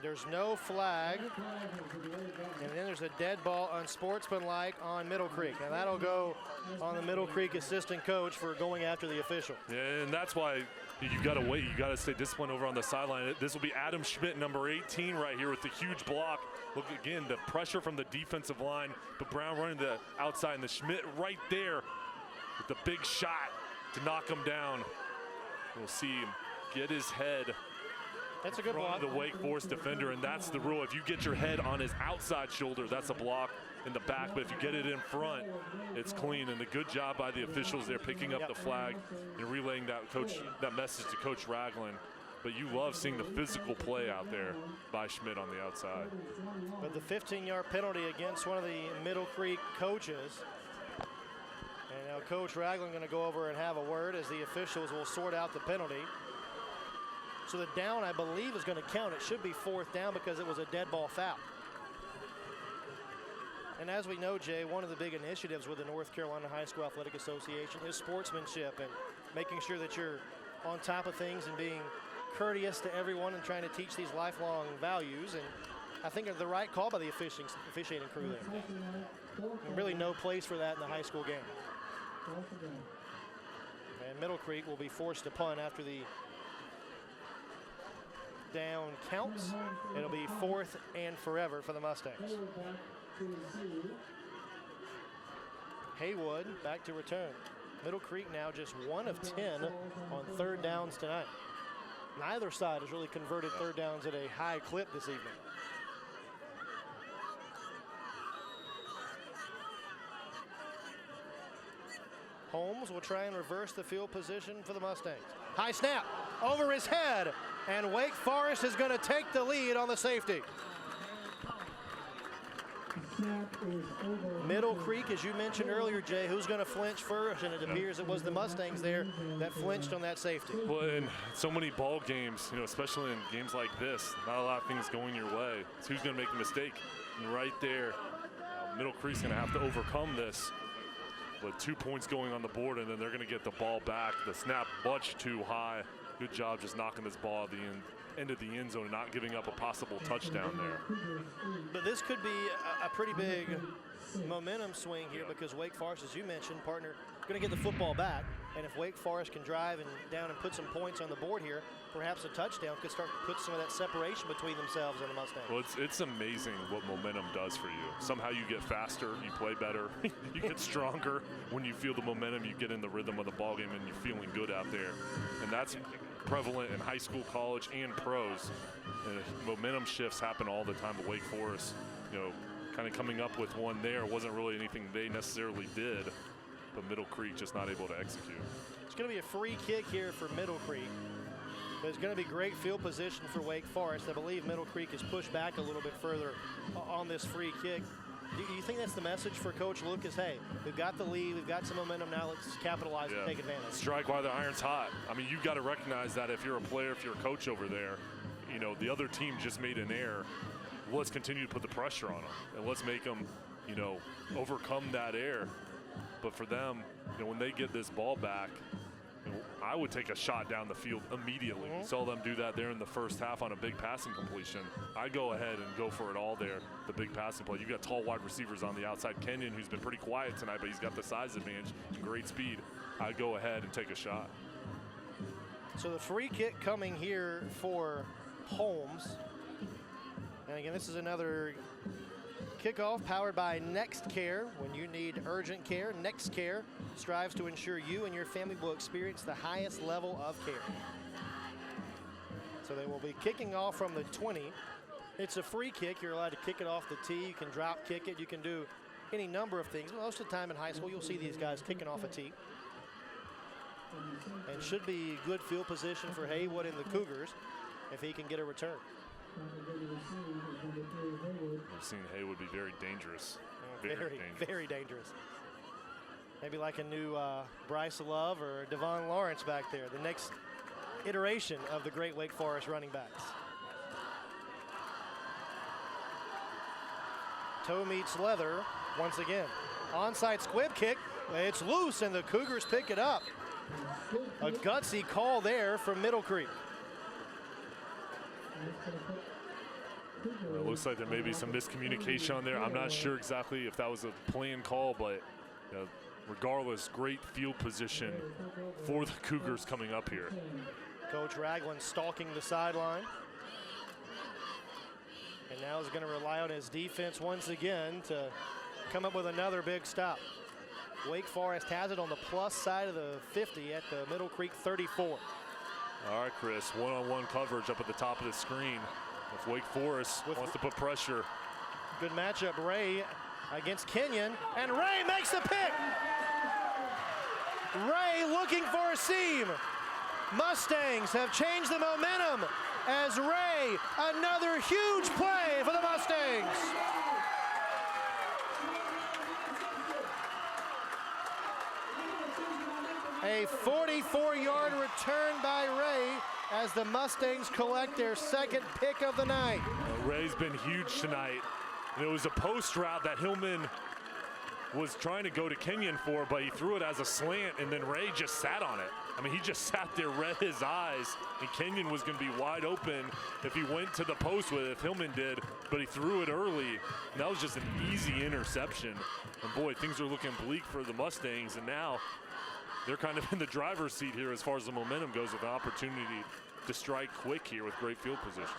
There's no flag, and then there's a dead ball unsportsmanlike on Middle Creek, and that'll go on the Middle Creek assistant coach for going after the official. Yeah, and that's why you got to wait. You got to stay disciplined over on the sideline. This will be Adam Schmidt, number 18, right here with the huge block. Look again, the pressure from the defensive line, but Brown running to the outside, and the Schmidt right there with the big shot to knock him down. We'll see him get his head. That's a good block. The Wake Forest defender, and that's the rule. If you get your head on his outside shoulder, that's a block in the back, but if you get it in front, it's clean. And a good job by the officials there picking up the flag and relaying that message to Coach Ragland. but you love seeing the physical play out there by Schmidt on the outside. But the 15-yard penalty against one of the Middle Creek coaches. And now Coach Ragland going to go over and have a word as the officials will sort out the penalty. So the down, I believe, is going to count. It should be 4th down because it was a dead ball foul. And as we know, Jay, one of the big initiatives with the North Carolina High School Athletic Association is sportsmanship and making sure that you're on top of things and being courteous to everyone and trying to teach these lifelong values. And I think the right call by the officiating crew there. And really no place for that in the high school game. And Middle Creek will be forced to punt after the down counts. It'll be 4th and forever for the Mustangs. Haywood back to return. Middle Creek now just 1 of 10 on 3rd downs tonight. Neither side has really converted 3rd downs at a high clip this evening. Holmes will try and reverse the field position for the Mustangs. High snap over his head, and Wake Forest is going to take the lead on the safety. Middle Creek, as you mentioned earlier, Jay, who's going to flinch first? And it appears it was the Mustangs there that flinched on that safety. Well, in so many ball games, especially in games like this, not a lot of things going your way. It's who's going to make the mistake. And right there, Middle Creek's going to have to overcome this. But 2 points going on the board, and then they're going to get the ball back. The snap much too high. Good job just knocking this ball at the end of the end zone and not giving up a possible touchdown there. But this could be a pretty big momentum swing here because Wake Forest, as you mentioned, partner, going to get the football back. And if Wake Forest can drive and down and put some points on the board here, perhaps a touchdown could start to put some of that separation between themselves and the Mustangs. Well, it's amazing what momentum does for you. Somehow you get faster, you play better, you get stronger. When you feel the momentum, you get in the rhythm of the ball game and you're feeling good out there. And that's prevalent in high school, college, and pros. And momentum shifts happen all the time at Wake Forest. Kind of coming up with one there wasn't really anything they necessarily did, but Middle Creek just not able to execute. It's going to be a free kick here for Middle Creek. But it's going to be great field position for Wake Forest. I believe Middle Creek is pushed back a little bit further on this free kick. Do you think that's the message for Coach Lucas? Hey, we've got the lead, we've got some momentum now, let's capitalize and take advantage. Strike while the iron's hot. I mean, you've got to recognize that if you're a player, if you're a coach over there, the other team just made an error. Let's continue to put the pressure on them, and let's make them, overcome that error. But for them, when they get this ball back, I would take a shot down the field immediately. We saw them do that there in the first half on a big passing completion. I go ahead and go for it all there, the big passing play. You've got tall wide receivers on the outside. Kenyon, who's been pretty quiet tonight, but he's got the size advantage and great speed. I'd go ahead and take a shot. So the free kick coming here for Holmes. And again, this is another kickoff powered by Next Care. When you need urgent care, Next Care strives to ensure you and your family will experience the highest level of care. So they will be kicking off from the 20. It's a free kick. You're allowed to kick it off the tee. You can drop kick it. You can do any number of things. Most of the time in high school, you'll see these guys kicking off a tee. And should be good field position for Haywood and the Cougars if he can get a return. I've seen Haywood be very dangerous. Very dangerous. Maybe like a new Bryce Love or Devon Lawrence back there, the next iteration of the great Wake Forest running backs. Toe meets leather once again. Onside squib kick. It's loose and the Cougars pick it up. A gutsy call there from Middle Creek. It looks like there may be some miscommunication on there. I'm not sure exactly if that was a planned call, but regardless, great field position for the Cougars coming up here. Coach Ragland stalking the sideline. And now he's going to rely on his defense once again to come up with another big stop. Wake Forest has it on the plus side of the 50 at the Middle Creek 34. All right, Chris, one-on-one coverage up at the top of the screen. If Wake Forest wants to put pressure. Good matchup, Ray against Kenyon, and Ray makes the pick. Ray looking for a seam. Mustangs have changed the momentum as Ray, another huge play for the Mustangs. A 44-yard return by Ray as the Mustangs collect their second pick of the night. Ray's been huge tonight. And it was a post route that Hillman was trying to go to Kenyon for, but he threw it as a slant, and then Ray just sat on it. I mean, he just sat there, read his eyes, and Kenyon was going to be wide open if he went to the post with it, if Hillman did, but he threw it early, and that was just an easy interception. And boy, things are looking bleak for the Mustangs, and now they're kind of in the driver's seat here as far as the momentum goes, with an opportunity to strike quick here with great field position.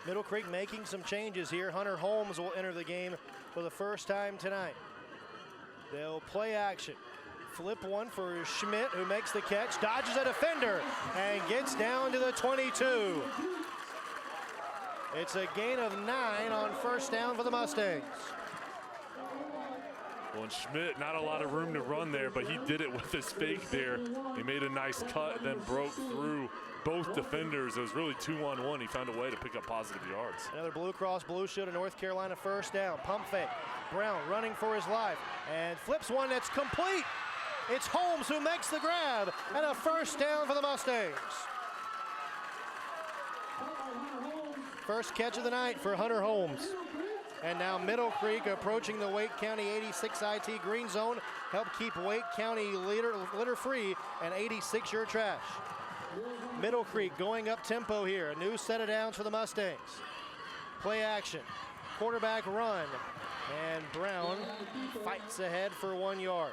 Middle Creek making some changes here. Hunter Holmes will enter the game for the first time tonight. They'll play action. Flip one for Schmidt, who makes the catch, dodges a defender, and gets down to the 22. It's a gain of 9 on first down for the Mustangs. Well, and Schmidt, not a lot of room to run there, but he did it with his fake there. He made a nice cut, then broke through both defenders. It was really 2-on-1. He found a way to pick up positive yards. Another Blue Cross Blue Shield of North Carolina first down. Pump fake. Brown running for his life and flips one that's complete. It's Holmes who makes the grab, and a first down for the Mustangs. First catch of the night for Hunter Holmes. And now Middle Creek approaching the Wake County 86 IT green zone. Help keep Wake County litter free and 86-yard trash. Middle Creek going up tempo here. A new set of downs for the Mustangs. Play action. Quarterback run. And Brown fights ahead for 1 yard.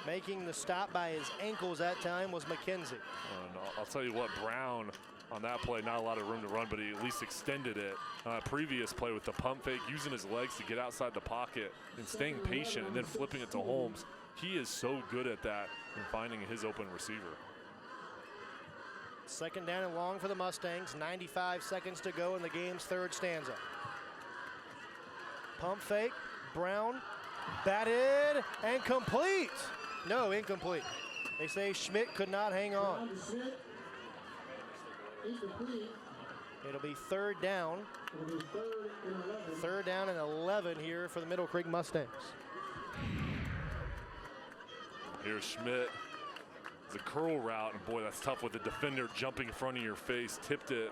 Making the stop by his ankles that time was McKenzie. And I'll tell you what, Brown on that play, not a lot of room to run, but he at least extended it. Previous play with the pump fake, using his legs to get outside the pocket and staying patient and then flipping it to Holmes. He is so good at that and finding his open receiver. Second down and long for the Mustangs. 95 seconds to go in the game's third stanza. Pump fake, Brown, batted and complete. No, incomplete. They say Schmidt could not hang on. It'll be third down. Third down and 11 here for the Middle Creek Mustangs. Here's Schmidt. It's a curl route, and boy, that's tough with the defender jumping in front of your face. Tipped it,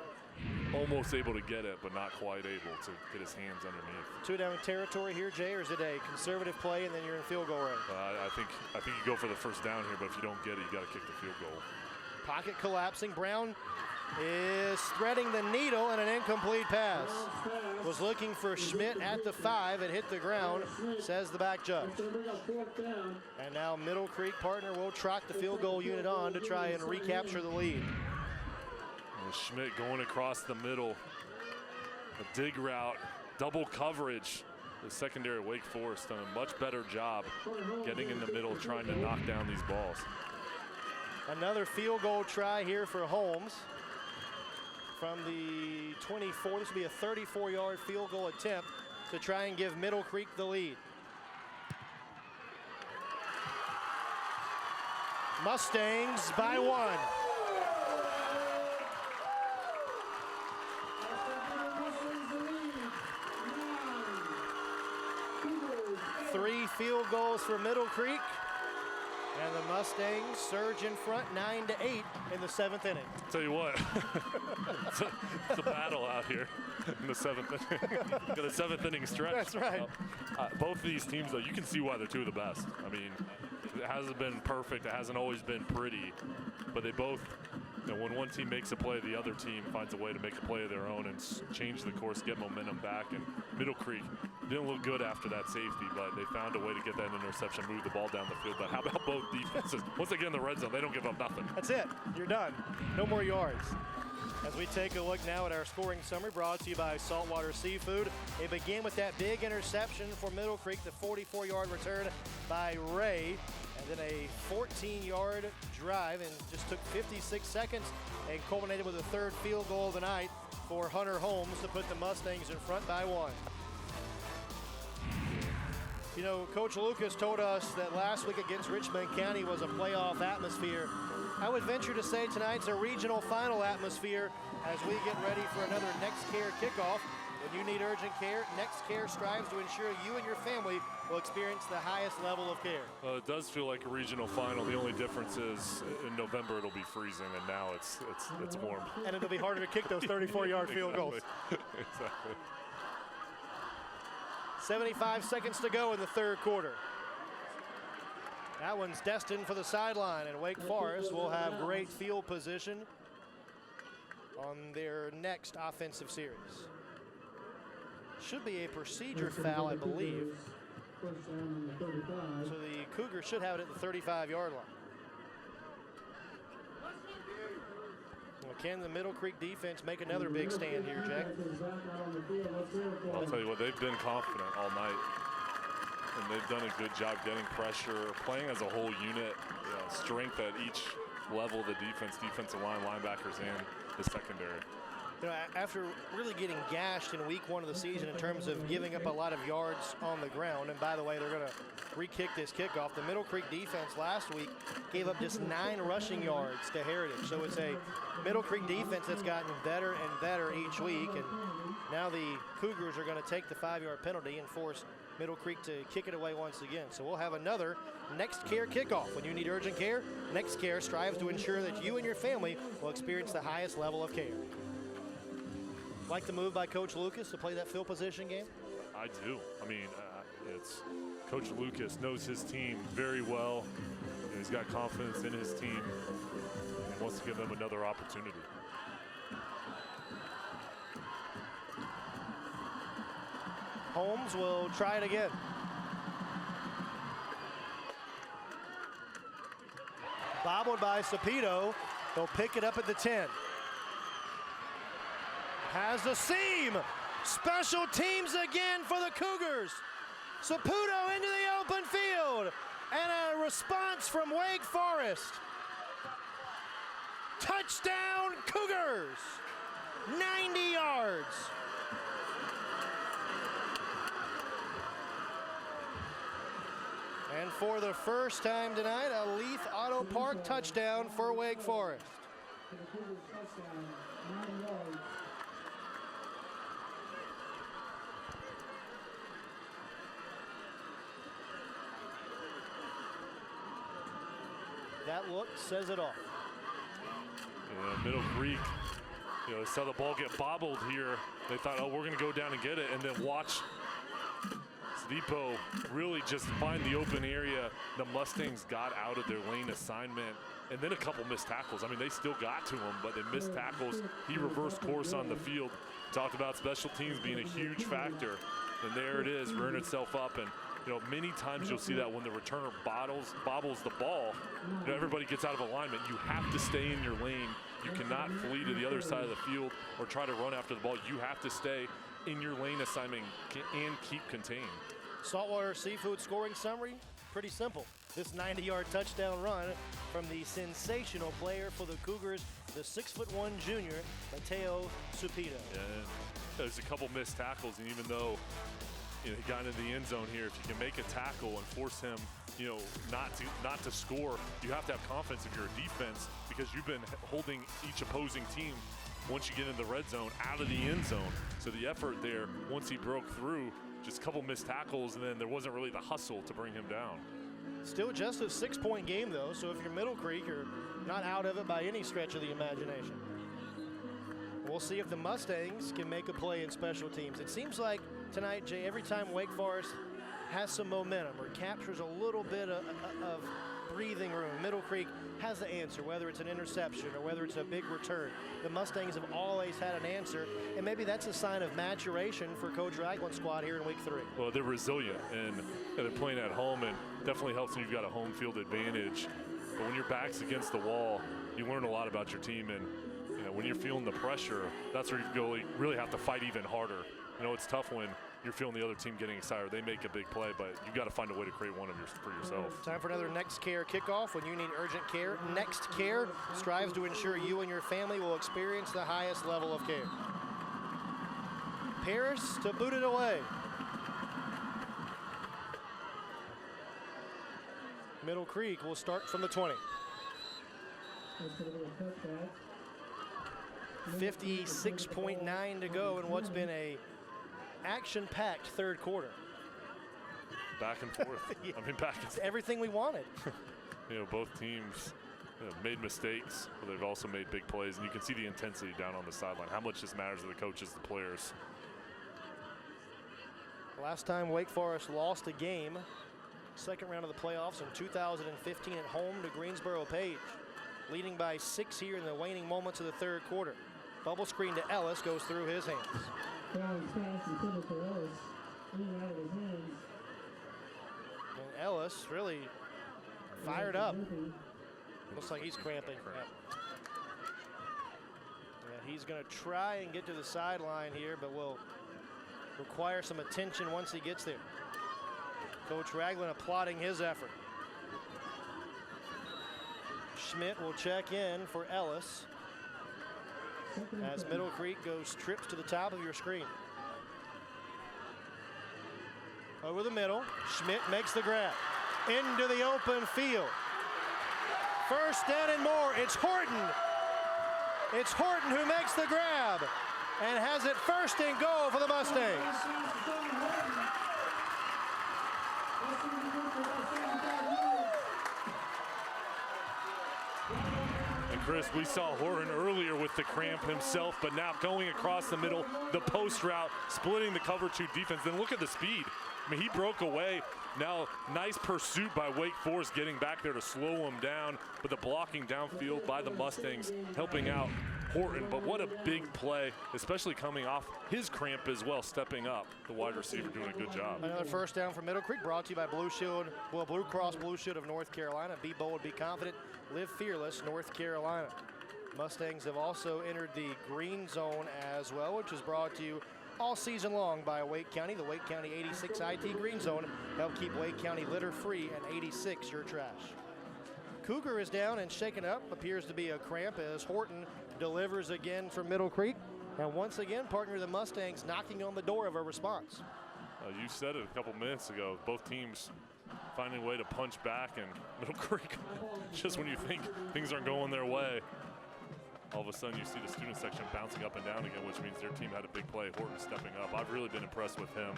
almost able to get it, but not quite able to get his hands underneath. 2 down territory here, Jay, or is it a conservative play and then you're in field goal range? I think you go for the first down here, but if you don't get it, you got to kick the field goal. Pocket collapsing. Brown is threading the needle, and an incomplete pass. Was looking for Schmidt at the 5. It hit the ground, says the back judge. And now Middle Creek partner will trot the field goal unit on to try and recapture the lead. And Schmidt going across the middle. A dig route, double coverage. The secondary Wake Forest done a much better job getting in the middle, trying to knock down these balls. Another field goal try here for Holmes. From the 24, this will be a 34-yard field goal attempt to try and give Middle Creek the lead. Mustangs by 1. Three field goals for Middle Creek. And the Mustangs surge in front 9-8 in the 7th inning. Tell you what, it's a battle out here in the 7th inning. Got a 7th inning stretch. That's right. Both of these teams, though, you can see why they're two of the best. I mean, it hasn't been perfect. It hasn't always been pretty. But they both, when one team makes a play, the other team finds a way to make a play of their own and change the course, get momentum back. And Middle Creek didn't look good after that safety, but they found a way to get that interception, move the ball down the field. But how about both defenses? Once they get in the red zone, they don't give up nothing. That's it. You're done. No more yards. As we take a look now at our scoring summary brought to you by Saltwater Seafood. It began with that big interception for Middle Creek, the 44-yard return by Ray, and then a 14-yard drive, and just took 56 seconds and culminated with a third field goal of the night for Hunter Holmes to put the Mustangs in front by 1. You know, Coach Lucas told us that last week against Richmond County was a playoff atmosphere. I would venture to say tonight's a regional final atmosphere as we get ready for another Next Care kickoff. When you need urgent care, Next Care strives to ensure you and your family will experience the highest level of care. Well, it does feel like a regional final. The only difference is in November it'll be freezing, and now it's warm. And it'll be harder to kick those 34-yard field goals. Exactly. 75 seconds to go in the third quarter. That one's destined for the sideline, and Wake Forest will have great field position on their next offensive series. Should be a procedure foul, I believe. So the Cougars should have it at the 35-yard line. Well, can the Middle Creek defense make another big stand here, Jack? I'll tell you what, they've been confident all night. And they've done a good job getting pressure, playing as a whole unit, strength at each level of the defense, defensive line, linebackers, and the secondary. You know, after really getting gashed in week 1 of the season in terms of giving up a lot of yards on the ground, and by the way, they're going to re-kick this kickoff. The Middle Creek defense last week gave up just 9 rushing yards to Heritage. So it's a Middle Creek defense that's gotten better and better each week, and now the Cougars are going to take the 5-yard penalty and force Middle Creek to kick it away once again. So we'll have another Next Care kickoff. When you need urgent care, Next Care strives to ensure that you and your family will experience the highest level of care. Like the move by Coach Lucas to play that field position game? I do. I mean, it's Coach Lucas knows his team very well. He's got confidence in his team and wants to give them another opportunity. Holmes will try it again. Bobbled by Sapito. They'll pick it up at the 10. Has the seam. Special teams again for the Cougars. Saputo into the open field. And a response from Wake Forest. Touchdown Cougars. 90 yards. And for the first time tonight, a Leith Auto Park touchdown for Wake Forest. That look says it all. Yeah, Middle Creek, they saw the ball get bobbled here. They thought, oh, we're going to go down and get it, and then watch Depot really just find the open area. The Mustangs got out of their lane assignment, and then a couple missed tackles. I mean, they still got to him, but they missed tackles. He reversed course on the field. Talked about special teams being a huge factor, and there it is, rearing itself up. And many times you'll see that when the returner bobbles the ball, everybody gets out of alignment. You have to stay in your lane. You cannot flee to the other side of the field or try to run after the ball. You have to stay in your lane assignment and keep contained. Saltwater Seafood scoring summary, pretty simple. This 90-yard touchdown run from the sensational player for the Cougars, the 6'1" junior, Mateo Supito. Yeah, there's a couple missed tackles, and even though he got into the end zone here, if you can make a tackle and force him, not to score, you have to have confidence if you're a defense, because you've been holding each opposing team once you get in the red zone out of the end zone. So the effort there, once he broke through, just a couple missed tackles, and then there wasn't really the hustle to bring him down. Still just a 6-point game, though, so if you're Middle Creek, you're not out of it by any stretch of the imagination. We'll see if the Mustangs can make a play in special teams. It seems like tonight, Jay, every time Wake Forest has some momentum or captures a little bit of breathing room, Middle Creek has the answer, whether it's an interception or whether it's a big return. The Mustangs have always had an answer, and maybe that's a sign of maturation for Coach Ragland's squad here in week 3. Well, they're resilient, and they're playing at home, and definitely helps when you've got a home field advantage. But when your back's against the wall, you learn a lot about your team, and when you're feeling the pressure, that's where you really have to fight even harder. It's tough when you're feeling the other team getting excited. They make a big play, but you got to find a way to create one for yourself. Time for another Next Care kickoff. When you need urgent care, Next Care strives to ensure you and your family will experience the highest level of care. Paris to boot it away. Middle Creek will start from the 20. 56.9 to go in what's been a action-packed third quarter. Back and forth. Yeah. I mean, back and It's everything we wanted. Both teams made mistakes, but they've also made big plays, and you can see the intensity down on the sideline. How much this matters to the coaches, the players. Last time Wake Forest lost a game, second round of the playoffs in 2015 at home to Greensboro Page, leading by 6 here in the waning moments of the third quarter. Bubble screen to Ellis goes through his hands. And Ellis really fired up. Looks like he's cramping. Yeah, he's going to try and get to the sideline here, but will require some attention once he gets there. Coach Ragland applauding his effort. Schmidt will check in for Ellis as Middle Creek goes trips to the top of your screen. Over the middle, Schmidt makes the grab. Into the open field. First down and more, it's Horton. It's Horton who makes the grab and has it first and goal for the Mustangs. And Chris, we saw Horton earlier with the cramp himself, but now going across the middle, the post route, splitting the cover 2 defense. Then look at the speed. I mean, he broke away. Now, nice pursuit by Wake Forest getting back there to slow him down, but the blocking downfield by the Mustangs helping out Horton. But what a big play, especially coming off his cramp as well, stepping up. The wide receiver doing a good job. Another first down for Middle Creek, brought to you by Blue Cross Blue Shield of North Carolina. Be bold, be confident, live fearless, North Carolina. Mustangs have also entered the green zone as well, which is brought to you all season long by Wake County. The Wake County 86 IT Green Zone help keep Wake County litter free, and 86 your trash. Cougar is down and shaken up. Appears to be a cramp as Horton delivers again for Middle Creek. And once again, partner the Mustangs knocking on the door of a response. You said it a couple minutes ago. Both teams finding a way to punch back, and Middle Creek, just when you think things aren't going their way, all of a sudden you see the student section bouncing up and down again, which means their team had a big play. Horton stepping up. I've really been impressed with him.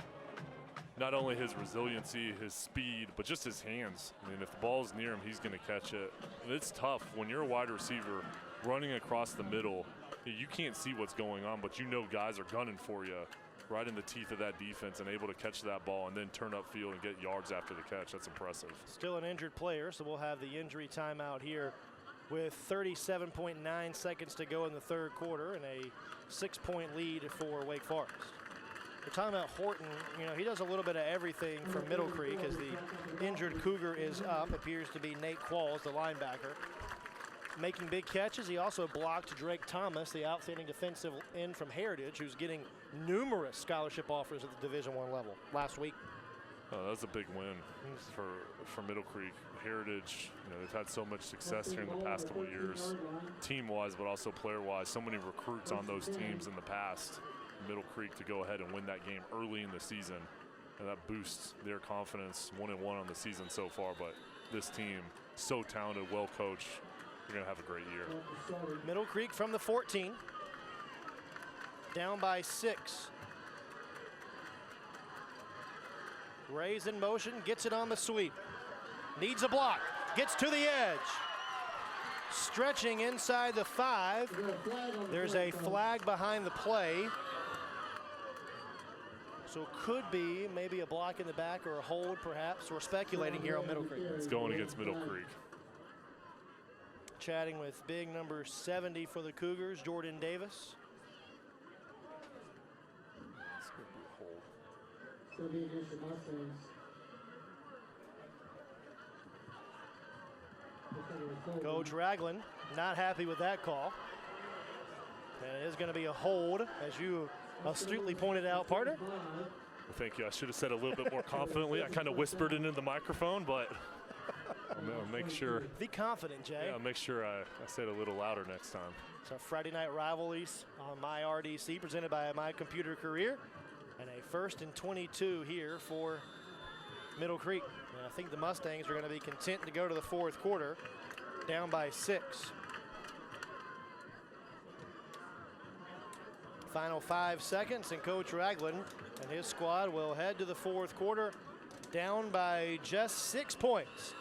Not only his resiliency, his speed, but just his hands. I mean, if the ball's near him, he's going to catch it. And it's tough when you're a wide receiver running across the middle. You can't see what's going on, but you know guys are gunning for you right in the teeth of that defense and able to catch that ball and then turn upfield and get yards after the catch. That's impressive. Still an injured player, so we'll have the injury timeout here with 37.9 seconds to go in the third quarter and a 6-point lead for Wake Forest. We're talking about Horton. He does a little bit of everything for Middle Creek as the injured Cougar is up. Appears to be Nate Qualls, the linebacker, making big catches. He also blocked Drake Thomas, the outstanding defensive end from Heritage, who's getting numerous scholarship offers at the Division I level last week. That was a big win for Middle Creek. Heritage, they've had so much success here in the past couple of years, team-wise, but also player-wise. So many recruits on those teams in the past. Middle Creek to go ahead and win that game early in the season, and that boosts their confidence. 1-1 on the season so far, but this team, so talented, well coached, you're going to have a great year. Middle Creek from the 14, down by 6. Ray's in motion, gets it on the sweep. Needs a block, gets to the edge. Stretching inside the 5. There's a flag behind the play. So it could be maybe a block in the back or a hold perhaps. We're speculating here on Middle Creek. It's going against Middle Creek. Chatting with big number 70 for the Cougars, Jordan Davis. It's going to be a hold. Coach Ragland not happy with that call. And it is going to be a hold, as you astutely pointed out, partner. Well, thank you. I should have said a little bit more confidently. I kind of whispered it into the microphone, but I'll make sure. Be confident, Jay. Yeah, I'll make sure I say it a little louder next time. So Friday night rivalries on My RDC, presented by My Computer Career. And a 1st and 22 here for Middle Creek. And I think the Mustangs are going to be content to go to the fourth quarter, down by 6. Final 5 seconds, and Coach Ragland and his squad will head to the fourth quarter down by just 6 points.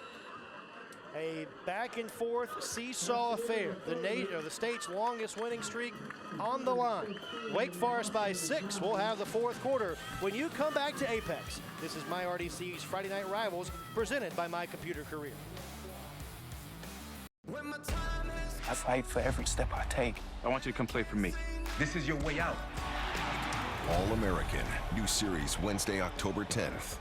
A back and forth seesaw affair. The state's longest winning streak on the line. Wake Forest by 6 will have the fourth quarter when you come back to Apex. This is MyRDC's Friday Night Rivals, presented by My Computer Career. I fight for every step I take. I want you to come play for me. This is your way out. All-American, new series Wednesday, October 10th.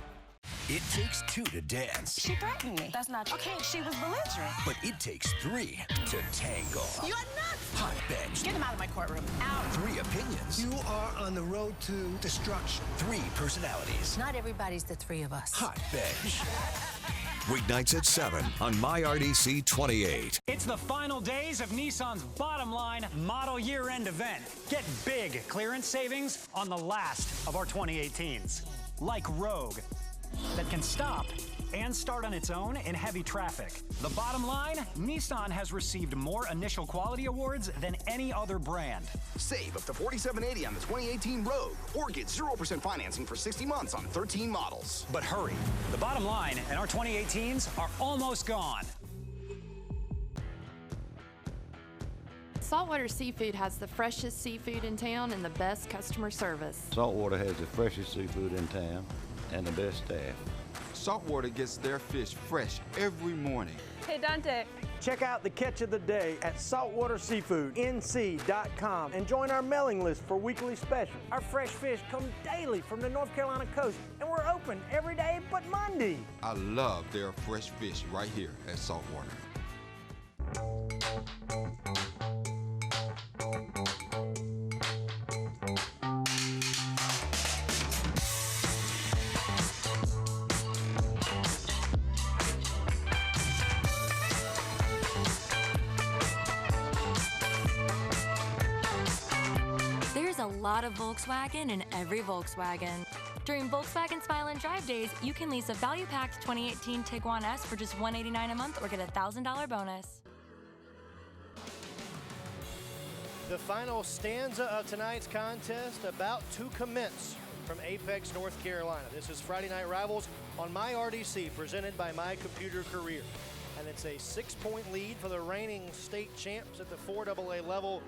It takes 2 to dance. She threatened me. That's not true. Okay, she was belligerent. But it takes 3 to tango. You're nuts! Hot bench. Get him out of my courtroom. Out. 3 opinions. You are on the road to destruction. 3 personalities. Not everybody's the 3 of us. Hot bench. Weeknights at 7 on MyRDC 28. It's the final days of Nissan's Bottom Line Model Year-End event. Get big clearance savings on the last of our 2018s. Like Rogue, that can stop and start on its own in heavy traffic. The bottom line, Nissan has received more initial quality awards than any other brand. Save up to $47.80 on the 2018 Rogue, or get 0% financing for 60 months on 13 models. But hurry, the bottom line and our 2018s are almost gone. Saltwater Seafood has the freshest seafood in town and the best customer service. Saltwater has the freshest seafood in town and the best staff. Saltwater gets their fish fresh every morning. Hey, Dante. Check out the catch of the day at saltwaterseafoodnc.com and join our mailing list for weekly specials. Our fresh fish come daily from the North Carolina coast, and we're open every day but Monday. I love their fresh fish right here at Saltwater. A lot of Volkswagen in every Volkswagen. During Volkswagen Smile and Drive Days, you can lease a value-packed 2018 Tiguan S for just $189 a month or get a $1,000 bonus. The final stanza of tonight's contest about to commence from Apex, North Carolina. This is Friday Night Rivals on MyRDC, presented by My Computer Career. And it's a 6-point lead for the reigning state champs at the 4AA level.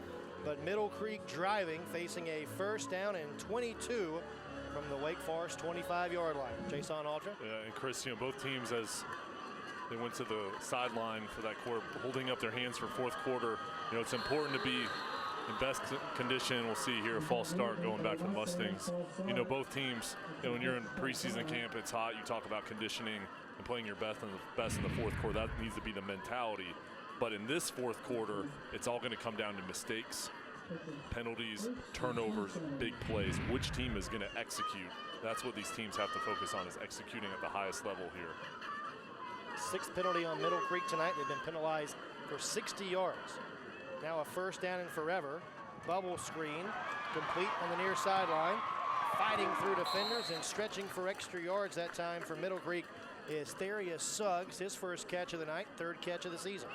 But Middle Creek driving, facing a first down and 22 from the Wake Forest 25-yard line. Jason Alter. Yeah, and Chris, both teams, as they went to the sideline for that quarter, holding up their hands for fourth quarter. It's important to be in best condition. We'll see here a false start going back for the Mustangs. Both teams, when you're in preseason camp, it's hot. You talk about conditioning and playing your best in the fourth quarter. That needs to be the mentality. But in this fourth quarter, it's all going to come down to mistakes, penalties, turnovers, big plays. Which team is going to execute? That's what these teams have to focus on, is executing at the highest level here. 6th penalty on Middle Creek tonight. They've been penalized for 60 yards. Now a first down and forever. Bubble screen, complete on the near sideline. Fighting through defenders and stretching for extra yards that time for Middle Creek is Therius Suggs, his first catch of the night, 3rd catch of the season.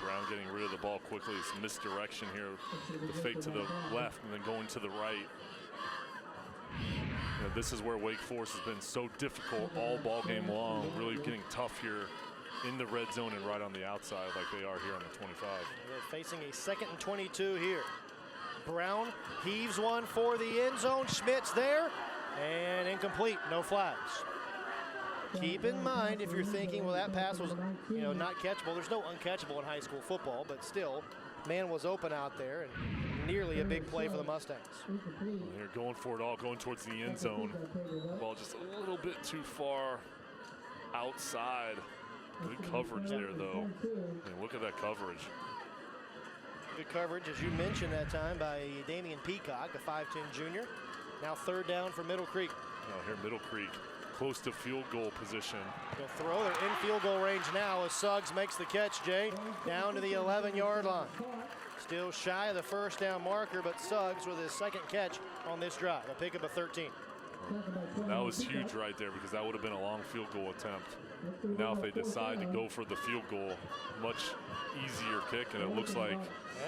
Brown getting rid of the ball quickly. It's misdirection here. The fake to the left and then going to the right. This is where Wake Forest has been so difficult all ball game long. Really getting tough here in the red zone and right on the outside like they are here on the 25. They're facing a 2nd and 22 here. Brown heaves one for the end zone. Schmidt's there and incomplete. No flags. Keep in mind, if you're thinking, well, that pass was, not catchable. There's no uncatchable in high school football, but still, man was open out there and nearly a big play for the Mustangs. They're going for it all, going towards the end zone. Ball just a little bit too far outside. Good coverage there, though. Look at that coverage. Good coverage, as you mentioned that time, by Damian Peacock, a 5'10 junior. Now 3rd down for Middle Creek. Here Middle Creek, close to field goal position. They'll throw. They're in field goal range now as Suggs makes the catch, Jay, down to the 11-yard line. Still shy of the first down marker, but Suggs with his 2nd catch on this drive, a pickup of 13. That was huge right there because that would have been a long field goal attempt. Now if they decide to go for the field goal, much easier kick, and it looks like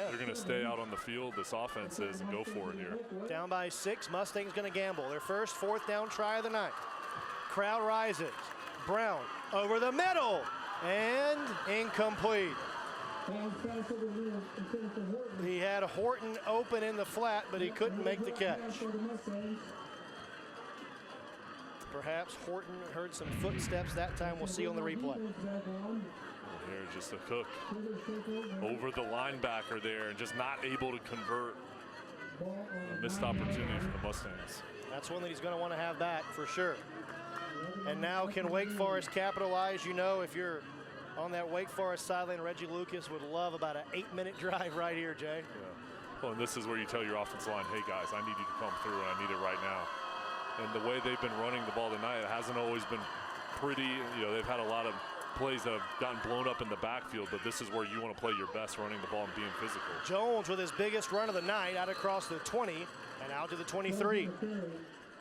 they're going to stay out on the field, this offense is, and go for it here. Down by 6, Mustang's going to gamble. Their first 4th down try of the night. Crowd rises. Brown over the middle, and incomplete. He had Horton open in the flat, but he couldn't make the catch. Perhaps Horton heard some footsteps that time. We'll see on the replay. Here, just a Cook over the linebacker there and just not able to convert. A missed opportunity for the Mustangs. That's one that he's going to want to have back for sure. And now can Wake Forest capitalize? You know, if you're on that Wake Forest sideline, Reggie Lucas would love about an 8-minute drive right here, Jay. Yeah. Well, and this is where you tell your offensive line, hey guys, I need you to come through and I need it right now. And the way they've been running the ball tonight, it hasn't always been pretty. You know, they've had a lot of plays that have gotten blown up in the backfield, but this is where you want to play your best, running the ball and being physical. Jones with his biggest run of the night, out across the 20 and out to the 23.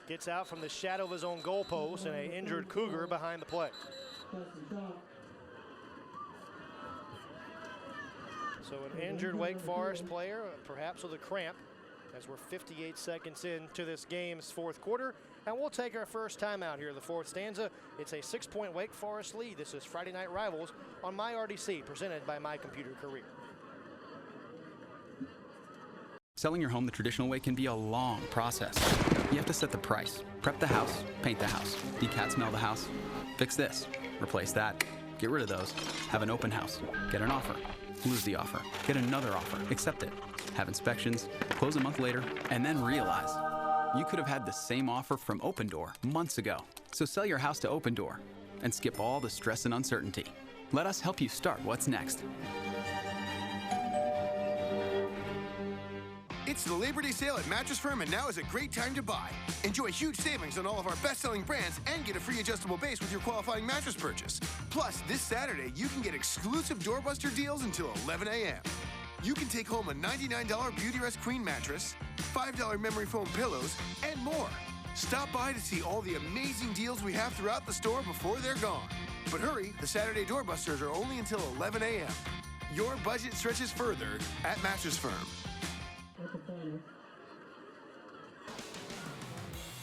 Gets out from the shadow of his own goalpost, and an injured Cougar behind the play. So an injured Wake Forest player, perhaps with a cramp, as we're 58 seconds into this game's 4th quarter. And we'll take our first timeout here in the 4th stanza. It's a 6-point Wake Forest lead. This is Friday Night Rivals on MyRDC, presented by My Computer Career. Selling your home the traditional way can be a long process. You have to set the price, prep the house, paint the house, decat smell the house, fix this, replace that, get rid of those, have an open house, get an offer, lose the offer, get another offer, accept it, have inspections, close a month later, and then realize you could have had the same offer from Open Door months ago. So sell your house to Open Door and skip all the stress and uncertainty. Let us help you start what's next. It's the Labor Day sale at Mattress Firm, and now is a great time to buy. Enjoy huge savings on all of our best-selling brands and get a free adjustable base with your qualifying mattress purchase. Plus, this Saturday, you can get exclusive doorbuster deals until 11 a.m. You can take home a $99 Beautyrest Queen mattress, $5 memory foam pillows, and more. Stop by to see all the amazing deals we have throughout the store before they're gone. But hurry, the Saturday doorbusters are only until 11 a.m. Your budget stretches further at Mattress Firm.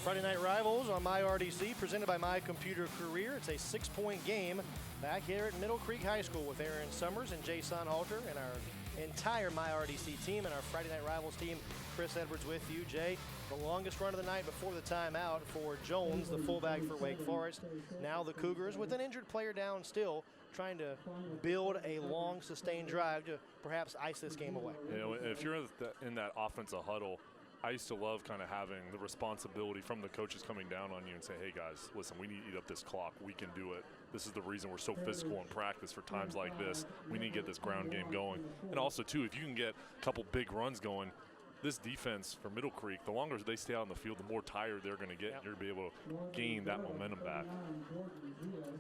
Friday Night Rivals on MyRDC, presented by My Computer Career. It's a 6-point game back here at Middle Creek High School with Aaron Summers and Jason Halter and our entire MyRDC team and our Friday Night Rivals team. Chris Edwards with you, Jay. The longest run of the night before the timeout for Jones, the fullback for Wake Forest. Now the Cougars with an injured player down still, trying to build a long, sustained drive to perhaps ice this game away. You know, if you're in that offensive huddle, I used to love kind of having the responsibility from the coaches coming down on you and say, hey guys, listen, we need to eat up this clock. We can do it. This is the reason we're so physical in practice for times like this. We need to get this ground game going. And also, too, if you can get a couple big runs going, this defense for Middle Creek, the longer they stay out on the field, the more tired they're going to get, and you're going to be able to gain that momentum back.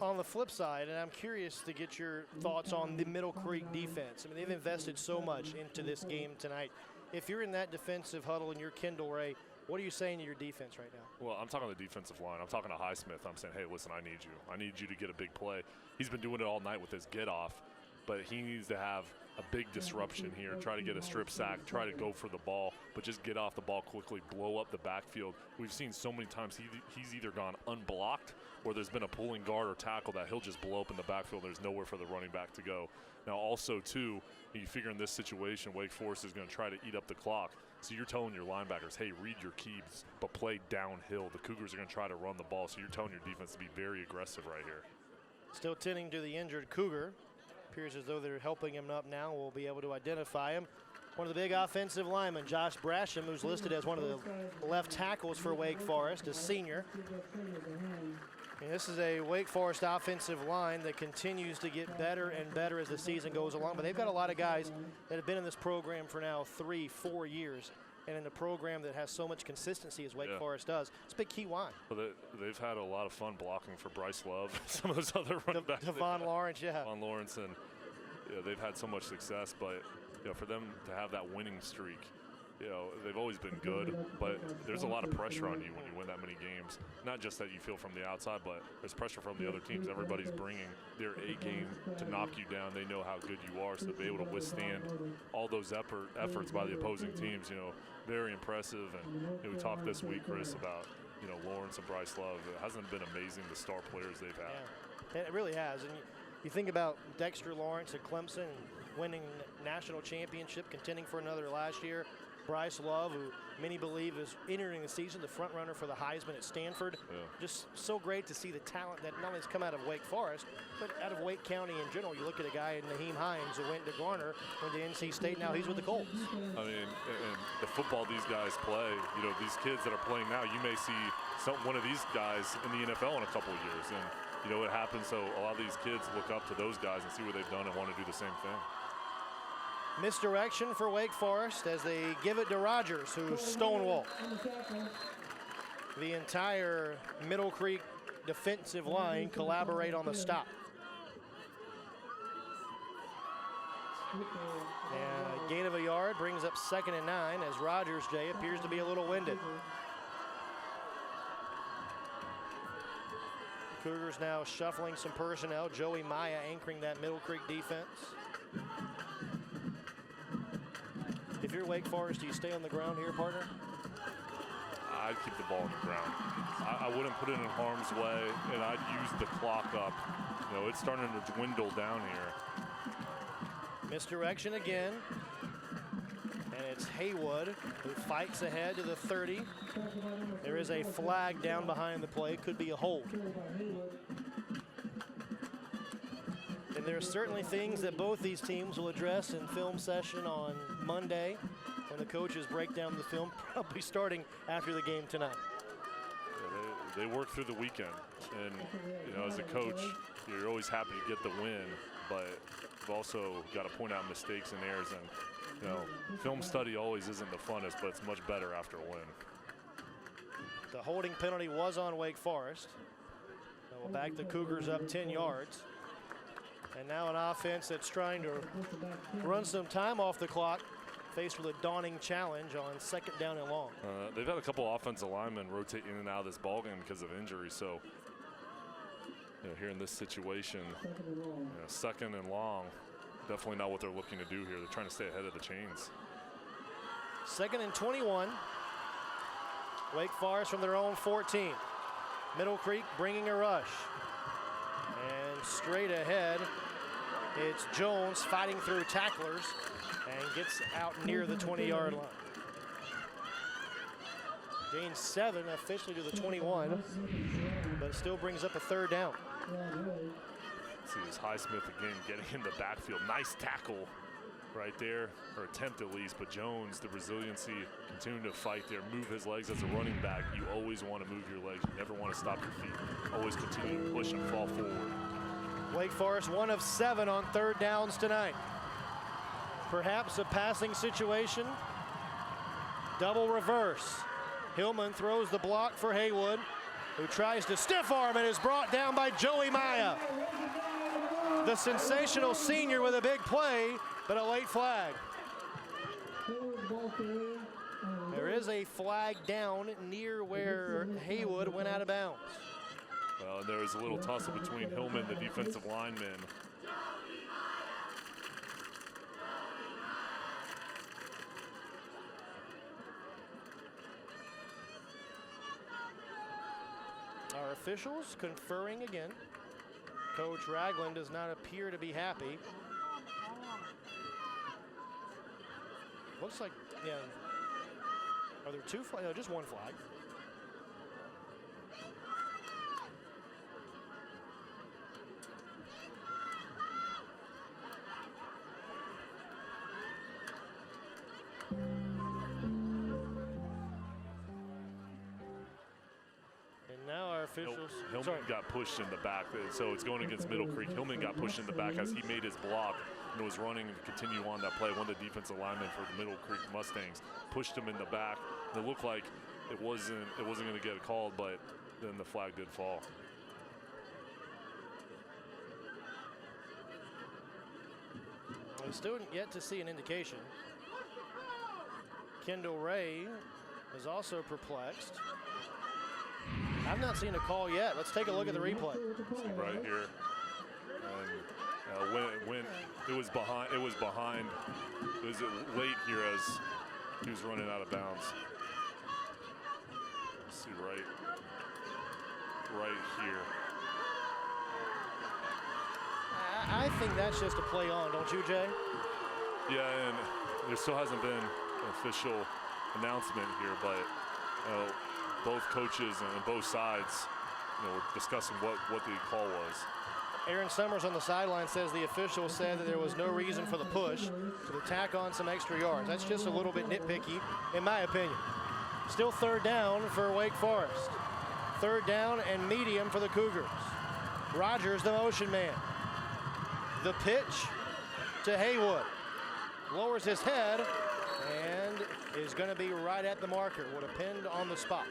On the flip side, and I'm curious to get your thoughts on the Middle Creek defense. I mean, they've invested so much into this game tonight. If you're in that defensive huddle and you're Kendall Ray, what are you saying to your defense right now? Well, I'm talking the defensive line. I'm talking to Highsmith. I'm saying, hey, listen, I need you. I need you to get a big play. He's been doing it all night with his get-off, but he needs to have a big disruption here, try to get a strip sack, try to go for the ball, but just get off the ball quickly, blow up the backfield. We've seen so many times he's either gone unblocked or there's been a pulling guard or tackle that he'll just blow up in the backfield. There's nowhere for the running back to go. Now also, too, you figure in this situation, Wake Forest is going to try to eat up the clock. So you're telling your linebackers, hey, read your keys, but play downhill. The Cougars are going to try to run the ball, so you're telling your defense to be very aggressive right here. Still tending to the injured Cougar. Appears as though they're helping him up now. We'll be able to identify him. One of the big offensive linemen, Josh Brasham, who's listed as one of the left tackles for Wake Forest, a senior. And this is a Wake Forest offensive line that continues to get better and better as the season goes along. But they've got a lot of guys that have been in this program for now 3-4 years. And in a program that has so much consistency as Wake Forest does, it's a big key why. Well, they've had a lot of fun blocking for Bryce Love, some of those other running backs. Devon Lawrence, Devon Lawrence, and they've had so much success. But for them to have that winning streak, you know, they've always been good, but there's a lot of pressure on you when you win that many games. Not just that you feel from the outside, but there's pressure from the other teams. Everybody's bringing their A game to knock you down. They know how good you are, so to be able to withstand all those efforts by the opposing teams, you know, very impressive. And you know, we talked this week, Chris, about, you know, Lawrence and Bryce Love. It hasn't been amazing, the star players they've had. Yeah, it really has. And you think about Dexter Lawrence at Clemson, winning national championship, contending for another last year. Bryce Love, who many believe is entering the season the front runner for the Heisman at Stanford. Yeah. Just so great to see the talent that not only has come out of Wake Forest, but out of Wake County in general. You look at a guy, Naheem Hines, who went to Garner, went to NC State, now he's with the Colts. I mean, and the football these guys play, you know, these kids that are playing now, you may see one of these guys in the NFL in a couple of years. And, you know, it happens, so a lot of these kids look up to those guys and see what they've done and want to do the same thing. Misdirection for Wake Forest as they give it to Rogers, who's stonewalled. The entire Middle Creek defensive line collaborate on the stop. And a gain of a yard brings up 2nd and 9 as Rogers, Jay, appears to be a little winded. Cougars now shuffling some personnel. Joey Maya anchoring that Middle Creek defense. If you're Wake Forest, do you stay on the ground here, partner? I'd keep the ball on the ground. I wouldn't put it in harm's way, and I'd use the clock up. You know, it's starting to dwindle down here. Misdirection again. And it's Haywood who fights ahead to the 30. There is a flag down behind the play. Could be a hold. And there are certainly things that both these teams will address in film session on Monday when the coaches break down the film, probably starting after the game tonight. Yeah, they work through the weekend. And, you know, as a coach, you're always happy to get the win, but you've also got to point out mistakes and errors. And, you know, film study always isn't the funnest, but it's much better after a win. The holding penalty was on Wake Forest. That will back the Cougars up 10 yards. And now an offense that's trying to run some time off the clock, faced with a daunting challenge on 2nd down and long. They've had a couple offensive linemen rotate in and out of this ballgame because of injury. So, you know, here in this situation, you know, 2nd and long, definitely not what they're looking to do here. They're trying to stay ahead of the chains. 2nd and 21. Wake Forest from their own 14. Middle Creek bringing a rush. And straight ahead, it's Jones fighting through tacklers and gets out near the 20-yard line. Gains 7 officially to the 21, but still brings up a 3rd down. See this Highsmith again getting in the backfield. Nice tackle right there, or attempt at least, but Jones, the resiliency, continuing to fight there, move his legs as a running back. You always want to move your legs. You never want to stop your feet. Always continue to push and fall forward. Wake Forest 1 of 7 on 3rd downs tonight. Perhaps a passing situation. Double reverse. Hillman throws the block for Haywood, who tries to stiff arm and is brought down by Joey Maya. The sensational senior with a big play, but a late flag. There is a flag down near where Haywood went out of bounds. Well, and there was a little tussle between Hillman, the defensive lineman. Our officials conferring again. Coach Ragland does not appear to be happy. Looks like, yeah. Are there 2 flags? No, just 1 flag. And now our officials. Hillman got pushed in the back, so it's going against Middle Creek. Hillman got pushed in the back as he made his block and was running to continue on that play. One of the defensive linemen for the Middle Creek Mustangs pushed him in the back. It looked like it wasn't going to get called, but then the flag did fall. We still yet to see an indication. Kendall Ray is also perplexed. I've not seen a call yet. Let's take a look at the replay. See right here. And when it was behind. It was late here as he was running out of bounds. Let's see right here. I think that's just a play on, don't you, Jay? Yeah, and there still hasn't been an official announcement here, but both coaches and both sides, were discussing what the call was. Aaron Summers on the sideline says the official said that there was no reason for the push, so to tack on some extra yards. That's just a little bit nitpicky, in my opinion. Still third down for Wake Forest. Third down and medium for the Cougars. Rogers, the motion man. The pitch to Haywood. Lowers his head and is going to be right at the marker. Will depend on the spot.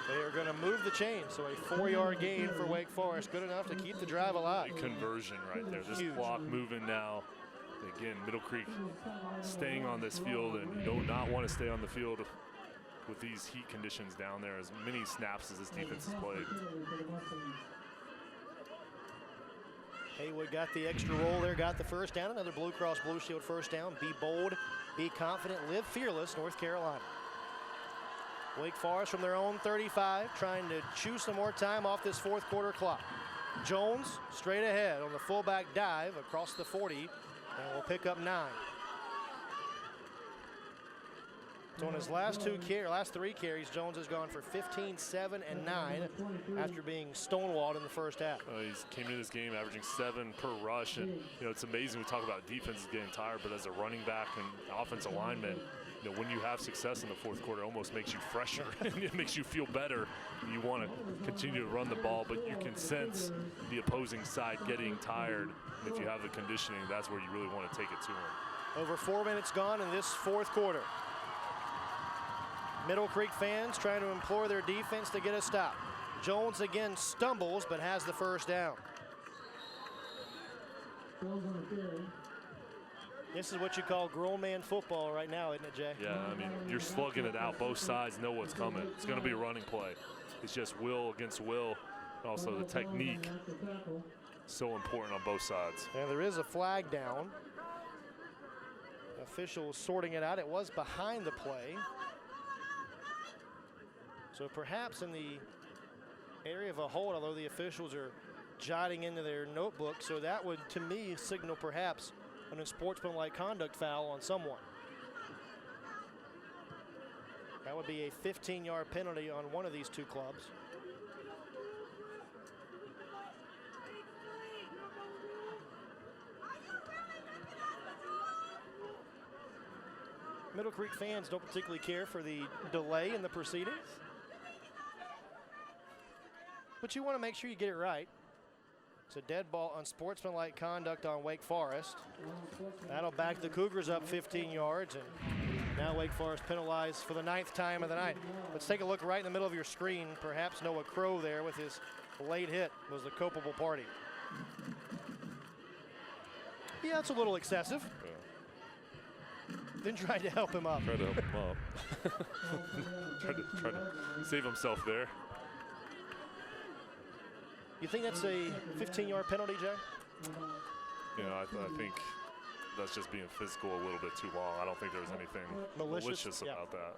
They are going to move the chain, so a 4-yard gain for Wake Forest. Good enough to keep the drive alive. Conversion right there. This clock moving now. Again, Middle Creek staying on this field, and you do not want to stay on the field with these heat conditions down there as many snaps as this defense has played. Haywood got the extra roll there, got the first down. Another Blue Cross Blue Shield first down. Be bold, be confident, live fearless, North Carolina. Wake Forest from their own 35, trying to chew some more time off this fourth quarter clock. Jones straight ahead on the fullback dive across the 40, and will pick up 9. So in his last 3 carries, Jones has gone for 15, 7, and 9 after being stonewalled in the first half. He came into this game averaging 7 per rush, and it's amazing. We talk about defenses getting tired, but as a running back and offensive lineman, when you have success in the fourth quarter, it almost makes you fresher and it makes you feel better. You want to continue to run the ball, but you can sense the opposing side getting tired. And if you have the conditioning, that's where you really want to take it to them. Over 4 minutes gone in this fourth quarter. Middle Creek fans trying to implore their defense to get a stop. Jones again stumbles, but has the first down. This is what you call grown man football right now, isn't it, Jay? Yeah, I mean, you're slugging it out. Both sides know what's coming. It's going to be a running play. It's just will against will. Also, the technique, so important on both sides. And there is a flag down. Officials sorting it out. It was behind the play. So perhaps in the area of a hold, although the officials are jotting into their notebook, so that would, to me, signal perhaps an unsportsmanlike conduct foul on someone. That would be a 15-yard penalty on one of these two clubs. Middle Creek fans don't particularly care for the delay in the proceedings, but you want to make sure you get it right. It's a dead ball, unsportsmanlike conduct on Wake Forest. That'll back the Cougars up 15 yards, and now Wake Forest penalized for the 9th time of the night. Let's take a look right in the middle of your screen. Perhaps Noah Crow there with his late hit was the culpable party. Yeah, it's a little excessive. Yeah. Then tried to help him up. Tried to help him up. tried to save himself there. You think that's a 15-yard penalty, Jay? I think that's just being physical a little bit too long. I don't think there was anything malicious about that.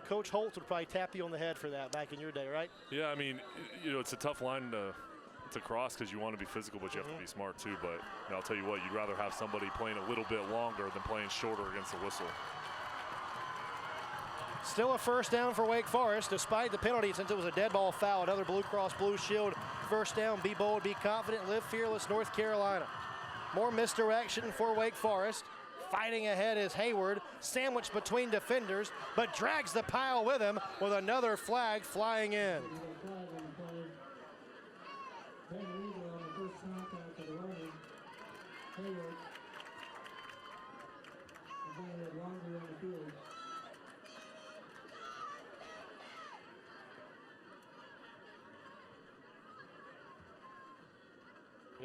Coach Holt would probably tap you on the head for that back in your day, right? Yeah, I mean, it's a tough line to cross because you want to be physical, but you have to be smart too. But I'll tell you what, you'd rather have somebody playing a little bit longer than playing shorter against the whistle. Still a first down for Wake Forest, despite the penalty, since it was a dead ball foul. Another Blue Cross Blue Shield first down. Be bold, be confident, live fearless, North Carolina. More misdirection for Wake Forest. Fighting ahead is Hayward, sandwiched between defenders, but drags the pile with him with another flag flying in.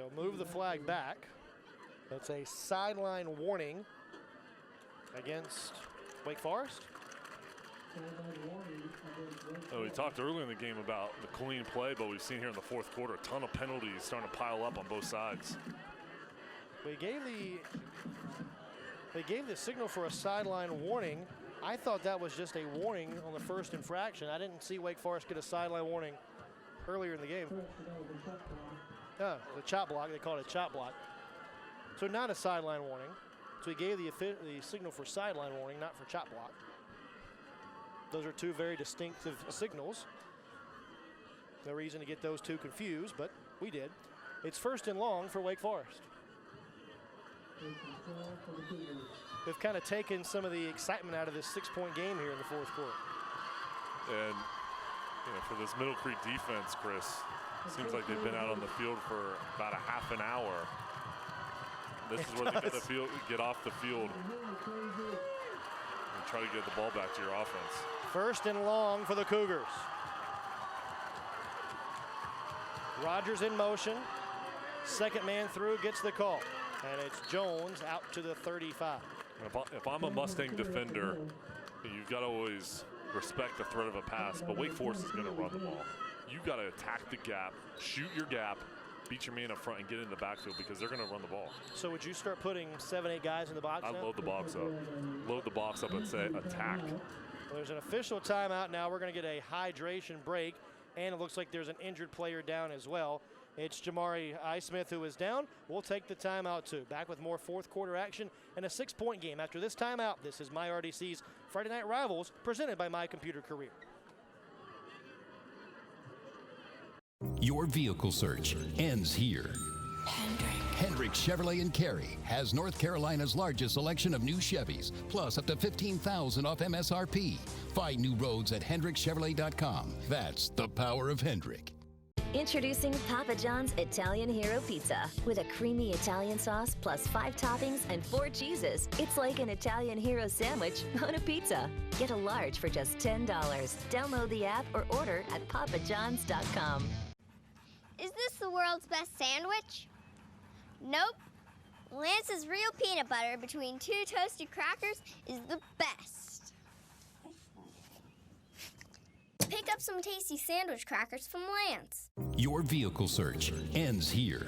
They'll move the flag back. That's a sideline warning against Wake Forest. Oh, we talked earlier in the game about the clean play, but we've seen here in the fourth quarter a ton of penalties starting to pile up on both sides. They gave the signal for a sideline warning. I thought that was just a warning on the first infraction. I didn't see Wake Forest get a sideline warning earlier in the game. The chop block, they call it a chop block. So not a sideline warning. So he gave the signal for sideline warning, not for chop block. Those are two very distinctive signals. No reason to get those two confused, but we did. It's first and long for Wake Forest. They've kind of taken some of the excitement out of this 6-point game here in the fourth quarter. And for this Middle Creek defense, Chris, seems like they've been out on the field for about a half an hour. This is where they get off the field and try to get the ball back to your offense. First and long for the Cougars. Rogers in motion. Second man through gets the call. And it's Jones out to the 35. If I'm a Mustang defender, you've got to always respect the threat of a pass, but Wake Forest is going to run the ball. You've got to attack the gap, shoot your gap, beat your man up front, and get in the backfield because they're going to run the ball. So would you start putting 7-8 guys in the box now? I'd load the box up. Load the box up and say attack. Well, there's an official timeout now. We're going to get a hydration break, and it looks like there's an injured player down as well. It's Jamari Ismith who is down. We'll take the timeout too. Back with more fourth quarter action and a 6-point game. After this timeout, this is MyRDC's Friday Night Rivals presented by My Computer Career. Your vehicle search ends here. Hendrick Chevrolet in Cary has North Carolina's largest selection of new Chevys, plus up to $15,000 off MSRP. Find new roads at HendrickChevrolet.com. That's the power of Hendrick. Introducing Papa John's Italian Hero Pizza. With a creamy Italian sauce plus 5 toppings and 4 cheeses, it's like an Italian hero sandwich on a pizza. Get a large for just $10. Download the app or order at papajohns.com. Is this the world's best sandwich? Nope. Lance's real peanut butter between 2 toasted crackers is the best. Pick up some tasty sandwich crackers from Lance. Your vehicle search ends here.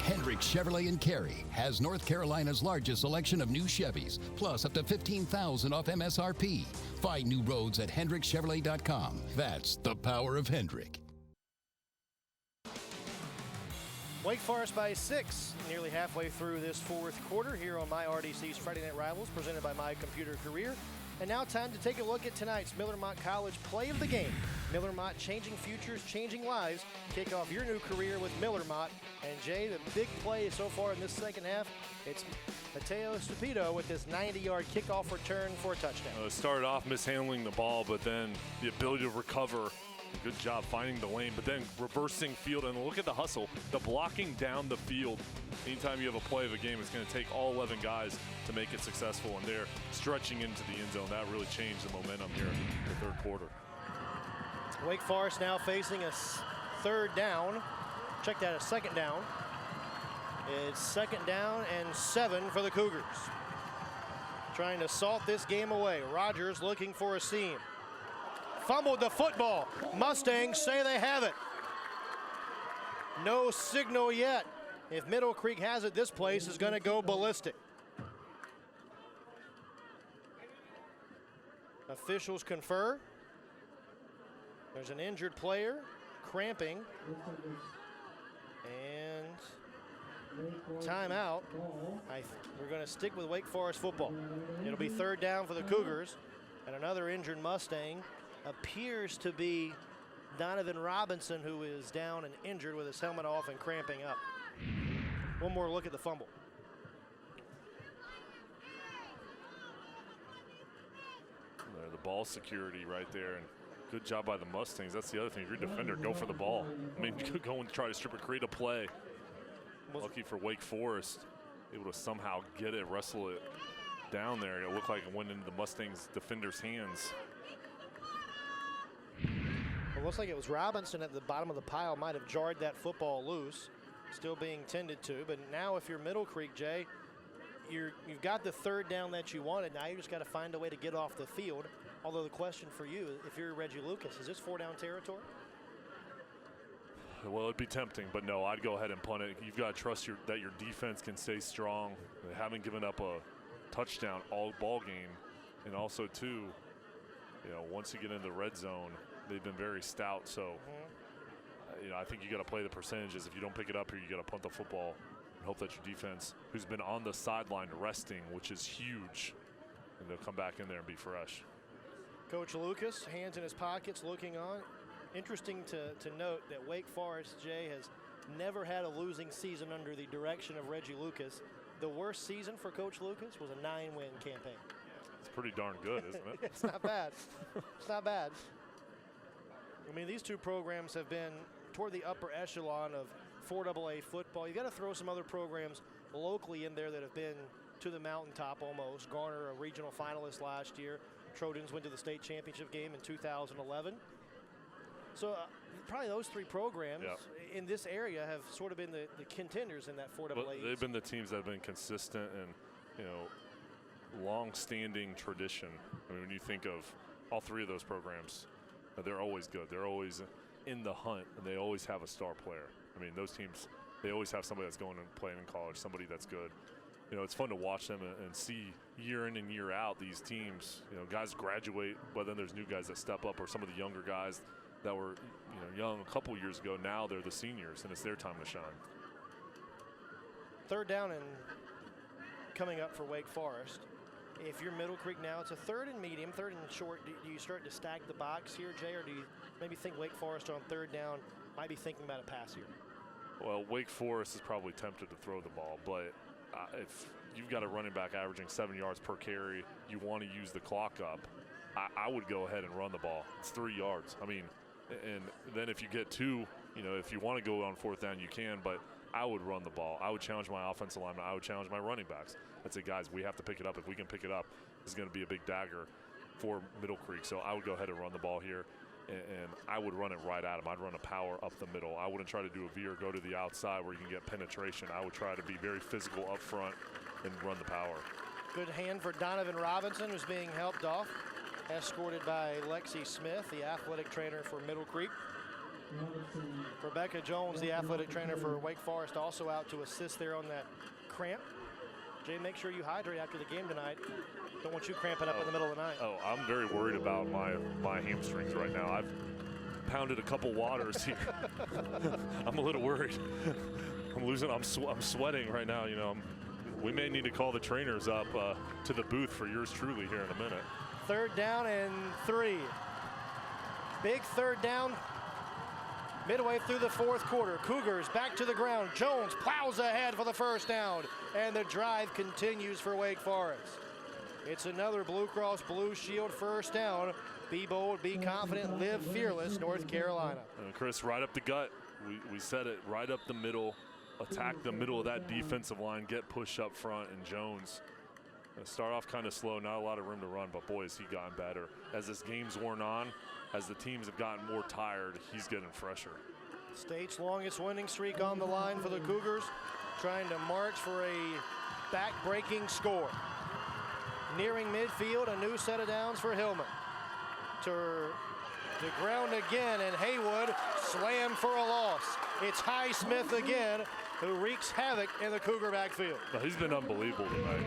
Hendrick Chevrolet in Cary has North Carolina's largest selection of new Chevys, plus up to $15,000 off MSRP. Find new roads at HendrickChevrolet.com. That's the power of Hendrick. Wake Forest by 6, nearly halfway through this fourth quarter here on MyRDC's Friday Night Rivals, presented by My Computer Career. And now time to take a look at tonight's Miller Mott College play of the game. Miller Mott, changing futures, changing lives. Kick off your new career with Miller Mott. And Jay, the big play so far in this second half, it's Mateo Stupido with this 90-yard kickoff return for a touchdown. It started off mishandling the ball, but then the ability to recover. Good job finding the lane, but then reversing field. And look at the hustle, the blocking down the field. Anytime you have a play of a game, it's going to take all 11 guys to make it successful, and they're stretching into the end zone. That really changed the momentum here in the third quarter. Wake Forest now facing a third down. Check that, a second down. It's second down and 7 for the Cougars. Trying to salt this game away. Rogers looking for a seam. Fumbled the football. Mustangs say they have it. No signal yet. If Middle Creek has it, this place is going to go ballistic. Officials confer. There's an injured player, cramping. And timeout. We're going to stick with Wake Forest football. It'll be third down for the Cougars. And another injured Mustang appears to be Donovan Robinson, who is down and injured with his helmet off and cramping up. One more look at the fumble. The ball security right there, and good job by the Mustangs. That's the other thing. If you're a defender, go for the ball. I mean, you could go and try to strip it, create a play. Lucky for Wake Forest, able to somehow get it, wrestle it down there. It looked like it went into the Mustangs defender's hands. It looks like it was Robinson at the bottom of the pile, might have jarred that football loose. still being tended to. But now if you're Middle Creek, Jay, you've got the third down that you wanted. Now you just got to find a way to get off the field. Although the question for you, if you're Reggie Lucas, is this 4-down territory? Well, it'd be tempting, but no, I'd go ahead and punt it. You've got to trust that your defense can stay strong. They haven't given up a touchdown all ball game. And also, too, once you get into the red zone, they've been very stout. So, I think you got to play the percentages. If you don't pick it up here, you got to punt the football and hope that your defense, who's been on the sideline resting, which is huge, and they'll come back in there and be fresh. Coach Lucas, hands in his pockets, looking on. Interesting to note that Wake Forest, Jay, has never had a losing season under the direction of Reggie Lucas. The worst season for Coach Lucas was a 9-win campaign. It's pretty darn good, isn't it? It's not bad. It's not bad. I mean, these two programs have been toward the upper echelon of 4AA football. You got to throw some other programs locally in there that have been to the mountaintop almost. Garner, a regional finalist last year. Trojans went to the state championship game in 2011. So probably those three programs in this area have sort of been the contenders in that 4AA. But they've been the teams that have been consistent and, long-standing tradition. I mean, when you think of all three of those programs, they're always good. They're always in the hunt, and they always have a star player. I mean, those teams, they always have somebody that's going and playing in college, somebody that's good. It's fun to watch them and see year in and year out these teams. Guys graduate, but then there's new guys that step up, or some of the younger guys that were young a couple years ago. Now they're the seniors, and it's their time to shine. Third down and coming up for Wake Forest. If you're Middle Creek now, it's a third and medium, third and short. Do you start to stack the box here, Jay, or do you maybe think Wake Forest on third down might be thinking about a pass here? Well, Wake Forest is probably tempted to throw the ball, but if you've got a running back averaging 7 yards per carry, you want to use the clock up, I would go ahead and run the ball. It's 3 yards. I mean, and then if you get two, if you want to go on fourth down, you can, but I would run the ball. I would challenge my offensive lineman. I would challenge my running backs. I'd say, guys, we have to pick it up. If we can pick it up, it's going to be a big dagger for Middle Creek. So I would go ahead and run the ball here, and I would run it right at him. I'd run a power up the middle. I wouldn't try to do a veer, go to the outside where you can get penetration. I would try to be very physical up front and run the power. Good hand for Donovan Robinson, who's being helped off, escorted by Lexi Smith, the athletic trainer for Middle Creek. Rebecca Jones, the athletic trainer for Wake Forest, also out to assist there on that cramp. Jay, make sure you hydrate after the game tonight. Don't want you cramping up in the middle of the night. Oh, I'm very worried about my hamstrings right now. I've pounded a couple waters here. I'm a little worried. I'm sweating right now. We may need to call the trainers up to the booth for yours truly here in a minute. Third down and 3. Big third down. Midway through the fourth quarter, Cougars back to the ground. Jones plows ahead for the first down, and the drive continues for Wake Forest. It's another Blue Cross Blue Shield first down. Be bold, be confident, live fearless, North Carolina. And Chris, right up the gut. We said it, right up the middle. Attack the middle of that defensive line, get push up front, and Jones start off kind of slow, not a lot of room to run, but boy, has he gotten better. As this game's worn on, as the teams have gotten more tired, he's getting fresher. State's longest winning streak on the line for the Cougars, trying to march for a back-breaking score. Nearing midfield, a new set of downs for Hillman. To the ground again, and Haywood slammed for a loss. It's Highsmith again, who wreaks havoc in the Cougar backfield. No, he's been unbelievable tonight.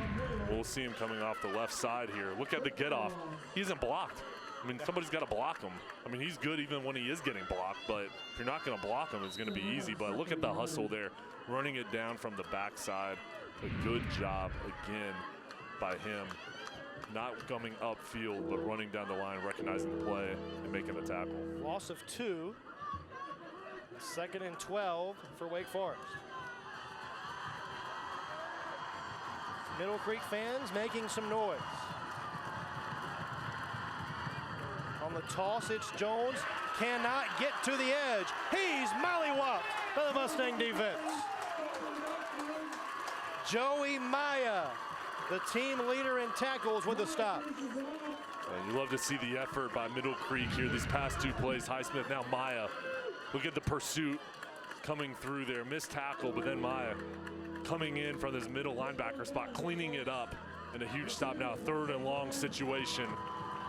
We'll see him coming off the left side here. Look at the get off. He isn't blocked. I mean, somebody's got to block him. I mean, he's good even when he is getting blocked, but if you're not going to block him, it's going to be easy. But look at the hustle there, running it down from the backside. A good job again by him. Not coming upfield, but running down the line, recognizing the play, and making the tackle. Loss of 2. 2nd and 12 for Wake Forest. Middle Creek fans making some noise. On the toss, it's Jones. Cannot get to the edge. He's mollywopped by the Mustang defense. Joey Maya, the team leader in tackles, with a stop. And you love to see the effort by Middle Creek here these past 2 plays. Highsmith, now Maya. Look at the pursuit. coming through there, missed tackle, but then Maya coming in from this middle linebacker spot, cleaning it up, and a huge stop now, 3rd and long situation.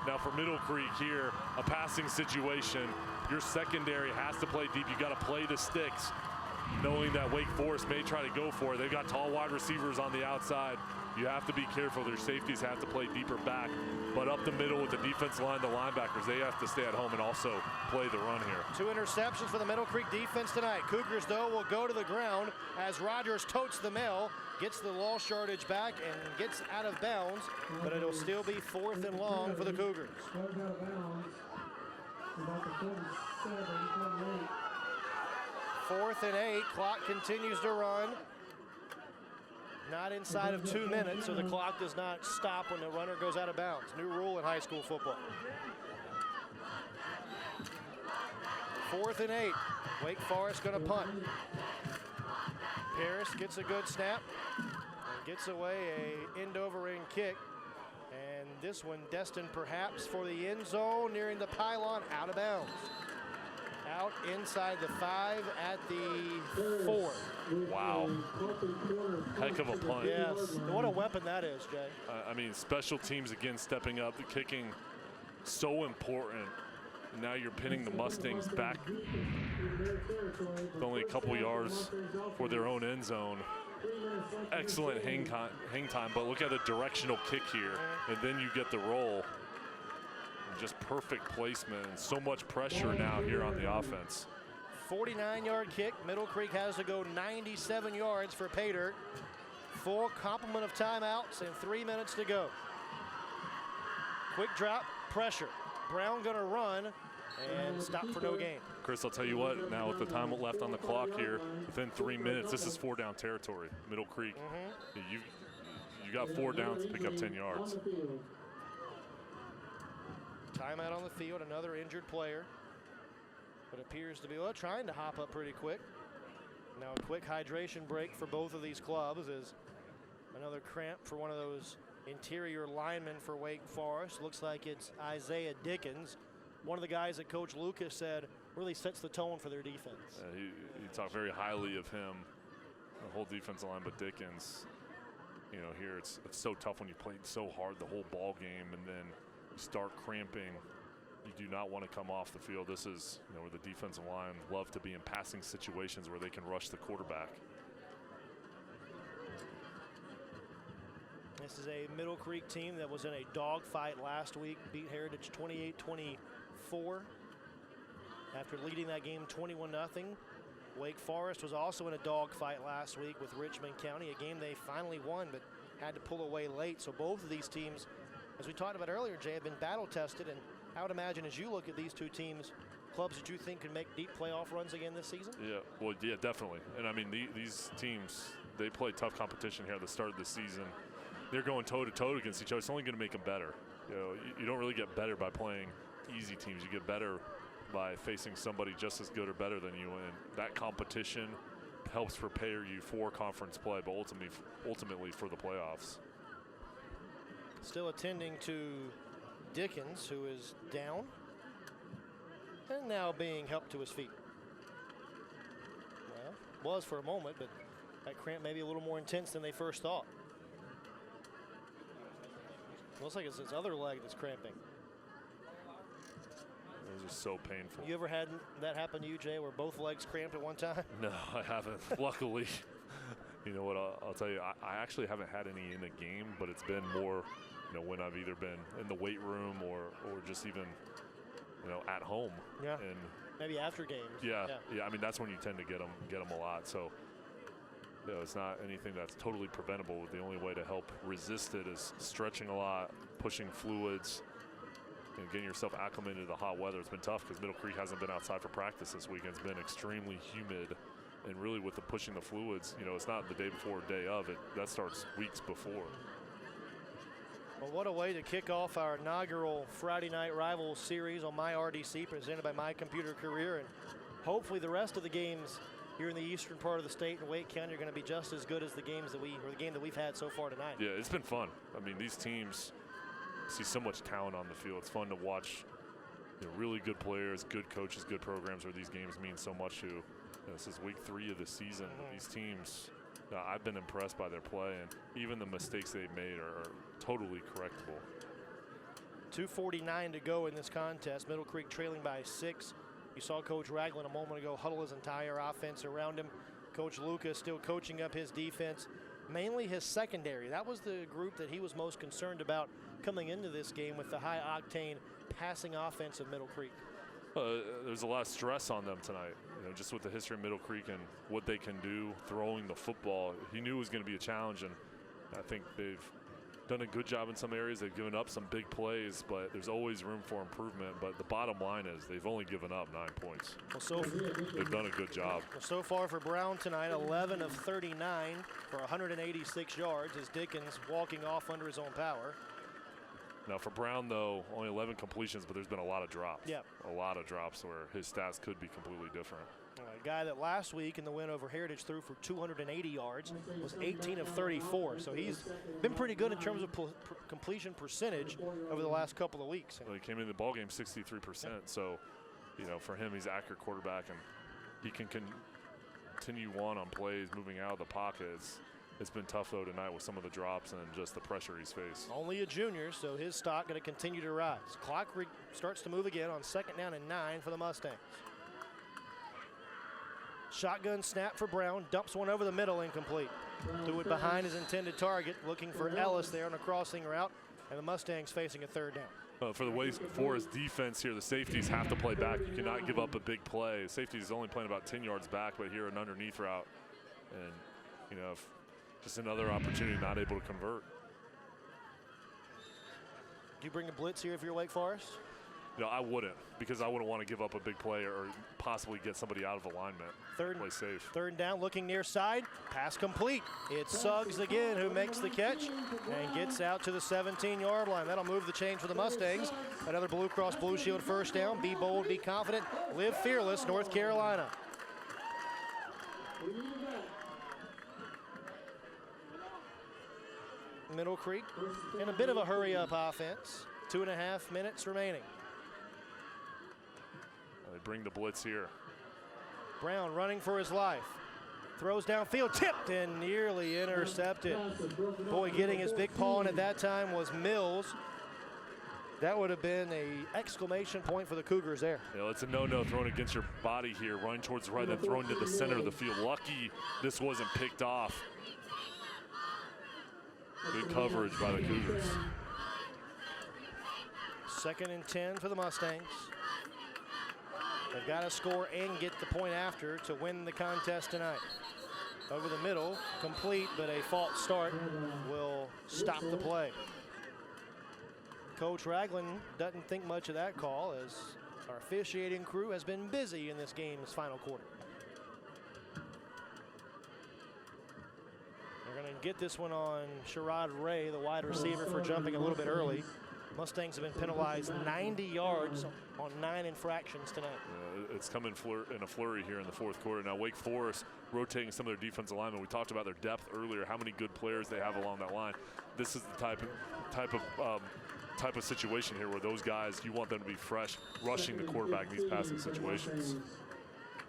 Now for Middle Creek here, a passing situation. Your secondary has to play deep. You got to play the sticks, knowing that Wake Forest may try to go for it. They've got tall wide receivers on the outside. You have to be careful. Their safeties have to play deeper back. But up the middle with the defense line, the linebackers, they have to stay at home and also play the run here. 2 interceptions for the Middle Creek defense tonight. Cougars, though, will go to the ground as Rogers totes the mill, gets the lost yardage back, and gets out of bounds. But it'll still be 4th and long for the Cougars. 4th and 8. Clock continues to run. Not inside of 2 minutes, so the clock does not stop when the runner goes out of bounds. New rule in high school football. 4th and 8. Wake Forest going to punt. Paris gets a good snap and gets away a end-over-end kick. And this one destined perhaps for the end zone, nearing the pylon, out of bounds. Out inside the 5 at the 4. Wow. Heck of a punt. Yes. What a weapon that is, Jay. I mean, special teams again stepping up, the kicking so important. Now you're pinning the Mustangs back only a couple yards for their own end zone. Excellent hang time, but look at the directional kick here, and then you get the roll. Just perfect placement and so much pressure now here on the offense. 49-yard kick. Middle Creek has to go 97 yards for pay dirt. Full complement of timeouts and 3 minutes to go. Quick drop, pressure. Brown gonna run and stop for no gain. Chris, I'll tell you what, now with the time left on the clock here, within 3 minutes, this is 4-down territory. Middle Creek, you got 4 downs to pick up 10 yards. Timeout on the field, another injured player. But appears to be trying to hop up pretty quick. Now a quick hydration break for both of these clubs as another cramp for one of those interior linemen for Wake Forest. Looks like it's Isaiah Dickens, one of the guys that Coach Lucas said really sets the tone for their defense. He talked very highly of him, the whole defensive line, but Dickens, you know, here it's so tough when you played so hard the whole ball game and then you start cramping. You do not want to come off the field. This is, you know, where the defensive line love to be in passing situations where they can rush the quarterback. This is a Middle Creek team that was in a dogfight last week, beat Heritage 28-24 after leading that game 21-0. Wake Forest was also in a dogfight last week with Richmond County, a game they finally won but had to pull away late. So both of these teams, as we talked about earlier, Jay, have been battle tested, and I would imagine as you look at these two teams, clubs that you think can make deep playoff runs again this season? Yeah, well, yeah, definitely. And I mean, these teams, they play tough competition here at the start of the season. They're going toe-to-toe against each other. It's only going to make them better. You know, you don't really get better by playing easy teams. You get better by facing somebody just as good or better than you, and that competition helps prepare you for conference play, but ultimately for the playoffs. Still attending to Dickens, who is down and now being helped to his feet. Well, was for a moment, but that cramp may be a little more intense than they first thought. Looks like it's his other leg that's cramping. Those are so painful. You ever had that happen to you, Jay, where both legs cramped at one time? No, I haven't. Luckily. You know what, I'll tell you, I actually haven't had any in a game, but it's been more, you know, when I've either been in the weight room or just even, you know, at home. Yeah. And maybe after games. Yeah. I mean, that's when you tend to get them a lot. So, you know, it's not anything that's totally preventable. The only way to help resist it is stretching a lot, pushing fluids, and getting yourself acclimated to the hot weather. It's been tough because Middle Creek hasn't been outside for practice this weekend. It's been extremely humid. And really with the pushing the fluids, you know, it's not the day before or day of it. That starts weeks before. Well, what a way to kick off our inaugural Friday Night Rivals series on MyRDC, presented by My Computer Career. And hopefully the rest of the games here in the eastern part of the state in Wake County are going to be just as good as the game that we've had so far tonight. Yeah, it's been fun. I mean, these teams see so much talent on the field. It's fun to watch, you know, really good players, good coaches, good programs where these games mean so much to This is week 3 of the season. These teams, I've been impressed by their play, and even the mistakes they've made are totally correctable. 2:49 to go in this contest. Middle Creek trailing by 6. You saw Coach Ragland a moment ago huddle his entire offense around him. Coach Lucas still coaching up his defense, mainly his secondary. That was the group that he was most concerned about coming into this game with the high-octane passing offense of Middle Creek. There's a lot of stress on them tonight, just with the history of Middle Creek and what they can do throwing the football. He knew it was going to be a challenge, and I think they've done a good job in some areas. They've given up some big plays, but there's always room for improvement. But the bottom line is they've only given up 9 points. Well, they've done a good job. Well, so far for Brown tonight, 11 of 39 for 186 yards as Dickens walking off under his own power. Now for Brown, though, only 11 completions, but there's been a lot of drops. Yep. A lot of drops where his stats could be completely different. A guy that last week in the win over Heritage threw for 280 yards was 18 of 34. So he's been pretty good in terms of completion percentage over the last couple of weeks. Well, he came in the ballgame 63%. So, for him, he's an accurate quarterback, and he can continue on plays moving out of the pocket. It's been tough, though, tonight with some of the drops and just the pressure he's faced. Only a junior, so his stock going to continue to rise. Clock starts to move again on 2nd down and 9 for the Mustangs. Shotgun snap for Brown, dumps one over the middle, incomplete. Threw it behind his intended target, looking for Ellis there on a crossing route, and the Mustangs facing a 3rd down. For the Wake Forest defense here, the safeties have to play back. You cannot give up a big play. Safeties only playing about 10 yards back, but here an underneath route. And, just another opportunity not able to convert. Do you bring a blitz here if you're Wake Forest? I wouldn't, because I wouldn't want to give up a big play or possibly get somebody out of alignment. Play safe. 3rd down, looking near side, pass complete. It's Suggs again who makes the catch and gets out to the 17-yard line. That'll move the chain for the Mustangs. Another Blue Cross Blue Shield 1st down. Be bold, be confident, live fearless, North Carolina. Middle Creek in a bit of a hurry-up offense. 2.5 minutes remaining. They bring the blitz here. Brown running for his life. Throws downfield, tipped and nearly intercepted. Boy, getting his big paw in at that time was Mills. That would have been an exclamation point for the Cougars there. It's a no-no throwing against your body here. Running towards the right, then throwing to the center of the field. Lucky this wasn't picked off. Good coverage by the Cougars. 2nd and 10 for the Mustangs. They've got to score and get the point after to win the contest tonight. Over the middle, complete, but a false start will stop the play. Coach Ragland doesn't think much of that call as our officiating crew has been busy in this game's final quarter. They're going to get this one on Sherrod Ray, the wide receiver, for jumping a little bit early. Mustangs have been penalized 90 yards on 9 infractions tonight. It's come in a flurry here in the 4th quarter. Now Wake Forest rotating some of their defensive linemen. We talked about their depth earlier, how many good players they have along that line. This is the type of situation here where those guys, you want them to be fresh, rushing the quarterback in these passing situations.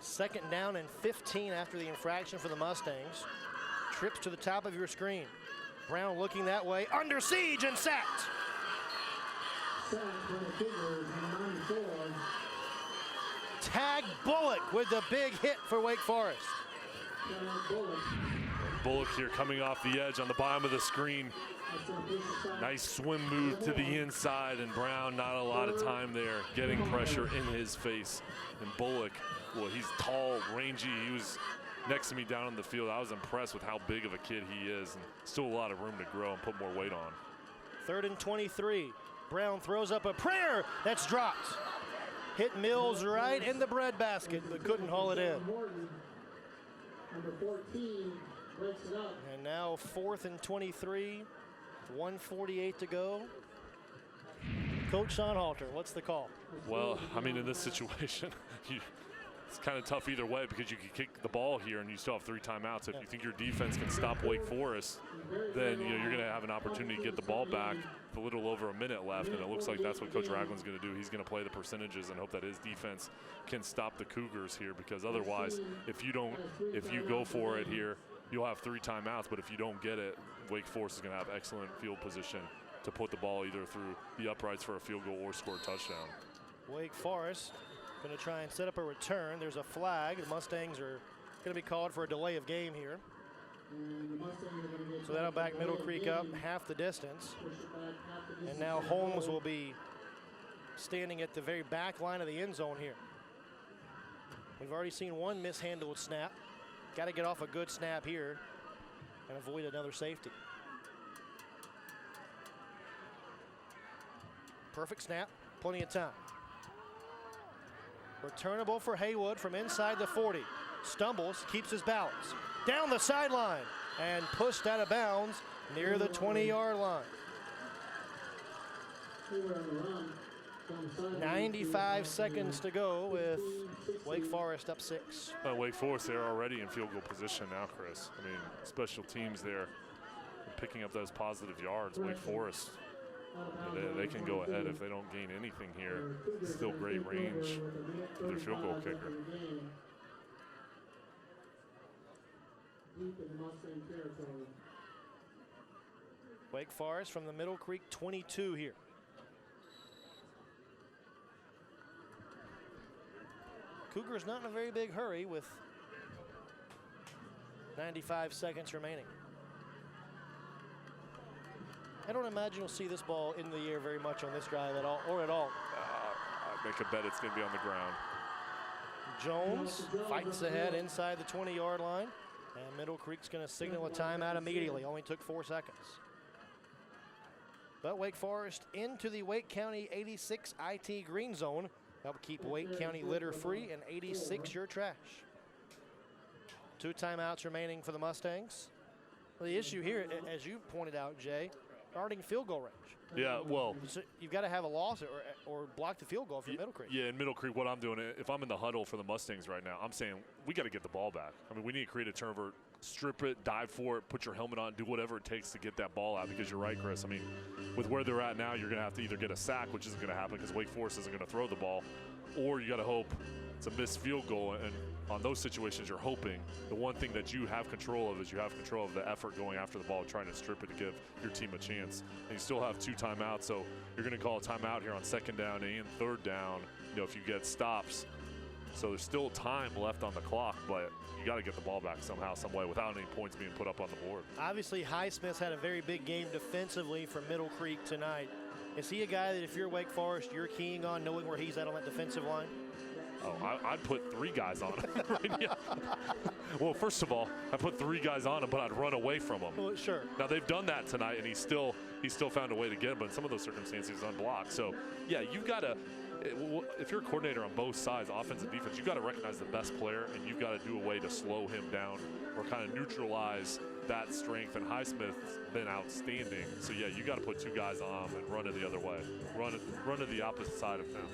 2nd down and 15 after the infraction for the Mustangs. Trips to the top of your screen. Brown looking that way, under siege and sacked. Tag Bullock with the big hit for Wake Forest. Bullock here coming off the edge on the bottom of the screen. Nice swim move to the inside, and Brown not a lot of time there, getting pressure in his face. And Bullock, well, he's tall, rangy. He was next to me down on the field. I was impressed with how big of a kid he is, and still a lot of room to grow and put more weight on. 3rd and 23. Brown throws up a prayer that's dropped. Hit Mills right in the breadbasket, but couldn't haul it in. And now 4th and 23, 1:48 to go. Coach Sonnhalter, what's the call? Well, I mean, in this situation, it's kind of tough either way because you can kick the ball here and you still have 3 timeouts. If you think your defense can stop Wake Forest, then you're going to have an opportunity to get the ball back with a little over a minute left, and it looks like that's what Coach Ragland's going to do. He's going to play the percentages and hope that his defense can stop the Cougars here, because otherwise, if you go for it here, you'll have 3 timeouts, but if you don't get it, Wake Forest is going to have excellent field position to put the ball either through the uprights for a field goal or score a touchdown. Wake Forest going to try and set up a return. There's a flag. The Mustangs are going to be called for a delay of game here. So that'll back Middle Creek up half the distance. And now Holmes will be standing at the very back line of the end zone here. We've already seen one mishandled snap. Got to get off a good snap here and avoid another safety. Perfect snap, plenty of time. Returnable for Haywood from inside the 40. Stumbles, keeps his balance. Down the sideline and pushed out of bounds near the 20-yard line. 95 seconds to go with Wake Forest up 6. Wake Forest, they're already in field goal position now, Chris. I mean, special teams there picking up those positive yards. Wake Forest, they can go ahead if they don't gain anything here. Still great range for their field goal kicker. Wake Forest from the Middle Creek 22 here. Cougars not in a very big hurry with 95 seconds remaining. I don't imagine you'll see this ball in the air very much on this drive at all, or at all. I make a bet it's going to be on the ground. Jones fights ahead inside the 20-yard line, and Middle Creek's going to signal a timeout immediately. Only took 4 seconds. But Wake Forest into the Wake County 86 IT green zone. Help keep Wake County litter free and 86 your trash. 2 timeouts remaining for the Mustangs. Well, the issue here, as you pointed out, Jay, guarding field goal range. Yeah, well, so you've got to have a loss or block the field goal for Middle Creek. Yeah, in Middle Creek, what I'm doing, if I'm in the huddle for the Mustangs right now, I'm saying we got to get the ball back. I mean, we need to create a turnover, strip it, dive for it, put your helmet on, do whatever it takes to get that ball out, because you're right, Chris. I mean, with where they're at now, you're going to have to either get a sack, which isn't going to happen because Wake Forest isn't going to throw the ball, or you got to hope it's a missed field goal. And on those situations, you're hoping the one thing that you have control of is you have control of the effort going after the ball, trying to strip it to give your team a chance. And you still have 2 timeouts, so you're going to call a timeout here on 2nd down and 3rd down, if you get stops. So there's still time left on the clock, but you got to get the ball back somehow, some way, without any points being put up on the board. Obviously, Highsmith's had a very big game defensively for Middle Creek tonight. Is he a guy that if you're Wake Forest, you're keying on knowing where he's at on that defensive line? Oh, I'd put 3 guys on him. Well, first of all, I put 3 guys on him, but I'd run away from him. Well, sure. Now they've done that tonight, and he still found a way to get him. But in some of those circumstances, he's unblocked. So, yeah, you've got to. If you're a coordinator on both sides, offense and defense, you've got to recognize the best player, and you've got to do a way to slow him down or kind of neutralize that strength. And Highsmith's been outstanding. So, yeah, you got to put 2 guys on him and run it the other way. Run to the opposite side of him.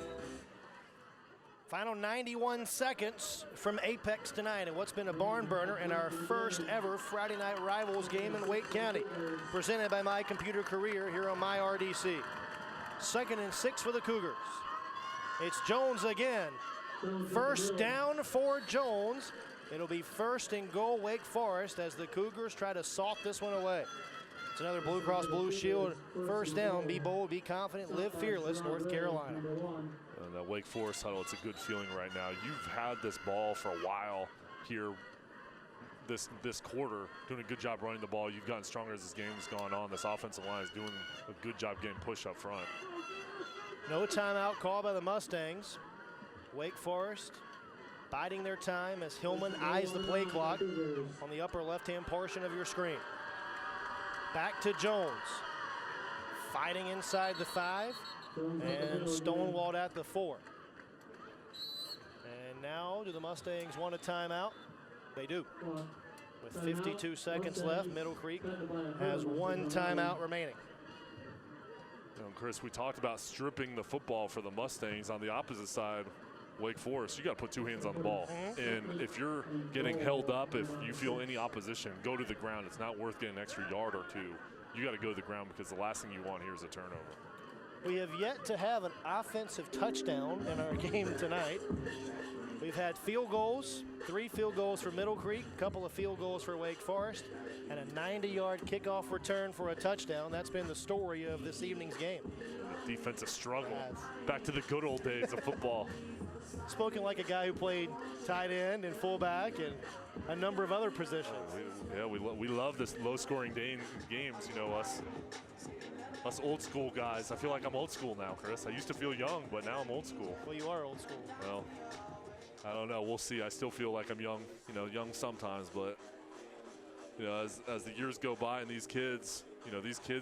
Final 91 seconds from Apex tonight, and what's been a barn burner in our first ever Friday Night Rivals game in Wake County. Presented by My Computer Career here on My RDC. 2nd and 6 for the Cougars. It's Jones again. First down for Jones. It'll be 1st and goal Wake Forest as the Cougars try to salt this one away. It's another Blue Cross Blue Shield 1st down. Be bold, be confident, live fearless, North Carolina. And the Wake Forest huddle, it's a good feeling right now. You've had this ball for a while here this quarter, doing a good job running the ball. You've gotten stronger as this game has gone on. This offensive line is doing a good job getting push up front. No timeout call by the Mustangs. Wake Forest biding their time as Hillman eyes the play clock on the upper left-hand portion of your screen. Back to Jones. Fighting inside the 5 and stonewalled at the 4. And now do the Mustangs want a timeout? They do. With 52 seconds left, Middle Creek has 1 timeout remaining. Chris, we talked about stripping the football for the Mustangs. On the opposite side, Wake Forest, you got to put two hands on the ball. And if you're getting held up, if you feel any opposition, go to the ground. It's not worth getting an extra yard or two. You got to go to the ground because the last thing you want here is a turnover. We have yet to have an offensive touchdown in our game tonight. We've had field goals, 3 field goals for Middle Creek, a couple of field goals for Wake Forest, and a 90-yard kickoff return for a touchdown. That's been the story of this evening's game. Defensive struggle. Back to the good old days of football. Spoken like a guy who played tight end and fullback and a number of other positions. We love this low-scoring games, you know, us old school guys. I feel like I'm old school now, Chris. I used to feel young, but now I'm old school. Well, you are old school. Well, I don't know. We'll see. I still feel like I'm young, you know, young sometimes, but, you know, as the years go by and these kids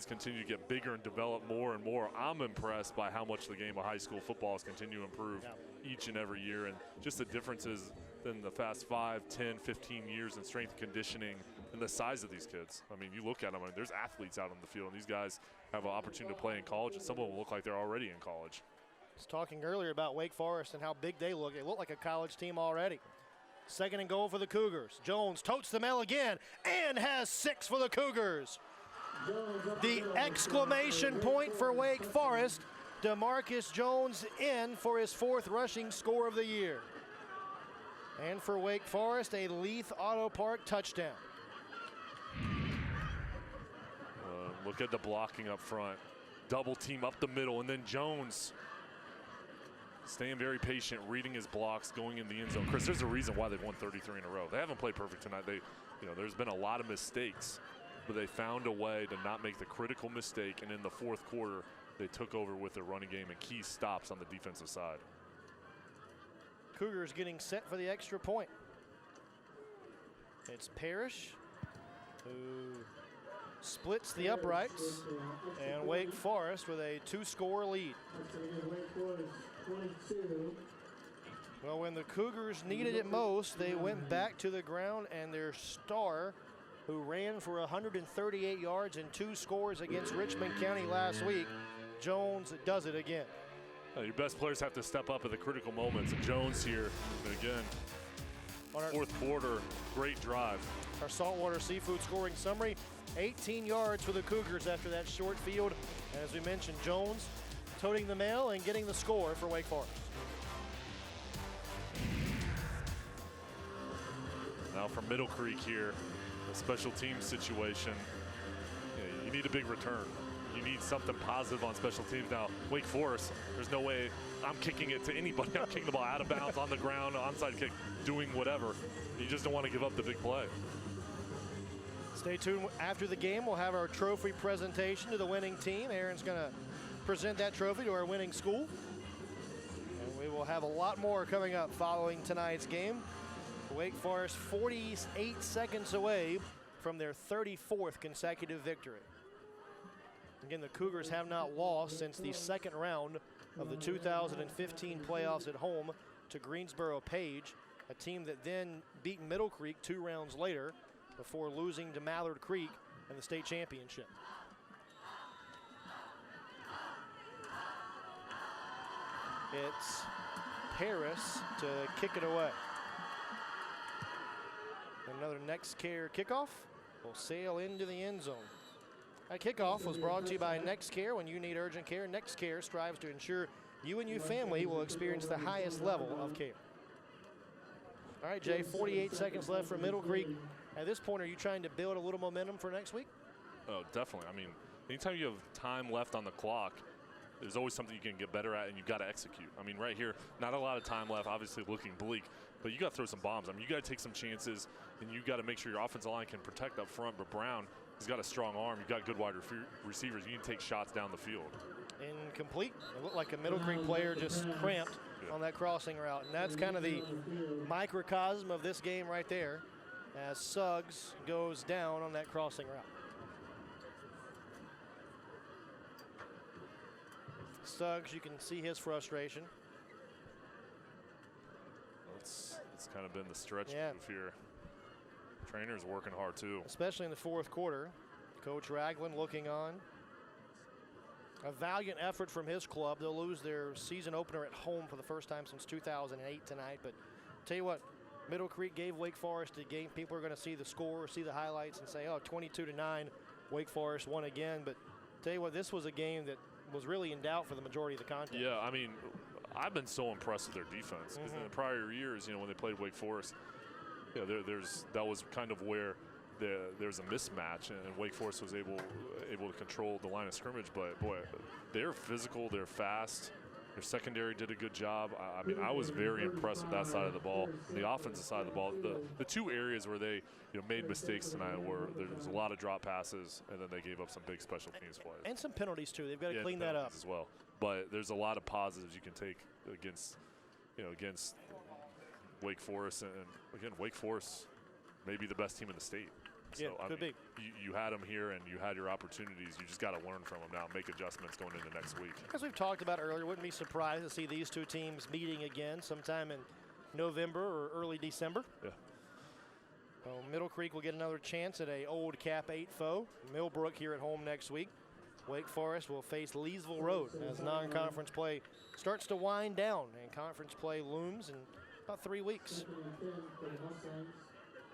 continue to get bigger and develop more and more, I'm impressed by how much the game of high school football has continued to improve each and every year, and just the differences in the past 5, 10, 15 years in strength and conditioning and the size of these kids. I mean, you look at them, and there's athletes out on the field, and these guys have an opportunity to play in college, and some of them look like they're already in college. I was talking earlier about Wake Forest and how big they look. They look like a college team already. 2nd and goal for the Cougars. Jones totes the mail again and has 6 for the Cougars. The exclamation point for Wake Forest. DeMarcus Jones in for his 4th rushing score of the year. And for Wake Forest, a Leith Auto Park touchdown. Look at the blocking up front. Double team up the middle, and then Jones staying very patient, reading his blocks, going in the end zone. Chris, there's a reason why they've won 33 in a row. They haven't played perfect tonight. There's been a lot of mistakes, but they found a way to not make the critical mistake, and in the 4th quarter, they took over with their running game and key stops on the defensive side. Cougars getting set for the extra point. It's Parrish who splits the uprights, and Wake Forest with a 2-score lead. Well, when the Cougars needed it most, they went back to the ground, and their star, who ran for 138 yards and 2 scores against Richmond County last week, Jones does it again. Your best players have to step up at the critical moments, and Jones here, and again, 4th quarter, great drive. Our saltwater seafood scoring summary, 18 yards for the Cougars after that short field. And as we mentioned, Jones toting the mail and getting the score for Wake Forest. Now from Middle Creek here, a special teams situation. You need a big return. You need something positive on special teams. Now, Wake Forest, there's no way I'm kicking it to anybody. I'm kicking the ball out of bounds, on the ground, onside kick, doing whatever. You just don't want to give up the big play. Stay tuned. After the game, we'll have our trophy presentation to the winning team. Aaron's going to present that trophy to our winning school. And we will have a lot more coming up following tonight's game. Wake Forest 48 seconds away from their 34th consecutive victory. Again, the Cougars have not lost since the 2nd round of the 2015 playoffs at home to Greensboro Page, a team that then beat Middle Creek 2 rounds later before losing to Mallard Creek in the state championship. It's Harris to kick it away. Another Next Care kickoff will sail into the end zone. That kickoff was brought to you by Next Care. When you need urgent care, Next Care strives to ensure you and your family will experience the highest level of care. All right, Jay, 48 seconds left for Middle Creek. At this point, are you trying to build a little momentum for next week? Oh, definitely. I mean, anytime you have time left on the clock, there's always something you can get better at, and you've got to execute. I mean, right here, not a lot of time left, obviously looking bleak, but you got to throw some bombs. I mean, you got to take some chances, and you got to make sure your offensive line can protect up front. But Brown, he's got a strong arm. You've got good wide receivers. You need to take shots down the field. Incomplete. It looked like a Middle Creek player just cramped on that crossing route. And that's kind of the microcosm of this game right there, as Suggs goes down on that crossing route. Suggs, you can see his frustration. It's kind of been the stretch move here. Trainer's working hard too. Especially in the 4th quarter. Coach Ragland looking on. A valiant effort from his club. They'll lose their season opener at home for the first time since 2008 tonight. But tell you what, Middle Creek gave Wake Forest a game. People are going to see the score, see the highlights, and say, oh, 22-9, Wake Forest won again. But tell you what, this was a game that was really in doubt for the majority of the contest. Yeah, I mean, I've been so impressed with their defense because in the prior years, when they played Wake Forest, that was kind of where there's a mismatch, and Wake Forest was able to control the line of scrimmage. But boy, they're physical, they're fast. Their secondary did a good job. I mean, I was very impressed with that side of the ball. The offensive side of the ball, the two areas where they made mistakes tonight were there was a lot of drop passes, and then they gave up some big special teams plays. And some penalties too. They've got to clean that up as well. But there's a lot of positives you can take against Wake Forest, and again, Wake Forest may be the best team in the state. Yeah, so, could be. You had them here, and you had your opportunities. You just got to learn from them now, make adjustments going into next week. As we've talked about earlier, wouldn't be surprised to see these two teams meeting again sometime in November or early December. Yeah. Well, Middle Creek will get another chance at a old Cap 8 foe. Millbrook here at home next week. Wake Forest will face Leesville Road as non-conference play starts to wind down, and conference play looms in about 3 weeks.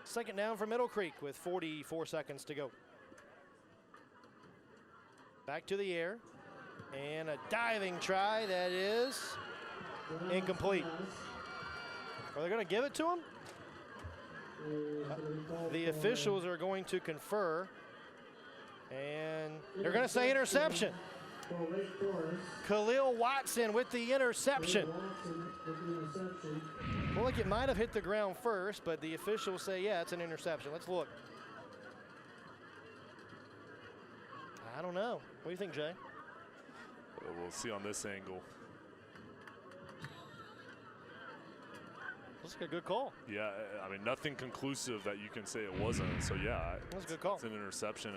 Second down for Middle Creek with 44 seconds to go. Back to the air, and a diving try that is incomplete. Are they going to give it to him? The officials are going to confer, and they're going to say interception. Khalil Watson with the interception. Well, look, it might have hit the ground first, but the officials say, yeah, it's an interception. Let's look. I don't know. What do you think, Jay? We'll see on this angle. Looks like a good call. Yeah, I mean, nothing conclusive that you can say it wasn't. So, yeah, that's a good call. It's an interception.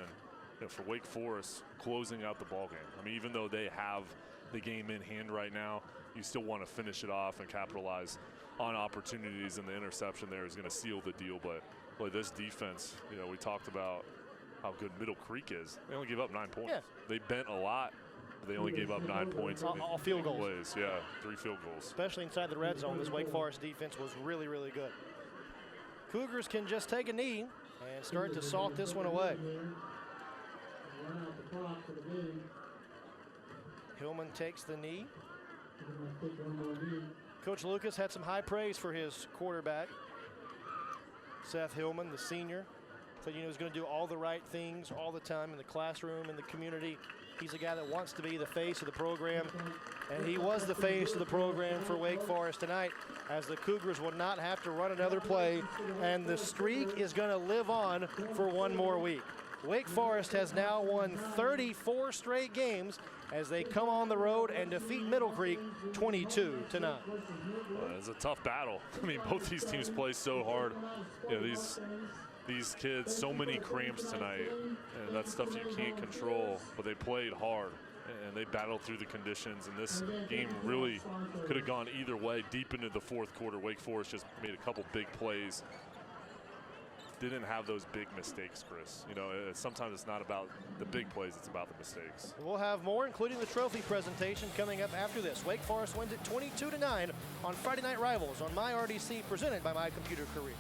And for Wake Forest, closing out the ball game. I mean, even though they have the game in hand right now, you still want to finish it off and capitalize on opportunities, and the interception there is going to seal the deal. But boy, this defense, we talked about how good Middle Creek is. They only gave up 9 points. Yeah. They bent a lot. But they only gave up 9 points. All field goals. Plays. Yeah, 3 field goals. Especially inside the red zone, this Wake Forest defense was really, really good. Cougars can just take a knee and start to salt this one away. Hillman takes the knee. Coach Lucas had some high praise for his quarterback, Seth Hillman, the senior. Said he was going to do all the right things all the time in the classroom, in the community. He's a guy that wants to be the face of the program, and he was the face of the program for Wake Forest tonight, as the Cougars will not have to run another play, and the streak is going to live on for one more week. Wake Forest has now won 34 straight games as they come on the road and defeat Middle Creek 22-9. It's a tough battle. I mean, both these teams play so hard. These kids, so many cramps tonight, and that's stuff you can't control, but they played hard, and they battled through the conditions, and this game really could have gone either way. Deep into the fourth quarter, Wake Forest just made a couple big plays. Didn't have those big mistakes, Chris. Sometimes it's not about the big plays, it's about the mistakes. We'll have more, including the trophy presentation, coming up after this. Wake Forest wins it 22-9 on Friday Night Rivals on MyRDC, presented by My Computer Career.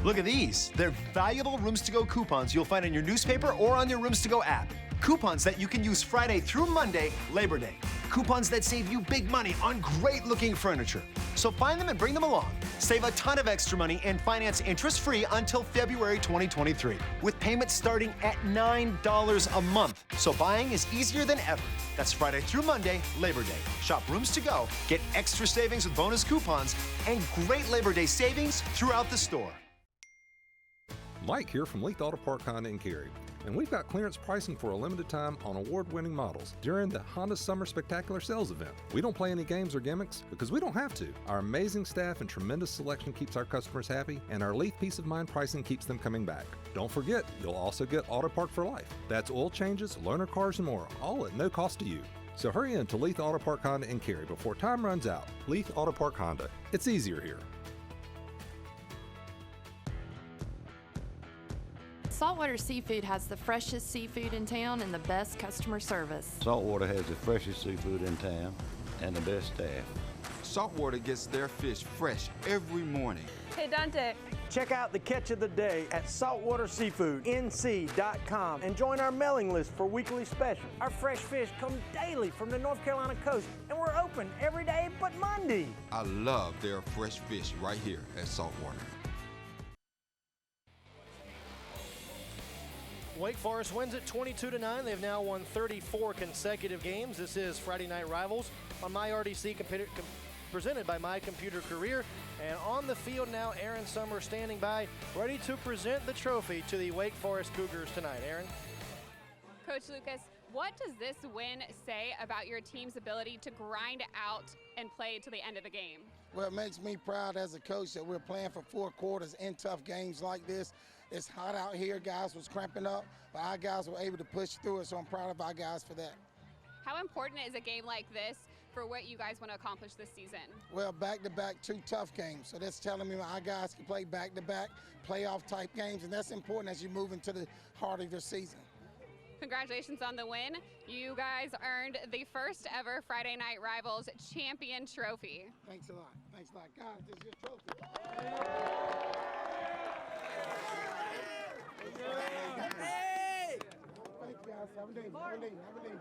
Look at these. They're valuable Rooms to Go coupons you'll find in your newspaper or on your Rooms to Go app. Coupons that you can use Friday through Monday, Labor Day. Coupons that save you big money on great-looking furniture. So find them and bring them along. Save a ton of extra money and finance interest-free until February 2023, with payments starting at $9 a month. So buying is easier than ever. That's Friday through Monday, Labor Day. Shop Rooms to Go, get extra savings with bonus coupons, and great Labor Day savings throughout the store. Mike here from Leith Auto Park Honda in Cary. And we've got clearance pricing for a limited time on award-winning models during the Honda Summer Spectacular Sales event. We don't play any games or gimmicks because we don't have to. Our amazing staff and tremendous selection keeps our customers happy, and our Leith Peace of Mind pricing keeps them coming back. Don't forget, you'll also get Auto Park for life. That's oil changes, loaner cars, and more, all at no cost to you. So hurry in to Leith Auto Park Honda in Cary before time runs out. Leith Auto Park Honda. It's easier here. Saltwater Seafood has the freshest seafood in town and the best customer service. Saltwater has the freshest seafood in town and the best staff. Saltwater gets their fish fresh every morning. Hey, Dante. Check out the catch of the day at saltwaterseafoodnc.com and join our mailing list for weekly specials. Our fresh fish come daily from the North Carolina coast, and we're open every day but Monday. I love their fresh fish right here at Saltwater. Wake Forest wins it 22-9. They've now won 34 consecutive games. This is Friday Night Rivals on MyRDC, presented by My Computer Career. And on the field now, Aaron Summers standing by, ready to present the trophy to the Wake Forest Cougars tonight. Aaron? Coach Lucas, what does this win say about your team's ability to grind out and play to the end of the game? Well, it makes me proud as a coach that we're playing for 4 quarters in tough games like this. It's hot out here. Guys was cramping up, but our guys were able to push through it, so I'm proud of our guys for that. How important is a game like this for what you guys want to accomplish this season? Well, back-to-back 2 tough games, so that's telling me our guys can play back-to-back playoff-type games, and that's important as you move into the heart of your season. Congratulations on the win. You guys earned the first ever Friday Night Rivals Champion Trophy. Thanks a lot. Thanks a lot. Guys, this is your trophy. Hey! Thank you, guys. Have a day. Have a day. Have a day.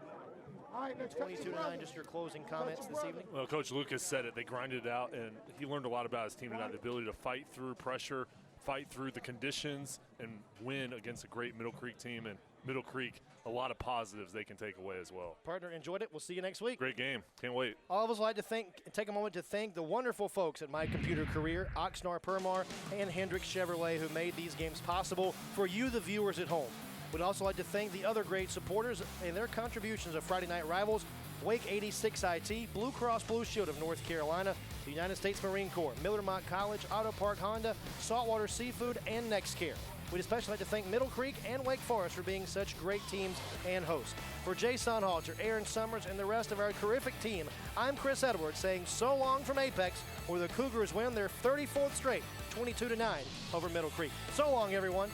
All right, let's 22-9, just your closing comments this evening. Well, Coach Lucas said it. They grinded it out, and he learned a lot about his team tonight, the ability to fight through pressure, fight through the conditions, and win against a great Middle Creek team. And Middle Creek, a lot of positives they can take away as well. Partner, enjoyed it. We'll see you next week. Great game. Can't wait. All of us like to take a moment to thank the wonderful folks at My Computer Career, Oxnard Permar, and Hendricks Chevrolet, who made these games possible for you, the viewers at home. We'd also like to thank the other great supporters and their contributions of Friday Night Rivals: Wake 86 IT, Blue Cross Blue Shield of North Carolina, the United States Marine Corps, Miller Mott College, Auto Park Honda, Saltwater Seafood, and NextCare. We'd especially like to thank Middle Creek and Wake Forest for being such great teams and hosts. For Jay Sonhalter, Aaron Summers, and the rest of our terrific team, I'm Chris Edwards saying so long from Apex, where the Cougars win their 34th straight, 22-9 over Middle Creek. So long, everyone.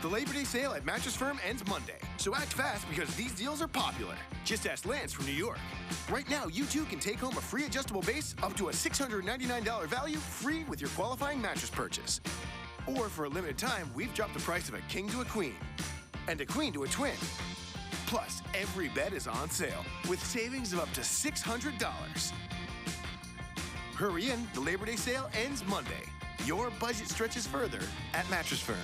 The Labor Day sale at Mattress Firm ends Monday, so act fast because these deals are popular. Just ask Lance from New York. Right now, you too can take home a free adjustable base up to a $699 value free with your qualifying mattress purchase. Or for a limited time, we've dropped the price of a king to a queen and a queen to a twin. Plus, every bed is on sale with savings of up to $600. Hurry in, the Labor Day sale ends Monday. Your budget stretches further at Mattress Firm.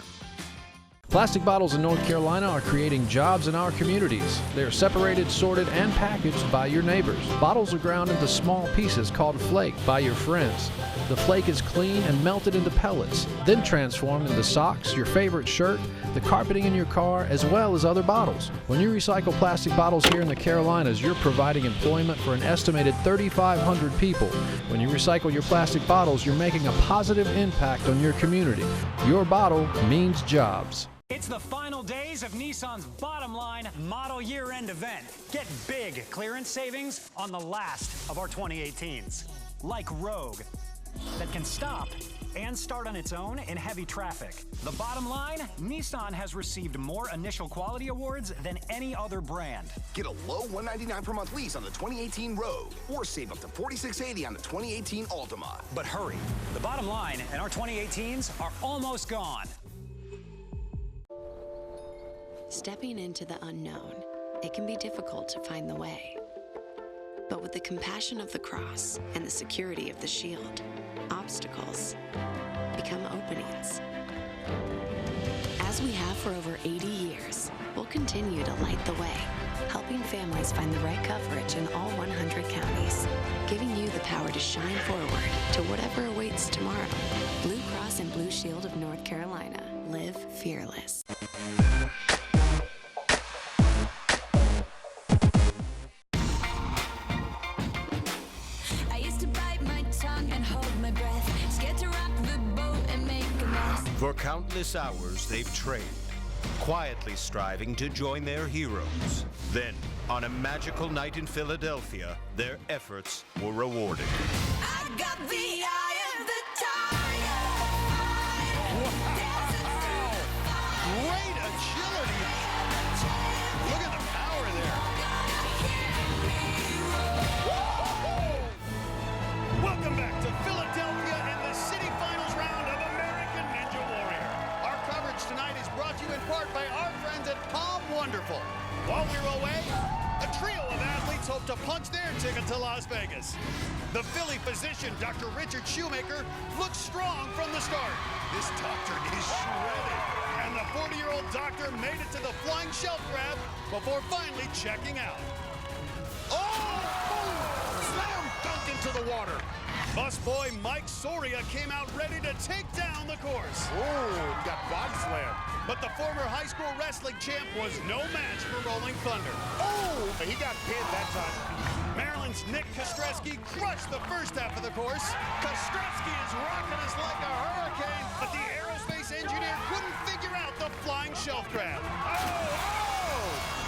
Plastic bottles in North Carolina are creating jobs in our communities. They are separated, sorted, and packaged by your neighbors. Bottles are ground into small pieces called flake by your friends. The flake is clean and melted into pellets, then transformed into socks, your favorite shirt, the carpeting in your car, as well as other bottles. When you recycle plastic bottles here in the Carolinas, you're providing employment for an estimated 3,500 people. When you recycle your plastic bottles, you're making a positive impact on your community. Your bottle means jobs. It's the final days of Nissan's Bottom Line Model Year-End event. Get big clearance savings on the last of our 2018s. Like Rogue, that can stop and start on its own in heavy traffic. The bottom line, Nissan has received more initial quality awards than any other brand. Get a low $199 per month lease on the 2018 Rogue, or save up to $4,680 on the 2018 Altima. But hurry, the bottom line and our 2018s are almost gone. Stepping into the unknown, it can be difficult to find the way. But with the compassion of the cross and the security of the shield, obstacles become openings. As we have for over 80 years, we'll continue to light the way, helping families find the right coverage in all 100 counties, giving you the power to shine forward to whatever awaits tomorrow. Blue Cross and Blue Shield of North Carolina. Live fearless. For countless hours, they've trained, quietly striving to join their heroes. Then, on a magical night in Philadelphia, their efforts were rewarded. I got the eye of the tiger. apart by our friends at Palm Wonderful. While we were away, a trio of athletes hope to punch their ticket to Las Vegas. The Philly physician, Dr. Richard Shoemaker, looks strong from the start. This doctor is shredded, and the 40-year-old doctor made it to the flying shelf grab before finally checking out. Oh, boom! Slam dunk into the water. Busboy Mike Soria came out ready to take down the course. Oh, got body slam. But the former high school wrestling champ was no match for Rolling Thunder. Oh, he got pinned that time. Maryland's Nick Kostreski crushed the first half of the course. Kostreski is rocking us like a hurricane, but the aerospace engineer couldn't figure out the flying shelf grab. Oh!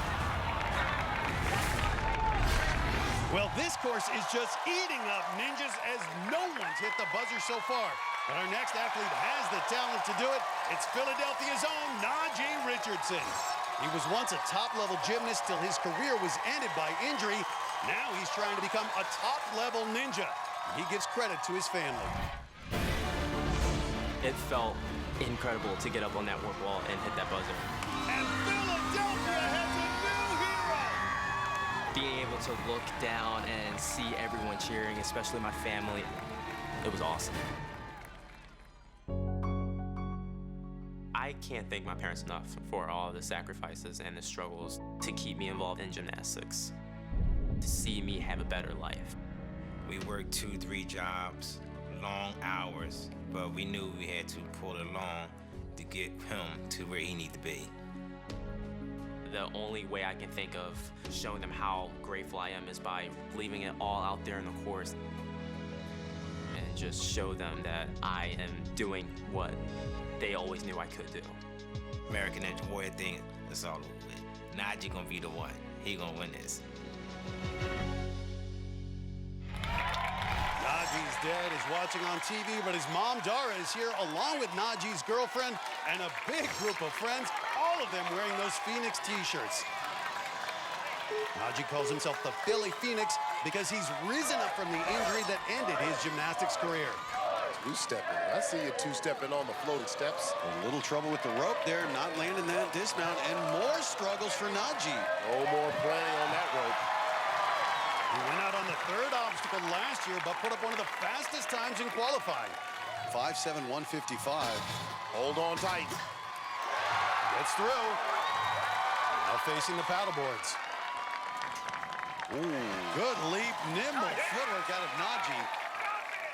Well, this course is just eating up ninjas as no one's hit the buzzer so far. But our next athlete has the talent to do it. It's Philadelphia's own Najee Richardson. He was once a top-level gymnast till his career was ended by injury. Now he's trying to become a top-level ninja. He gives credit to his family. It felt incredible to get up on that warp wall and hit that buzzer. And Philadelphia has a new hero! Being able to look down and see everyone cheering, especially my family, it was awesome. I can't thank my parents enough for all the sacrifices and the struggles to keep me involved in gymnastics, to see me have a better life. We worked 2-3 jobs, long hours, but we knew we had to pull it along to get him to where he needed to be. The only way I can think of showing them how grateful I am is by leaving it all out there in the course and just show them that I am doing what they always knew I could do. American Ninja Warrior thing, that's all over with. Najee gonna be the one. He gonna win this. Najee's dad is watching on TV, but his mom, Dara, is here along with Najee's girlfriend and a big group of friends, all of them wearing those Phoenix t-shirts. Najee calls himself the Philly Phoenix because he's risen up from the injury that ended his gymnastics career. Two-stepping. I see you two-stepping on the floating steps. A little trouble with the rope there, not landing that dismount, and more struggles for Najee. No more playing on that rope. He went out on the third obstacle last year, but put up one of the fastest times in qualifying. 5'7", 155. Hold on tight. Gets through. Now facing the paddleboards. Ooh, good leap, nimble footwork out of Najee.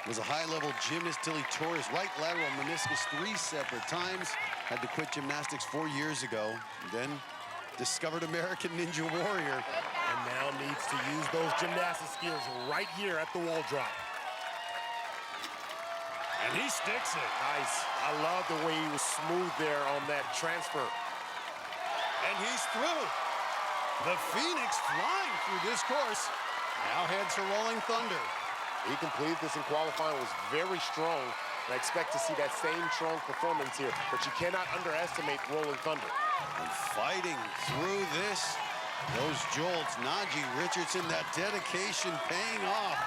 Was a high-level gymnast till he tore his right lateral meniscus 3 separate times. Had to quit gymnastics 4 years ago. Then discovered American Ninja Warrior. And now needs to use those gymnastic skills right here at the wall drop. And he sticks it. Nice. I love the way he was smooth there on that transfer. And he's through. The Phoenix flying through this course. Now heads for Rolling Thunder. He completed this in qualifying, was very strong. And I expect to see that same strong performance here, but you cannot underestimate Rolling Thunder. And fighting through this, those jolts, Najee Richardson, that dedication paying off.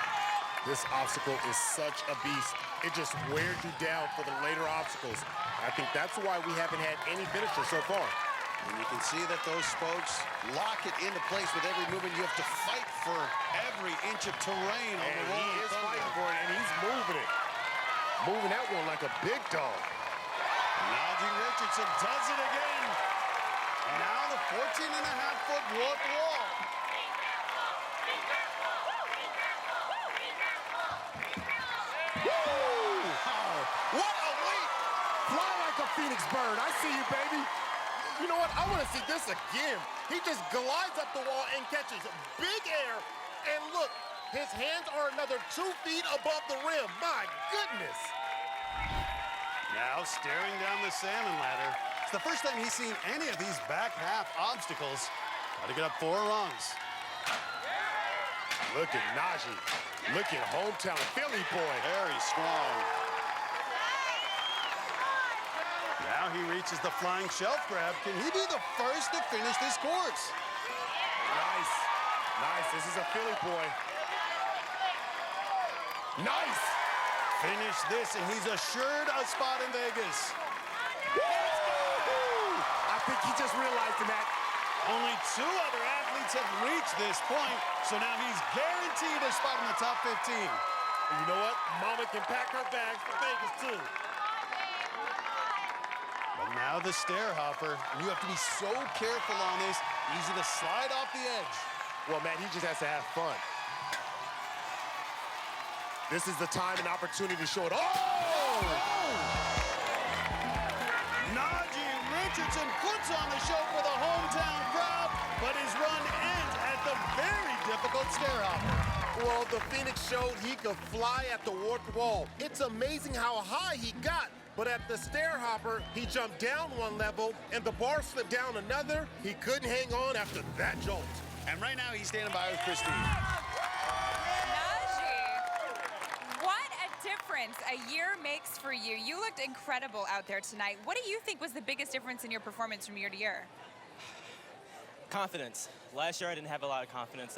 This obstacle is such a beast. It just wears you down for the later obstacles. I think that's why we haven't had any finisher so far. And you can see that those spokes lock it into place with every movement. You have to fight for every inch of terrain on the Rolling Thunder. He is fighting for it, and he's moving it. Moving that one like a big dog. Najee Richardson does it again. Now the 14.5-foot warp wall. Woo! Wow. What a leap! Fly like a Phoenix bird. I see you, baby. You know what? I want to see this again. He just glides up the wall and catches big air. And look, his hands are another 2 feet above the rim. My goodness. Now staring down the salmon ladder. It's the first time he's seen any of these back half obstacles. Got to get up 4 rungs. Look at Najee. Look at hometown Philly boy. Very strong. Now he reaches the flying shelf grab. Can he be the first to finish this course? Nice. Nice. This is a Philly boy. Nice. Finish this, and he's assured a spot in Vegas. Woo! I think he just realized that. Only 2 other athletes have reached this point, so now he's guaranteed a spot in the top 15. And you know what? Mama can pack her bags for Vegas, too. But now the stair hopper. You have to be so careful on this. Easy to slide off the edge. Well, Matt, he just has to have fun. This is the time and opportunity to show it. Oh! Najee Richardson puts on the show for the hometown crowd, but his run ends at the very difficult stair hopper. Well, the Phoenix showed he could fly at the warped wall. It's amazing how high he got. But at the stair hopper, he jumped down 1 level, and the bar slipped down another. He couldn't hang on after that jolt. And right now, he's standing by with Christine. Najee, what a difference a year makes for you. You looked incredible out there tonight. What do you think was the biggest difference in your performance from year to year? Confidence. Last year, I didn't have a lot of confidence.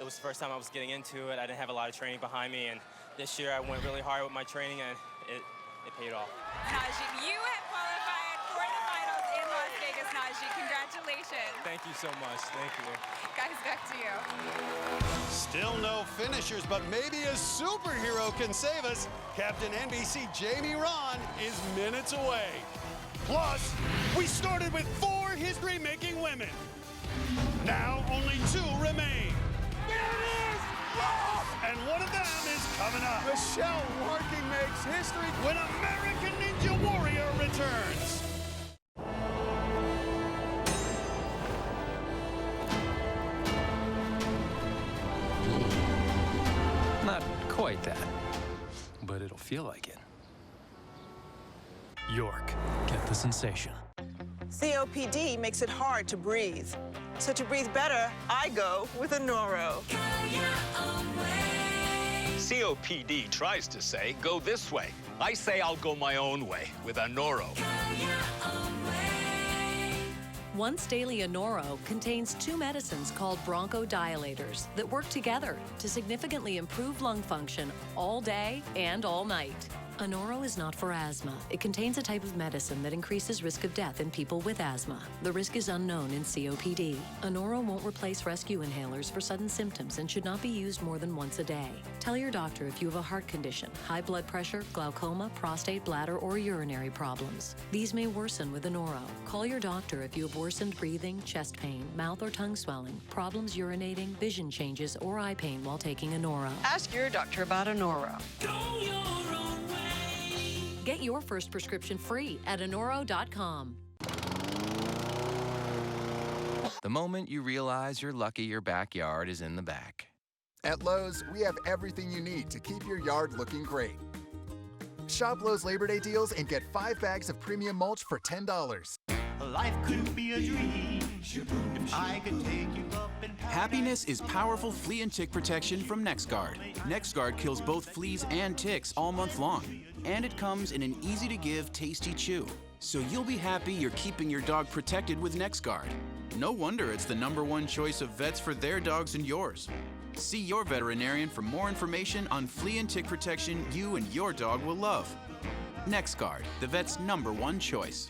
It was the first time I was getting into it. I didn't have a lot of training behind me, and this year I went really hard with my training, and it paid off. Najee, you have qualified for the finals in Las Vegas, Najee. Congratulations. Thank you so much. Thank you. Guys, back to you. Still no finishers, but maybe a superhero can save us. Captain NBC Jamie Ron is minutes away. Plus, we started with 4 history-making women. Now only 2 remain. There it is! And one of them is coming up. Michelle Larkin makes history when American Ninja Warrior returns. Not quite that, but it'll feel like it. York, get the sensation. COPD makes it hard to breathe. So to breathe better, I go with a Noro. COPD tries to say, go this way. I say I'll go my own way with a Noro. Once Daily Anoro contains 2 medicines called bronchodilators that work together to significantly improve lung function all day and all night. Anoro is not for asthma. It contains a type of medicine that increases risk of death in people with asthma. The risk is unknown in COPD. Anoro won't replace rescue inhalers for sudden symptoms and should not be used more than once a day. Tell your doctor if you have a heart condition, high blood pressure, glaucoma, prostate, bladder, or urinary problems. These may worsen with Anoro. Call your doctor if you have worsened breathing, chest pain, mouth or tongue swelling, problems urinating, vision changes, or eye pain while taking Anoro. Ask your doctor about Anoro. Get your first prescription free at Anoro.com. The moment you realize you're lucky your backyard is in the back. At Lowe's, we have everything you need to keep your yard looking great. Shop Lowe's Labor Day deals and get 5 bags of premium mulch for $10. Life could be a dream if I could take you up and Happiness is powerful flea and tick protection from NexGuard. NexGuard kills both fleas and ticks all month long. And it comes in an easy-to-give, tasty chew. So you'll be happy you're keeping your dog protected with NexGuard. No wonder it's the #1 choice of vets for their dogs and yours. See your veterinarian for more information on flea and tick protection you and your dog will love. NexGuard, the vet's #1 choice.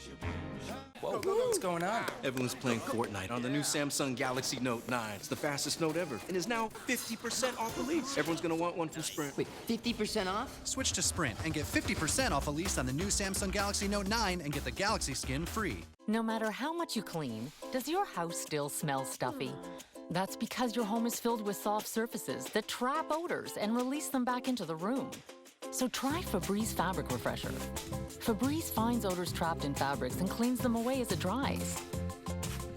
Whoa, what's going on? Everyone's playing Fortnite on the new Samsung Galaxy Note 9. It's the fastest Note ever, and is now 50% off the lease. Everyone's gonna want one from Sprint. Wait, 50% off? Switch to Sprint and get 50% off a lease on the new Samsung Galaxy Note 9 and get the Galaxy Skin free. No matter how much you clean, does your house still smell stuffy? That's because your home is filled with soft surfaces that trap odors and release them back into the room. So try Febreze Fabric Refresher. Febreze finds odors trapped in fabrics and cleans them away as it dries.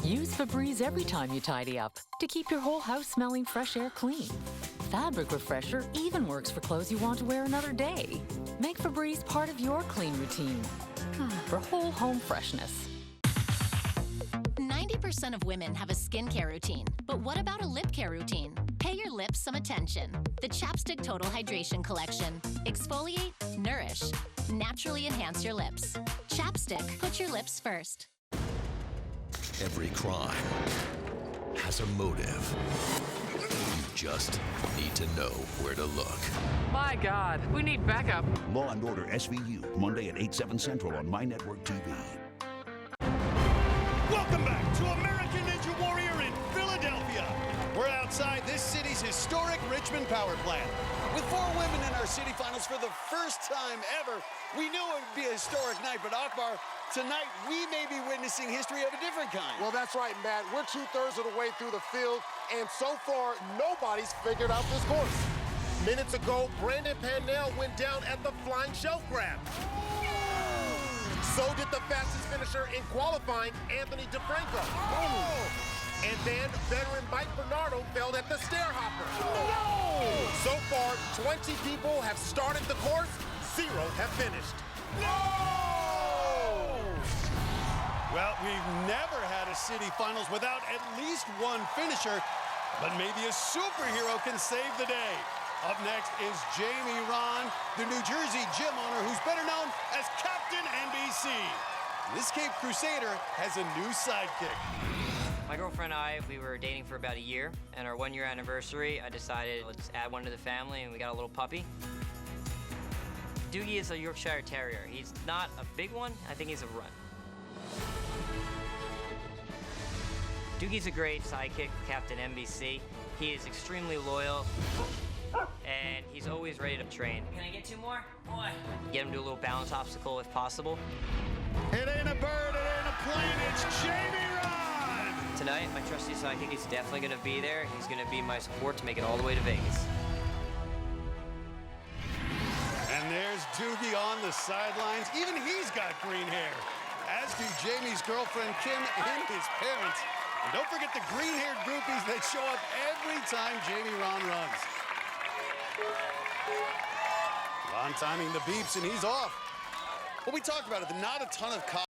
Use Febreze every time you tidy up to keep your whole house smelling fresh air clean. Fabric Refresher even works for clothes you want to wear another day. Make Febreze part of your clean routine for whole home freshness. 90% of women have a skincare routine, but what about a lip care routine? Pay your lips some attention. The Chapstick Total Hydration Collection. Exfoliate, nourish, naturally enhance your lips. Chapstick, put your lips first. Every crime has a motive. You just need to know where to look. My God, we need backup. Law & Order SVU, Monday at 8, 7 Central on My Network TV. Welcome back to American Ninja Warrior in Philadelphia. We're outside this city's historic Richmond Power Plant. With 4 women in our city finals for the first time ever, we knew it would be a historic night, but Akbar, tonight we may be witnessing history of a different kind. Well, that's right, Matt. We're 2/3 of the way through the field, and so far, nobody's figured out this course. Minutes ago, Brandon Pandell went down at the flying shelf grab. So did the fastest finisher in qualifying, Anthony DeFranco. And then veteran Mike Bernardo failed at the stair hopper. So far, 20 people have started the course, 0 have finished. Well, we've never had a city finals without at least one finisher, but maybe a superhero can save the day. Up next is Jamie Ron, the New Jersey gym owner who's better known as Captain NBC. This Cape Crusader has a new sidekick. My girlfriend and I, we were dating for about a year, and our 1-year anniversary, I decided let's add one to the family, and we got a little puppy. Doogie is a Yorkshire Terrier. He's not a big one, I think he's a runt. Doogie's a great sidekick for Captain NBC. He is extremely loyal, and he's always ready to train. Can I get 2 more? Boy. Get him to a little balance obstacle if possible. It ain't a bird, it ain't a plane, it's Jamie Ron! Tonight, my trusty sidekick is definitely going to be there. He's going to be my support to make it all the way to Vegas. And there's Doogie on the sidelines. Even he's got green hair, as do Jamie's girlfriend Kim and his parents. And don't forget the green-haired groupies that show up every time Jamie Ron runs. Ron timing the beeps, and he's off. Well, we talked about it, not a ton of